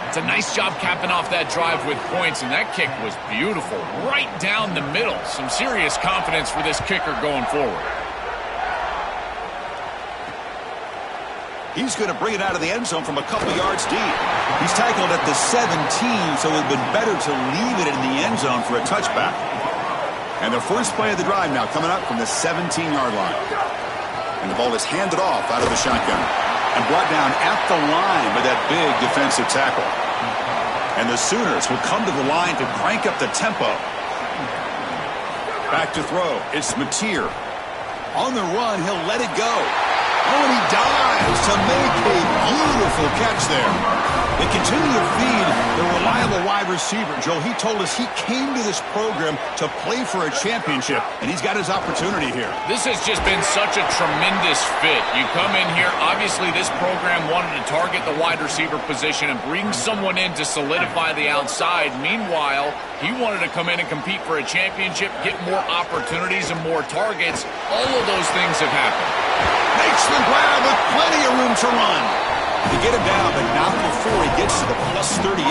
It's a nice job capping off that drive with points, and that kick was beautiful. Right down the middle. Some serious confidence for this kicker going forward. He's going to bring it out of the end zone from a couple yards deep. He's tackled at the 17, so it would have been better to leave it in the end zone for a touchback. And the first play of the drive now coming up from the 17-yard line. And the ball is handed off out of the shotgun and brought down at the line with that big defensive tackle. And the Sooners will come to the line to crank up the tempo. Back to throw. It's Mateer. On the run, he'll let it go. Oh, and he dives to make a beautiful catch there. They continue to feed the reliable wide receiver. Joe, he told us he came to this program to play for a championship, and he's got his opportunity here. This has just been such a tremendous fit. You come in here, obviously this program wanted to target the wide receiver position and bring someone in to solidify the outside. Meanwhile, he wanted to come in and compete for a championship, get more opportunities and more targets. All of those things have happened. Makes the grab with plenty of room to run. To get him down, but not before he gets to the plus 38.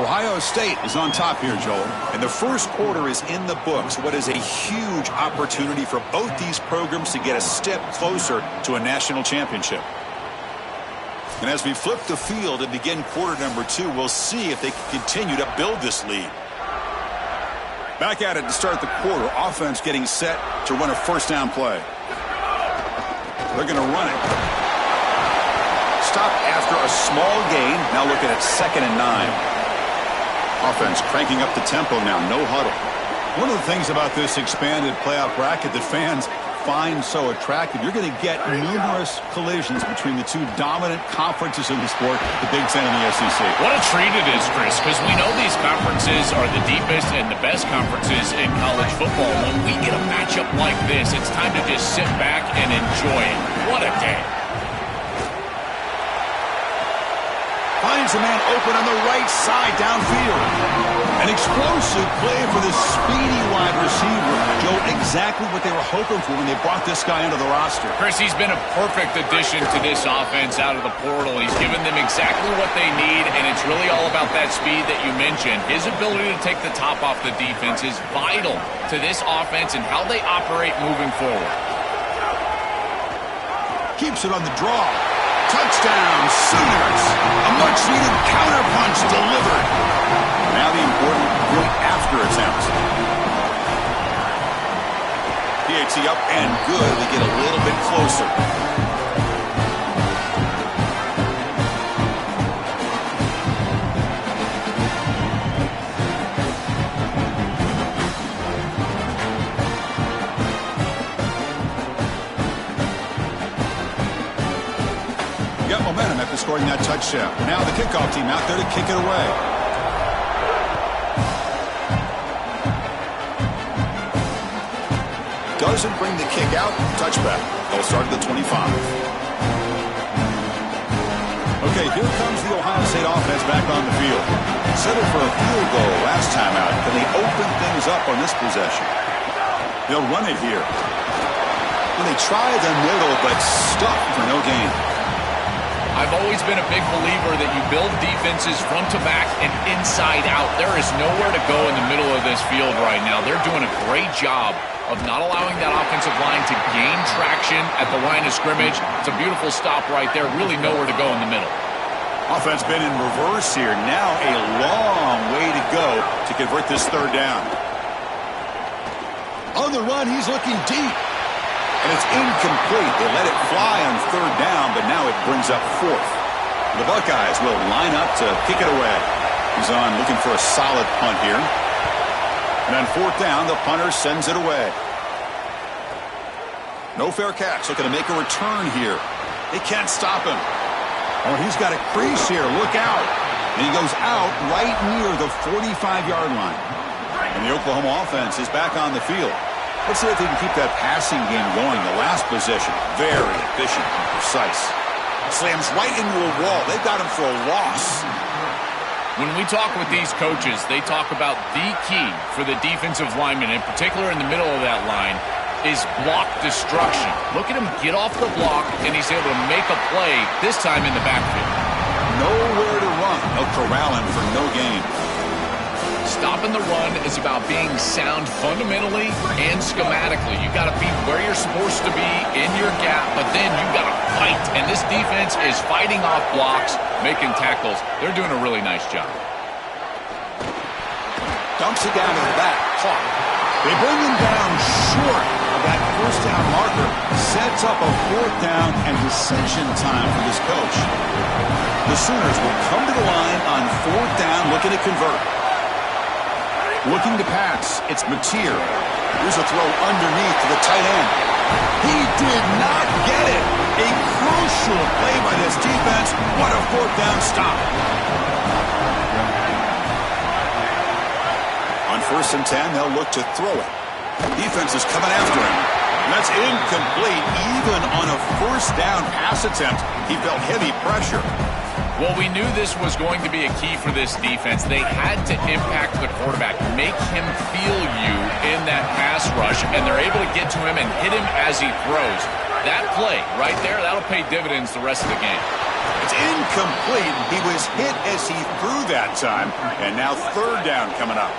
Ohio State is on top here, Joel. And the first quarter is in the books. What is a huge opportunity for both these programs to get a step closer to a national championship. And as we flip the field and begin quarter number 2, we'll see if they can continue to build this lead. Back at it to start the quarter. Offense getting set to run a first down play. They're going to run it. Stop after a small gain. Now looking at 2nd and 9. Offense cranking up the tempo now. No huddle. One of the things about this expanded playoff bracket that fans find so attractive. You're going to get numerous collisions between the two dominant conferences in the sport, the Big Ten and the SEC. What a treat it is, Chris, because we know these conferences are the deepest and the best conferences in college football. When we get a matchup like this, it's time to just sit back and enjoy it. What a day. Finds a man open on the right side downfield. An explosive play for the speedy wide receiver. Joe, exactly what they were hoping for when they brought this guy into the roster. Chris, he's been a perfect addition to this offense out of the portal. He's given them exactly what they need, and it's really all about that speed that you mentioned. His ability to take the top off the defense is vital to this offense and how they operate moving forward. Keeps it on the draw. Touchdown, Sooners. A much-needed counterpunch delivered. Now the important point-after attempt. PAT up and good. They get a little bit closer. Momentum after scoring that touchdown. Now the kickoff team out there to kick it away. Doesn't bring the kick out. Touchback. They'll start at the 25. Okay, here comes the Ohio State offense back on the field. Settled for a field goal last time out. Can they open things up on this possession? They'll run it here. And they try the middle, but stuck for no gain. I've always been a big believer that you build defenses front to back and inside out. There is nowhere to go in the middle of this field right now. They're doing a great job of not allowing that offensive line to gain traction at the line of scrimmage. It's a beautiful stop right there. Really nowhere to go in the middle. Offense been in reverse here. Now a long way to go to convert this third down. On the run, he's looking deep. And it's incomplete. They let it fly on third down, but now it brings up fourth. The Buckeyes will line up to kick it away. He's on looking for a solid punt here. And on fourth down, the punter sends it away. No fair catch. Looking to make a return here. They can't stop him. Oh, he's got a crease here. Look out. And he goes out right near the 45-yard line. And the Oklahoma offense is back on the field. Let's see if they can keep that passing game going. The last possession, very efficient and precise. Slams right into a wall. They've got him for a loss. When we talk with these coaches, they talk about the key for the defensive lineman, in particular in the middle of that line, is block destruction. Look at him get off the block, and he's able to make a play, this time in the backfield. Nowhere to run. They'll corral him for no gain. Stopping the run is about being sound fundamentally and schematically. You got to be where you're supposed to be in your gap, but then you got to fight. And this defense is fighting off blocks, making tackles. They're doing a really nice job. Dumps it down to the back. Clock. They bring him down short of that first down marker. Sets up a fourth down and decision time for this coach. The Sooners will come to the line on fourth down, looking to convert. Looking to pass. It's Mateer. Here's a throw underneath to the tight end. He did not get it. A crucial play by this defense. What a fourth down stop. On 1st and 10, they'll look to throw it. Defense is coming after him. And that's incomplete. Even on a first down pass attempt, he felt heavy pressure. Well, we knew this was going to be a key for this defense. They had to impact the quarterback, make him feel you in that pass rush, and they're able to get to him and hit him as he throws. That play right there, that'll pay dividends the rest of the game. It's incomplete. He was hit as he threw that time, and now third down coming up.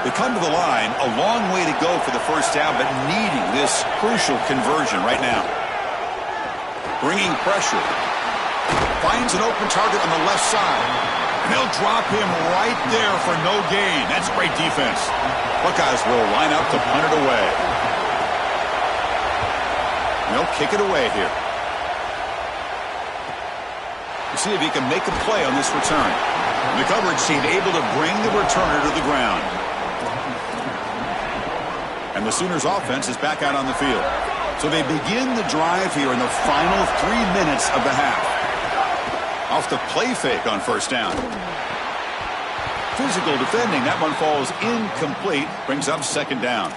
They come to the line, a long way to go for the first down, but needing this crucial conversion right now. Bringing pressure. Finds an open target on the left side. And they'll drop him right there for no gain. That's great defense. Buckeyes will line up to punt it away. And they'll kick it away here. We'll see if he can make a play on this return. And the coverage team able to bring the returner to the ground. And the Sooners offense is back out on the field. So they begin the drive here in the final 3 minutes of the half. Off the play fake on first down. Physical defending. That one falls incomplete. Brings up second down.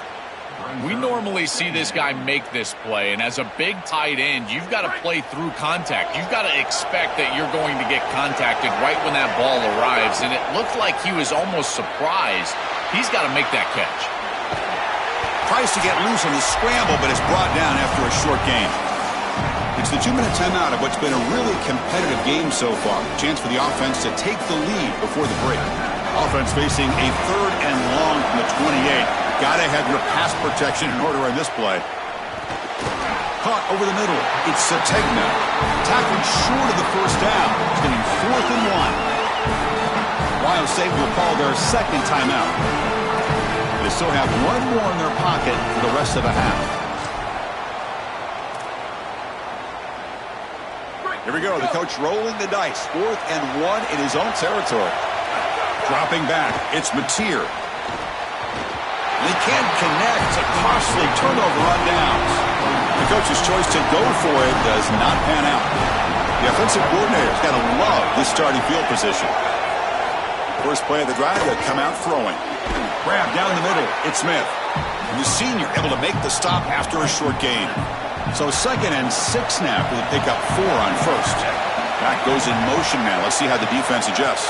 We normally see this guy make this play, and as a big tight end, you've got to play through contact. You've got to expect that you're going to get contacted right when that ball arrives, and it looked like he was almost surprised. He's got to make that catch. Tries to get loose on the scramble, but is brought down after a short gain. It's the 2-minute timeout of what's been a really competitive game so far. Chance for the offense to take the lead before the break. Offense facing a 3rd and long from the 28. Gotta have your pass protection in order on this play. Caught over the middle. It's Sategna. Tackled short of the first down. It's getting 4th and 1. Ohio State will call their second timeout. They still have one more in their pocket for the rest of the half. Here we go. The coach rolling the dice. 4th and 1 in his own territory. Dropping back. It's Mateer. They can't connect. A costly turnover on downs. The coach's choice to go for it does not pan out. The offensive coordinator's got to love this starting field position. First play of the drive, they'll come out throwing. Grab down the middle. It's Smith. And the senior able to make the stop after a short gain. So 2nd and 6 now for the pickup 4 on first. Back goes in motion now. Let's see how the defense adjusts.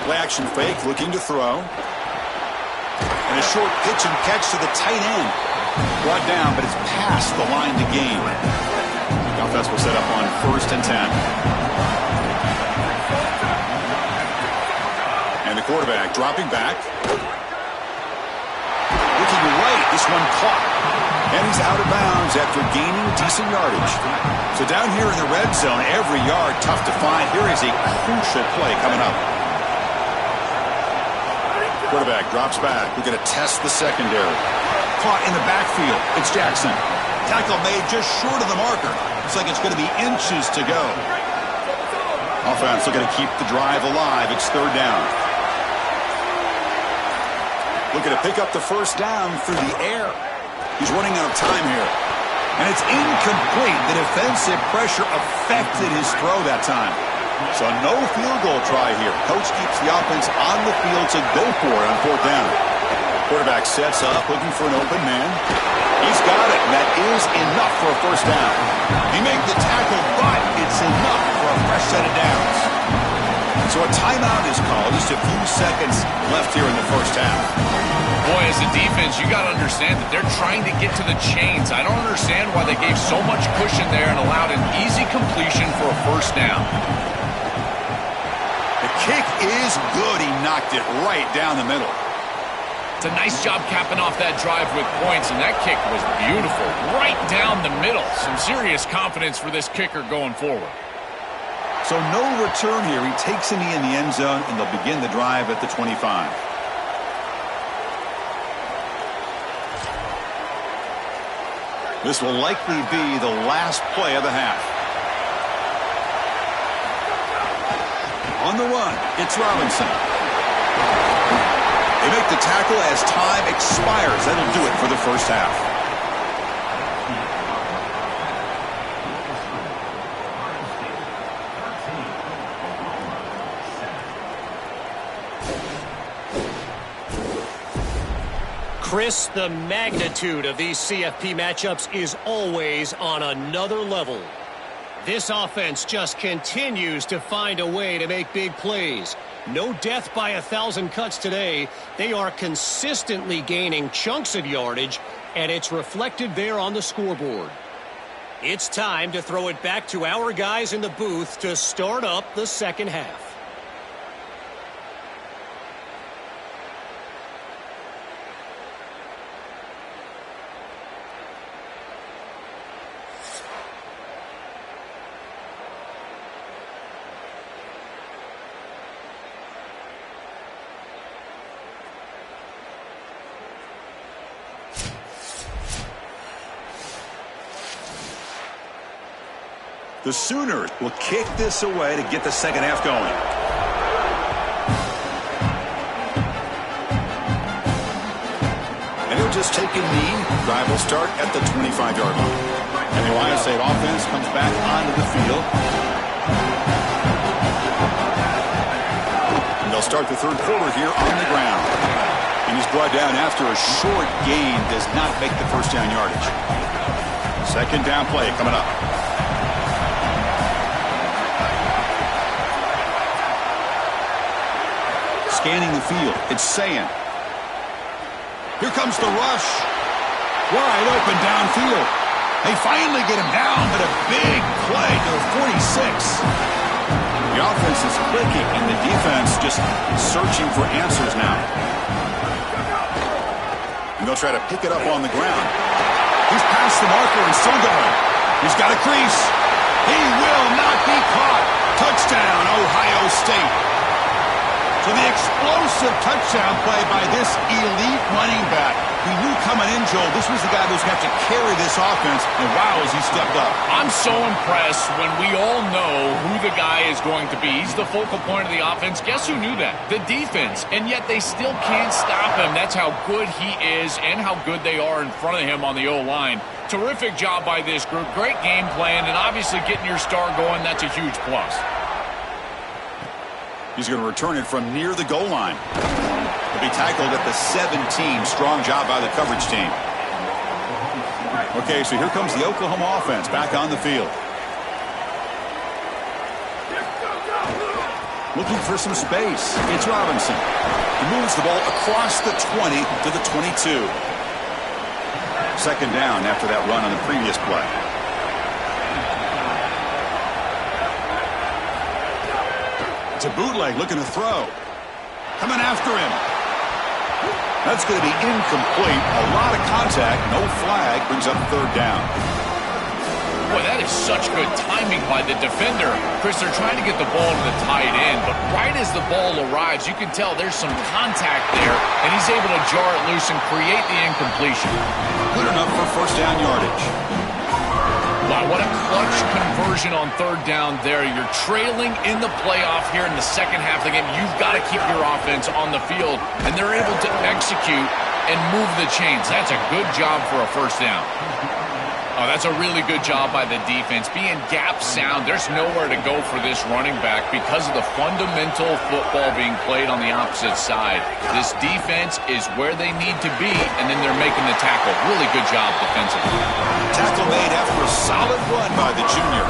Play action fake, looking to throw. And a short pitch and catch to the tight end. Brought down, but it's past the line to gain. The offense will set up on 1st and 10. And the quarterback dropping back. Looking right, this one caught. And he's out of bounds after gaining decent yardage. So down here in the red zone, every yard tough to find. Here is a crucial play coming up. Quarterback drops back. We're going to test the secondary. Caught in the backfield. It's Jackson. Tackle made just short of the marker. Looks like it's going to be inches to go. Offense looking to keep the drive alive. It's 3rd down. Looking to pick up the first down through the air. He's running out of time here. And it's incomplete. The defensive pressure affected his throw that time. So no field goal try here. Coach keeps the offense on the field to go for it on 4th down. Quarterback sets up, looking for an open man. He's got it, and that is enough for a first down. He made the tackle, but it's enough for a fresh set of downs. So a timeout is called. Just a few seconds left here in the first half. Boy, as a defense, you got to understand that they're trying to get to the chains. I don't understand why they gave so much cushion there and allowed an easy completion for a first down. The kick is good. He knocked it right down the middle. It's a nice job capping off that drive with points, and that kick was beautiful. Right down the middle. Some serious confidence for this kicker going forward. So no return here. He takes a knee in the end zone, and they'll begin the drive at the 25. This will likely be the last play of the half. On the run, it's Robinson. They make the tackle as time expires. That'll do it for the first half. Chris, the magnitude of these CFP matchups is always on another level. This offense just continues to find a way to make big plays. No death by 1,000 cuts today. They are consistently gaining chunks of yardage, and it's reflected there on the scoreboard. It's time to throw it back to our guys in the booth to start up the second half. The Sooners will kick this away to get the second half going. And he'll just take a knee. Drive will start at the 25-yard line. And the Ohio State offense comes back onto the field. And they'll start the third quarter here on the ground. And he's brought down after a short gain does not make the first down yardage. Second down play coming up. Scanning the field. It's Sayin. Here comes the rush. Wide open downfield. They finally get him down, but a big play to the 46. The offense is clicking, and the defense just searching for answers now. And they'll try to pick it up on the ground. He's past the marker and still going. He's got a crease. He will not be caught. Touchdown, Ohio State. So the explosive touchdown play by this elite running back. We knew coming in, Joel, this was the guy who's got to carry this offense, and wow, has he stepped up. I'm so impressed when we all know who the guy is going to be. He's the focal point of the offense. Guess who knew that? The defense. And yet they still can't stop him. That's how good he is and how good they are in front of him on the O-line. Terrific job by this group. Great game plan, and obviously getting your star going, that's a huge plus. He's going to return it from near the goal line. He'll be tackled at the 17. Strong job by the coverage team. Okay, so here comes the Oklahoma offense back on the field. Looking for some space. It's Robinson. He moves the ball across the 20 to the 22. Second down after that run on the previous play. It's a bootleg looking to throw. Coming after him. That's going to be incomplete. A lot of contact. No flag. Brings up third down. Boy, that is such good timing by the defender. Chris, they're trying to get the ball to the tight end, but right as the ball arrives, you can tell there's some contact there, and he's able to jar it loose and create the incompletion. Good enough for first down yardage. Wow, what a clutch conversion on third down there. You're trailing in the playoff here in the second half of the game. You've got to keep your offense on the field, and they're able to execute and move the chains. That's a good job for a first down. Oh, that's a really good job by the defense. Being gap sound, there's nowhere to go for this running back because of the fundamental football being played on the opposite side. This defense is where they need to be, and then they're making the tackle. Really good job defensively. Tackle made after a solid run by the junior.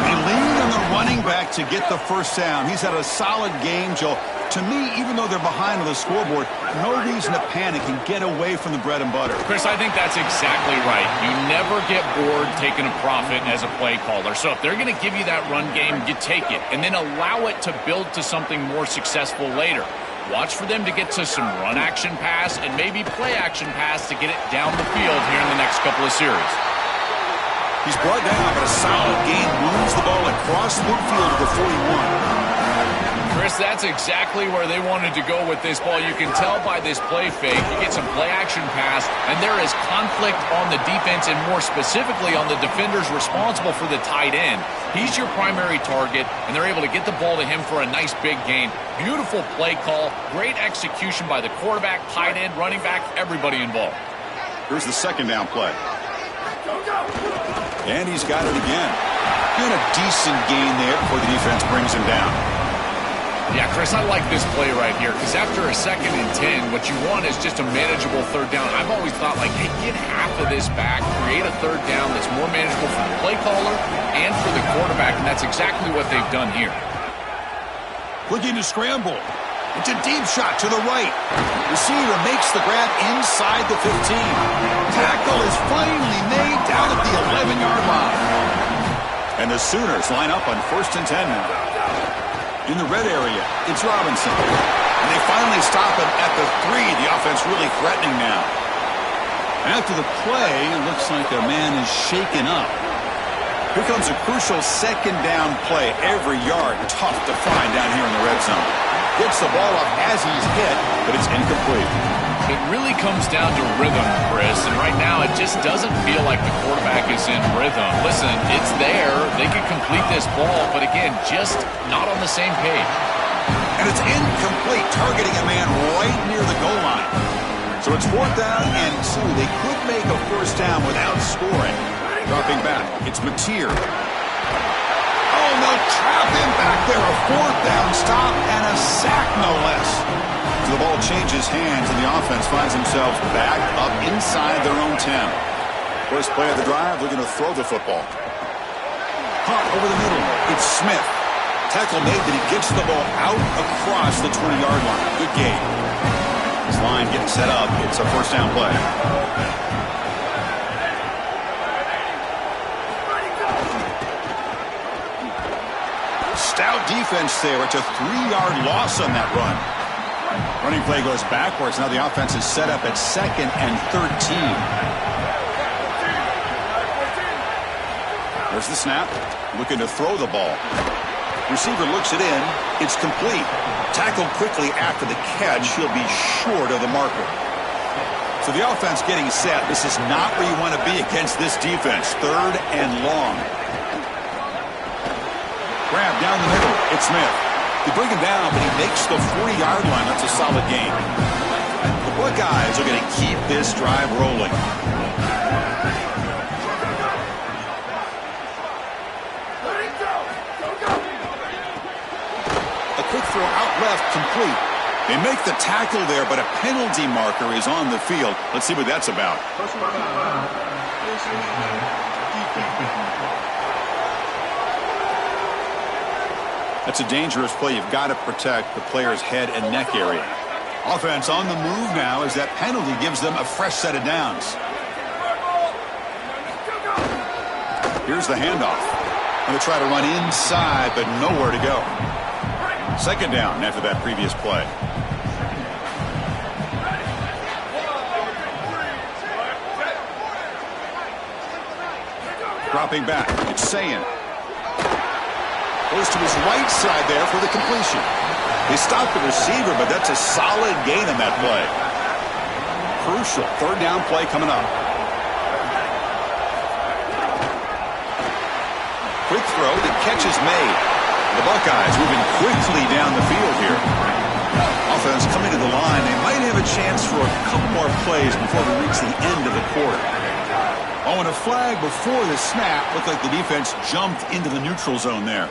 They lean on the running back to get the first down. He's had a solid game, Joe. To me, even though they're behind on the scoreboard, no reason to panic and get away from the bread and butter. Chris, I think that's exactly right. You never get bored taking a profit as a play caller. So if they're going to give you that run game, you take it, and then allow it to build to something more successful later. Watch for them to get to some run action pass and maybe play action pass to get it down the field here in the next couple of series. He's brought down, but a solid gain moves the ball across midfield to the 41. Chris, that's exactly where they wanted to go with this ball. You can tell by this play fake. You get some play action pass, and there is conflict on the defense and more specifically on the defenders responsible for the tight end. He's your primary target, and they're able to get the ball to him for a nice big gain. Beautiful play call, great execution by the quarterback, tight end, running back, everybody involved. Here's the second down play. And he's got it again. Doing a decent gain there before the defense brings him down. Yeah, Chris, I like this play right here because after a 2nd and 10, what you want is just a manageable third down. I've always thought, like, hey, get half of this back, create a third down that's more manageable for the play caller and for the quarterback, and that's exactly what they've done here. Looking to scramble. It's a deep shot to the right. Receiver makes the grab inside the 15. Tackle is finally made down at the 11-yard line. And the Sooners line up on 1st and 10 now. In the red area, it's Robinson. And they finally stop him at the 3. The offense really threatening now. After the play, it looks like their man is shaken up. Here comes a crucial second down play. Every yard tough to find down here in the red zone. Gets the ball up as he's hit, but it's incomplete. It really comes down to rhythm, Chris, and right now it just doesn't feel like the quarterback is in rhythm. Listen, it's there. They can complete this ball, but again, just not on the same page. And it's incomplete, targeting a man right near the goal line. So it's 4th down and 2. They could make a first down without scoring. Dropping back, it's Mateer. Oh, no, trap him back there. A 4th down stop and a sack, no less. So the ball changes hands and the offense finds themselves back up inside their own 10. First play of the drive, they're going to throw the football. Hunt over the middle. It's Smith. Tackle made, but he gets the ball out across the 20-yard line. Good game. This line getting set up. It's a first down play. Stout defense there. It's a 3-yard loss on that run. Running play goes backwards. Now the offense is set up at 2nd and 13. There's the snap. Looking to throw the ball. Receiver looks it in. It's complete. Tackled quickly after the catch. He'll be short of the marker. So the offense getting set. This is not where you want to be against this defense. 3rd and long. Grab down the middle. It's Smith. They bring him down, but he makes the 40-yard line. That's a solid game. The Buckeyes are going to keep this drive rolling. Quick throw out left, complete. They make the tackle there, but a penalty marker is on the field. Let's see what that's about. That's a dangerous play. You've got to protect the player's head and neck area. Offense on the move now as that penalty gives them a fresh set of downs. Here's the handoff. Going to try to run inside, but nowhere to go. 2nd down after that previous play. Dropping back, it's Sayin. Goes to his right side there for the completion. They stopped the receiver, but that's a solid gain on that play. Crucial 3rd down play coming up. Quick throw, the catch is made. The Buckeyes moving quickly down the field here. Offense coming to the line. They might have a chance for a couple more plays before we reach the end of the quarter. Oh, and a flag before the snap. Looked like the defense jumped into the neutral zone there.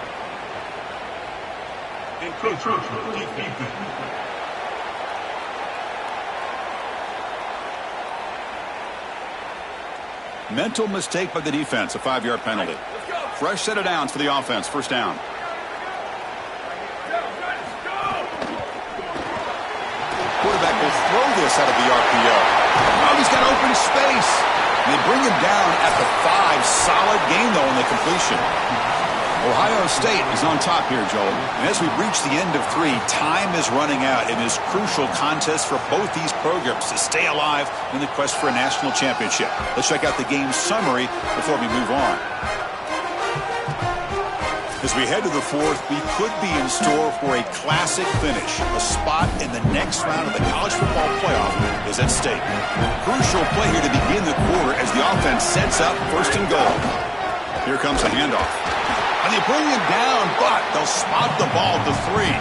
Mental mistake by the defense, a 5-yard penalty. Fresh set of downs for the offense, first down. Quarterback will throw this out of the RPO. Oh, he's got open space. And they bring him down at the 5. Solid gain, though, on the completion. Ohio State is on top here, Joel. And as we reach the end of 3, time is running out in this crucial contest for both these programs to stay alive in the quest for a national championship. Let's check out the game summary before we move on. As we head to the 4th, we could be in store for a classic finish. A spot in the next round of the college football playoff is at stake. Crucial play here to begin the quarter as the offense sets up 1st and goal. Here comes the handoff. And they bring him down, but they'll spot the ball to 3.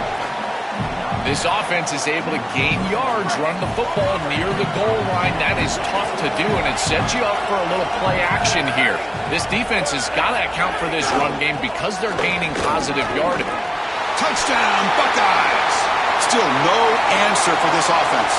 This offense is able to gain yards, run the football near the goal line. That is tough to do, and it sets you up for a little play action here. This defense has got to account for this run game because they're gaining positive yardage. Touchdown, Buckeyes! Still no answer for this offense.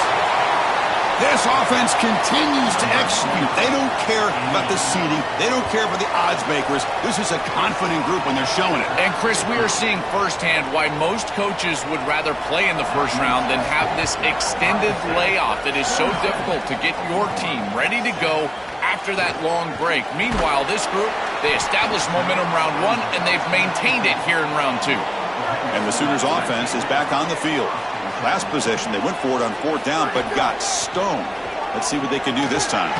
This offense continues to execute. They don't care about the seeding. They don't care for the odds makers. This is a confident group when they're showing it. And, Chris, we are seeing firsthand why most coaches would rather play in the first round than have this extended layoff. It is so difficult to get your team ready to go after that long break. Meanwhile, this group, they established momentum round 1, and they've maintained it here in round 2. And the Sooners offense is back on the field. Last possession, they went for it on 4th down, but got stoned. Let's see what they can do this time.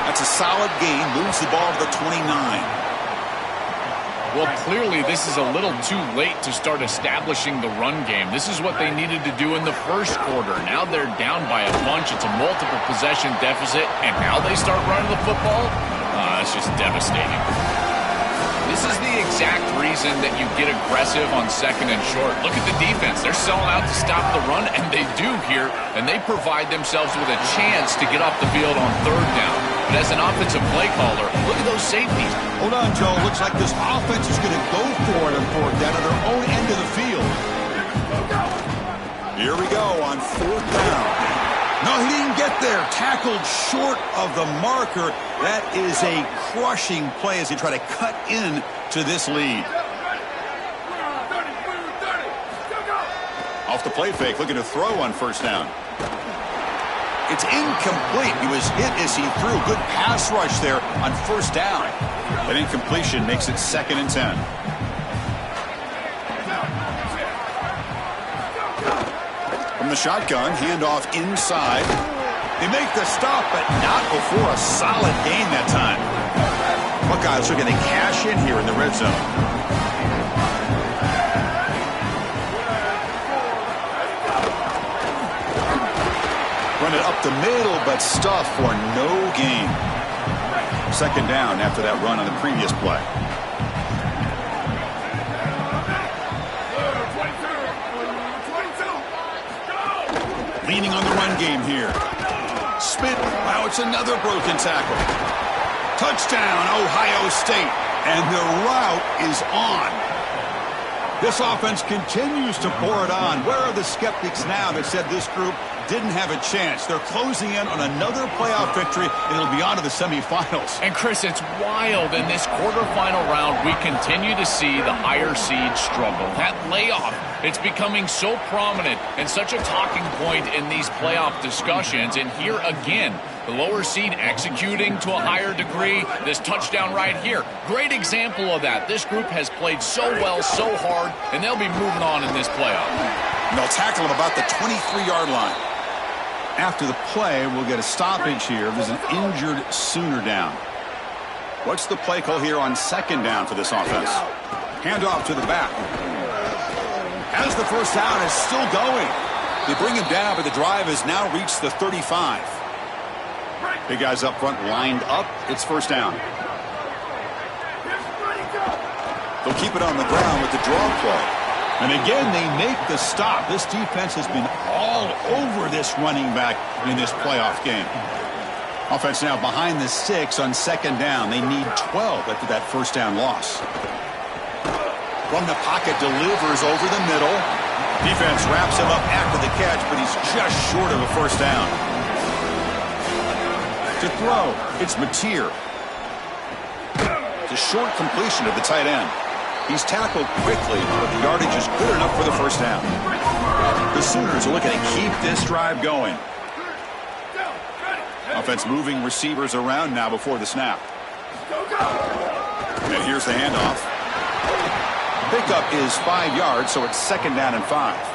That's a solid gain. Moves the ball to the 29. Well, clearly this is a little too late to start establishing the run game. This is what they needed to do in the first quarter. Now they're down by a bunch. It's a multiple possession deficit, and now they start running the football? That's just devastating. This is the exact reason that you get aggressive on second and short. Look at the defense. They're selling out to stop the run, and they do here, and they provide themselves with a chance to get off the field on third down. But as an offensive play caller, look at those safeties. Hold on, Joe. Looks like this offense is going to go for it on fourth down at their own end of the field. Here we go on fourth down. No, he didn't get there. Tackled short of the marker. That is a crushing play as they try to cut in to this lead. Off the play fake, looking to throw on first down. It's incomplete. He was hit as he threw. Good pass rush there on first down. That incompletion makes it 2nd and 10. From the shotgun, handoff inside. They make the stop, but not before a solid gain that time. Buckeyes are going to cash in here in the red zone. Run it up the middle, but stuff for no gain. 2nd down after that run on the previous play. Leaning on the run game here. Spit. Wow, it's another broken tackle. Touchdown, Ohio State. And the route is on. This offense continues to pour it on. Where are the skeptics now that said this group didn't have a chance? They're closing in on another playoff victory, and it'll be on to the semifinals. And, Chris, it's wild. In this quarterfinal round, we continue to see the higher seed struggle. That layoff, it's becoming so prominent and such a talking point in these playoff discussions. And here again, the lower seed executing to a higher degree. This touchdown right here, great example of that. This group has played so well, so hard, and they'll be moving on in this playoff. And they'll tackle him about the 23-yard line. After the play, we'll get a stoppage here. There's an injured Sooner down. What's the play call here on 2nd down for this offense? Handoff to the back. As the first down is still going. They bring him down, but the drive has now reached the 35. Big guys up front lined up. It's first down. They'll keep it on the ground with the draw play. And again, they make the stop. This defense has been all over this running back in this playoff game. Offense now behind the 6 on 2nd down. They need 12 after that first down loss. From the pocket, delivers over the middle. Defense wraps him up after the catch, but he's just short of a first down. To throw, it's Mateer. It's a short completion of the tight end. He's tackled quickly, but the yardage is good enough for the first down. The Sooners are looking to keep this drive going. Offense moving receivers around now before the snap. And here's the handoff. Pickup is 5 yards, so it's 2nd down and 5.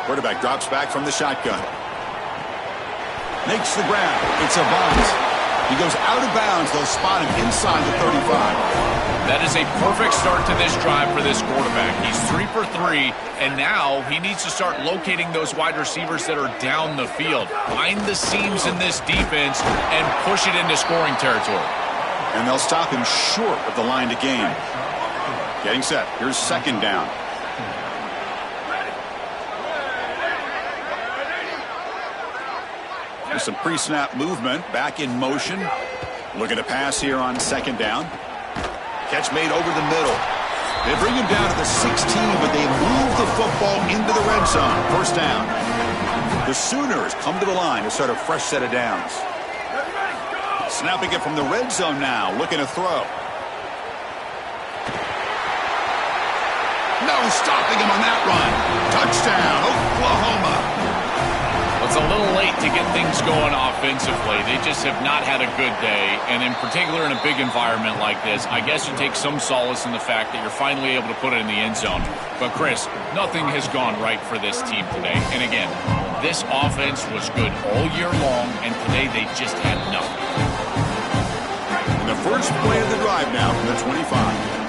Quarterback drops back from the shotgun. Makes the grab. It's a bounce. He goes out of bounds. They'll spot him inside the 35. That is a perfect start to this drive for this quarterback. He's 3 for 3, and now he needs to start locating those wide receivers that are down the field. Find the seams in this defense and push it into scoring territory. And they'll stop him short of the line to gain. Getting set. Here's 2nd down. Some pre-snap movement, back in motion. Looking to pass here on 2nd down. Catch made over the middle. They bring him down to the 16, but they move the football into the red zone. First down. The Sooners come to the line to start a fresh set of downs. Snapping it from the red zone now, looking to throw. No stopping him on that run. Touchdown, Oklahoma. It's a little late to get things going offensively. They just have not had a good day, and in particular in a big environment like this, I guess you take some solace in the fact that you're finally able to put it in the end zone. But, Chris, nothing has gone right for this team today. And again, this offense was good all year long, and today they just had nothing. And the first play of the drive now from the 25.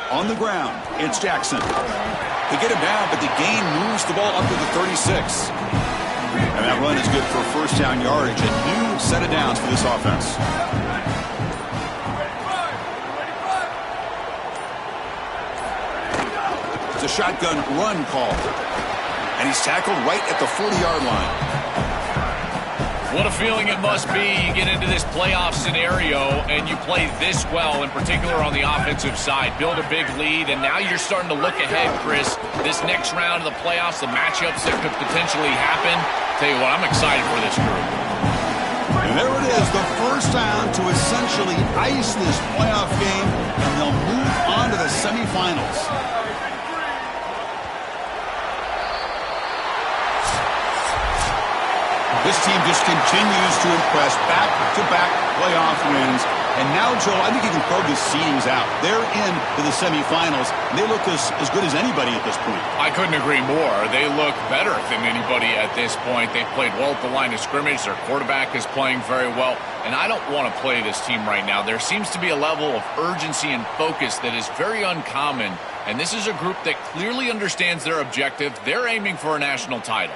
On the ground, it's Jackson. They get him down, but the gain moves the ball up to the 36. And that run is good for first down yardage. A new set of downs for this offense. It's a shotgun run call. And he's tackled right at the 40-yard line. What a feeling it must be. You get into this playoff scenario and you play this well, in particular on the offensive side. Build a big lead, and now you're starting to look ahead, Chris. This next round of the playoffs, the matchups that could potentially happen. Tell you what, I'm excited for this group. And there it is, the first down to essentially ice this playoff game, and they'll move on to the semifinals. This team just continues to impress, back-to-back playoff wins. And now, Joel, I think you can throw the seedings out. They're into the semifinals. They look as good as anybody at this point. I couldn't agree more. They look better than anybody at this point. They've played well at the line of scrimmage. Their quarterback is playing very well. And I don't want to play this team right now. There seems to be a level of urgency and focus that is very uncommon. And this is a group that clearly understands their objective. They're aiming for a national title.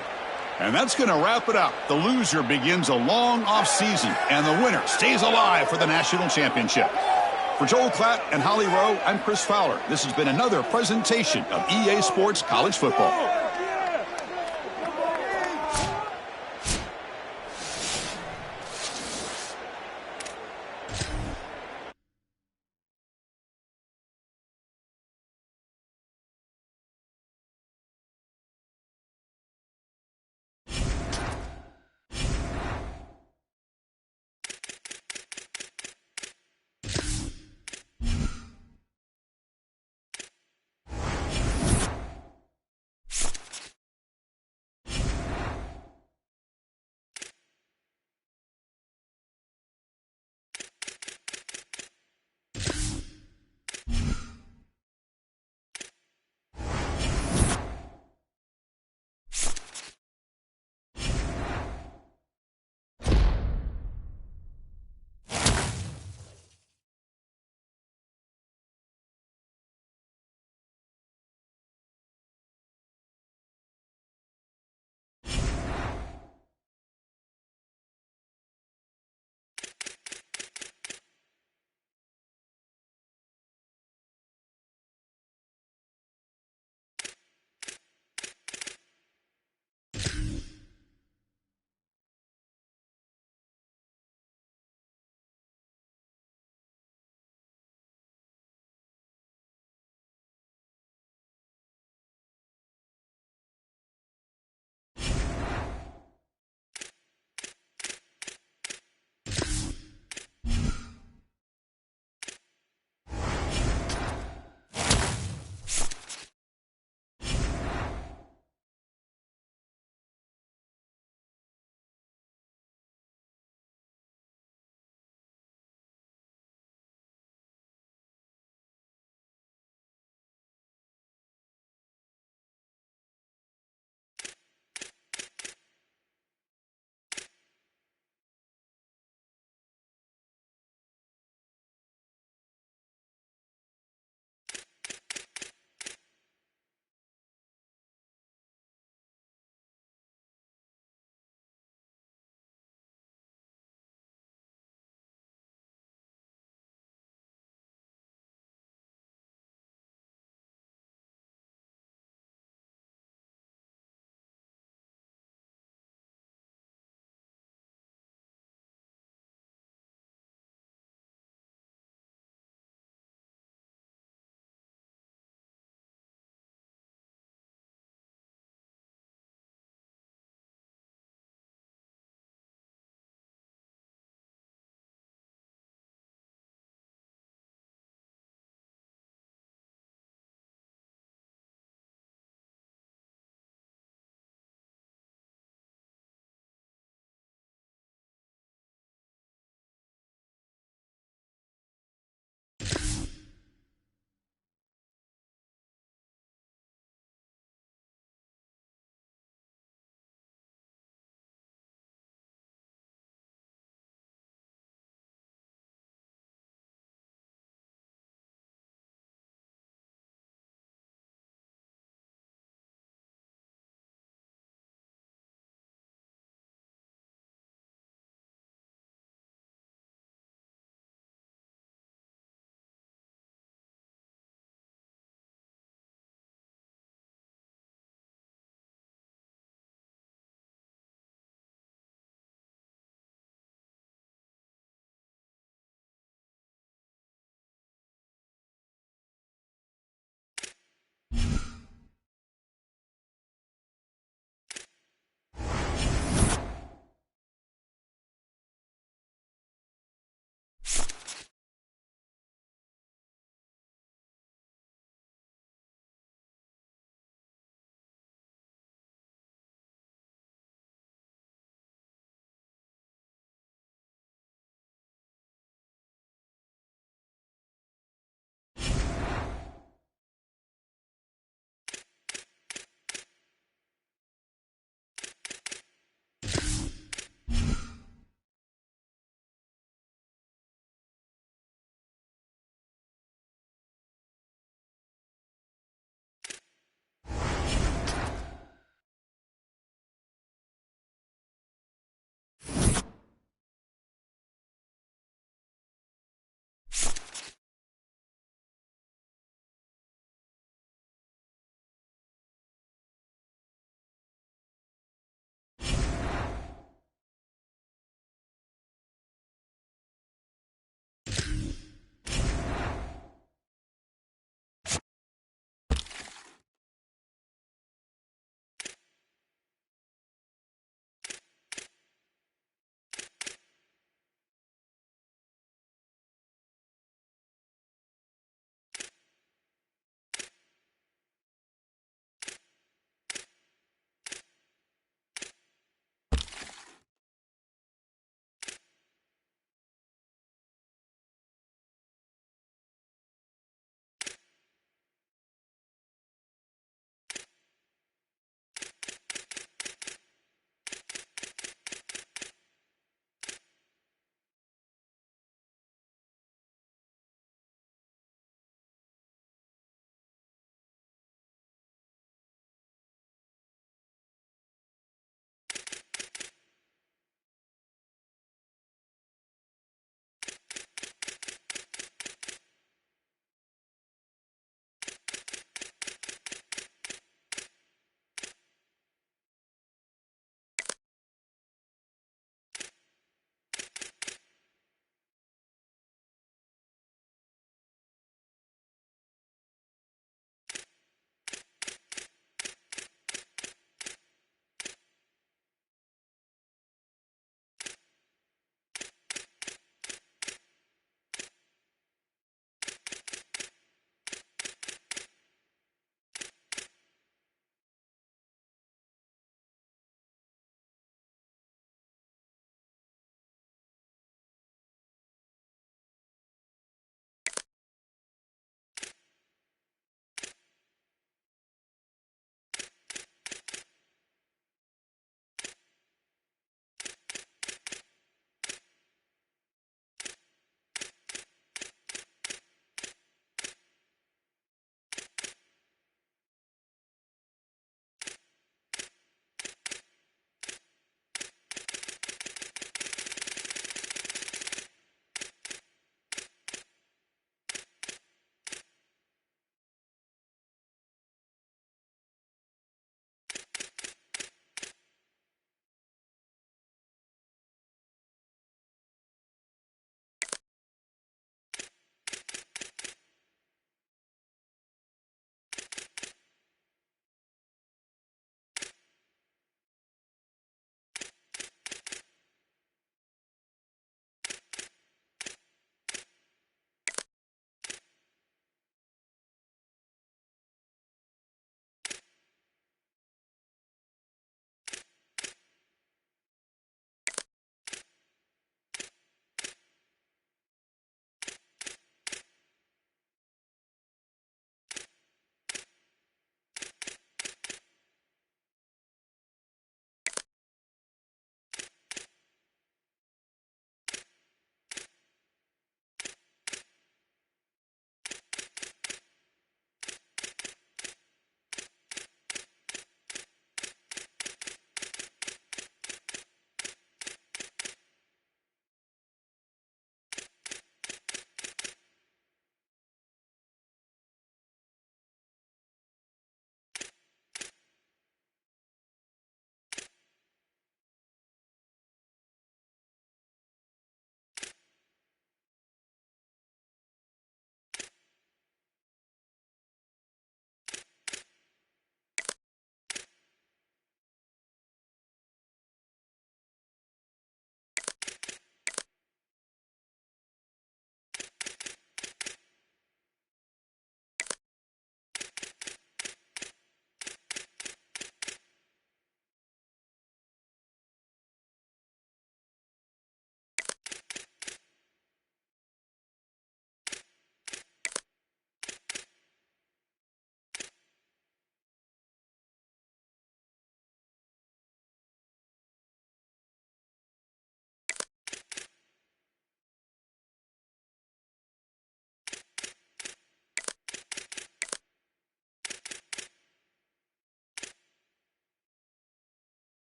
And that's going to wrap it up. The loser begins a long offseason, and the winner stays alive for the national championship. For Joel Klatt and Holly Rowe, I'm Chris Fowler. This has been another presentation of EA Sports College Football.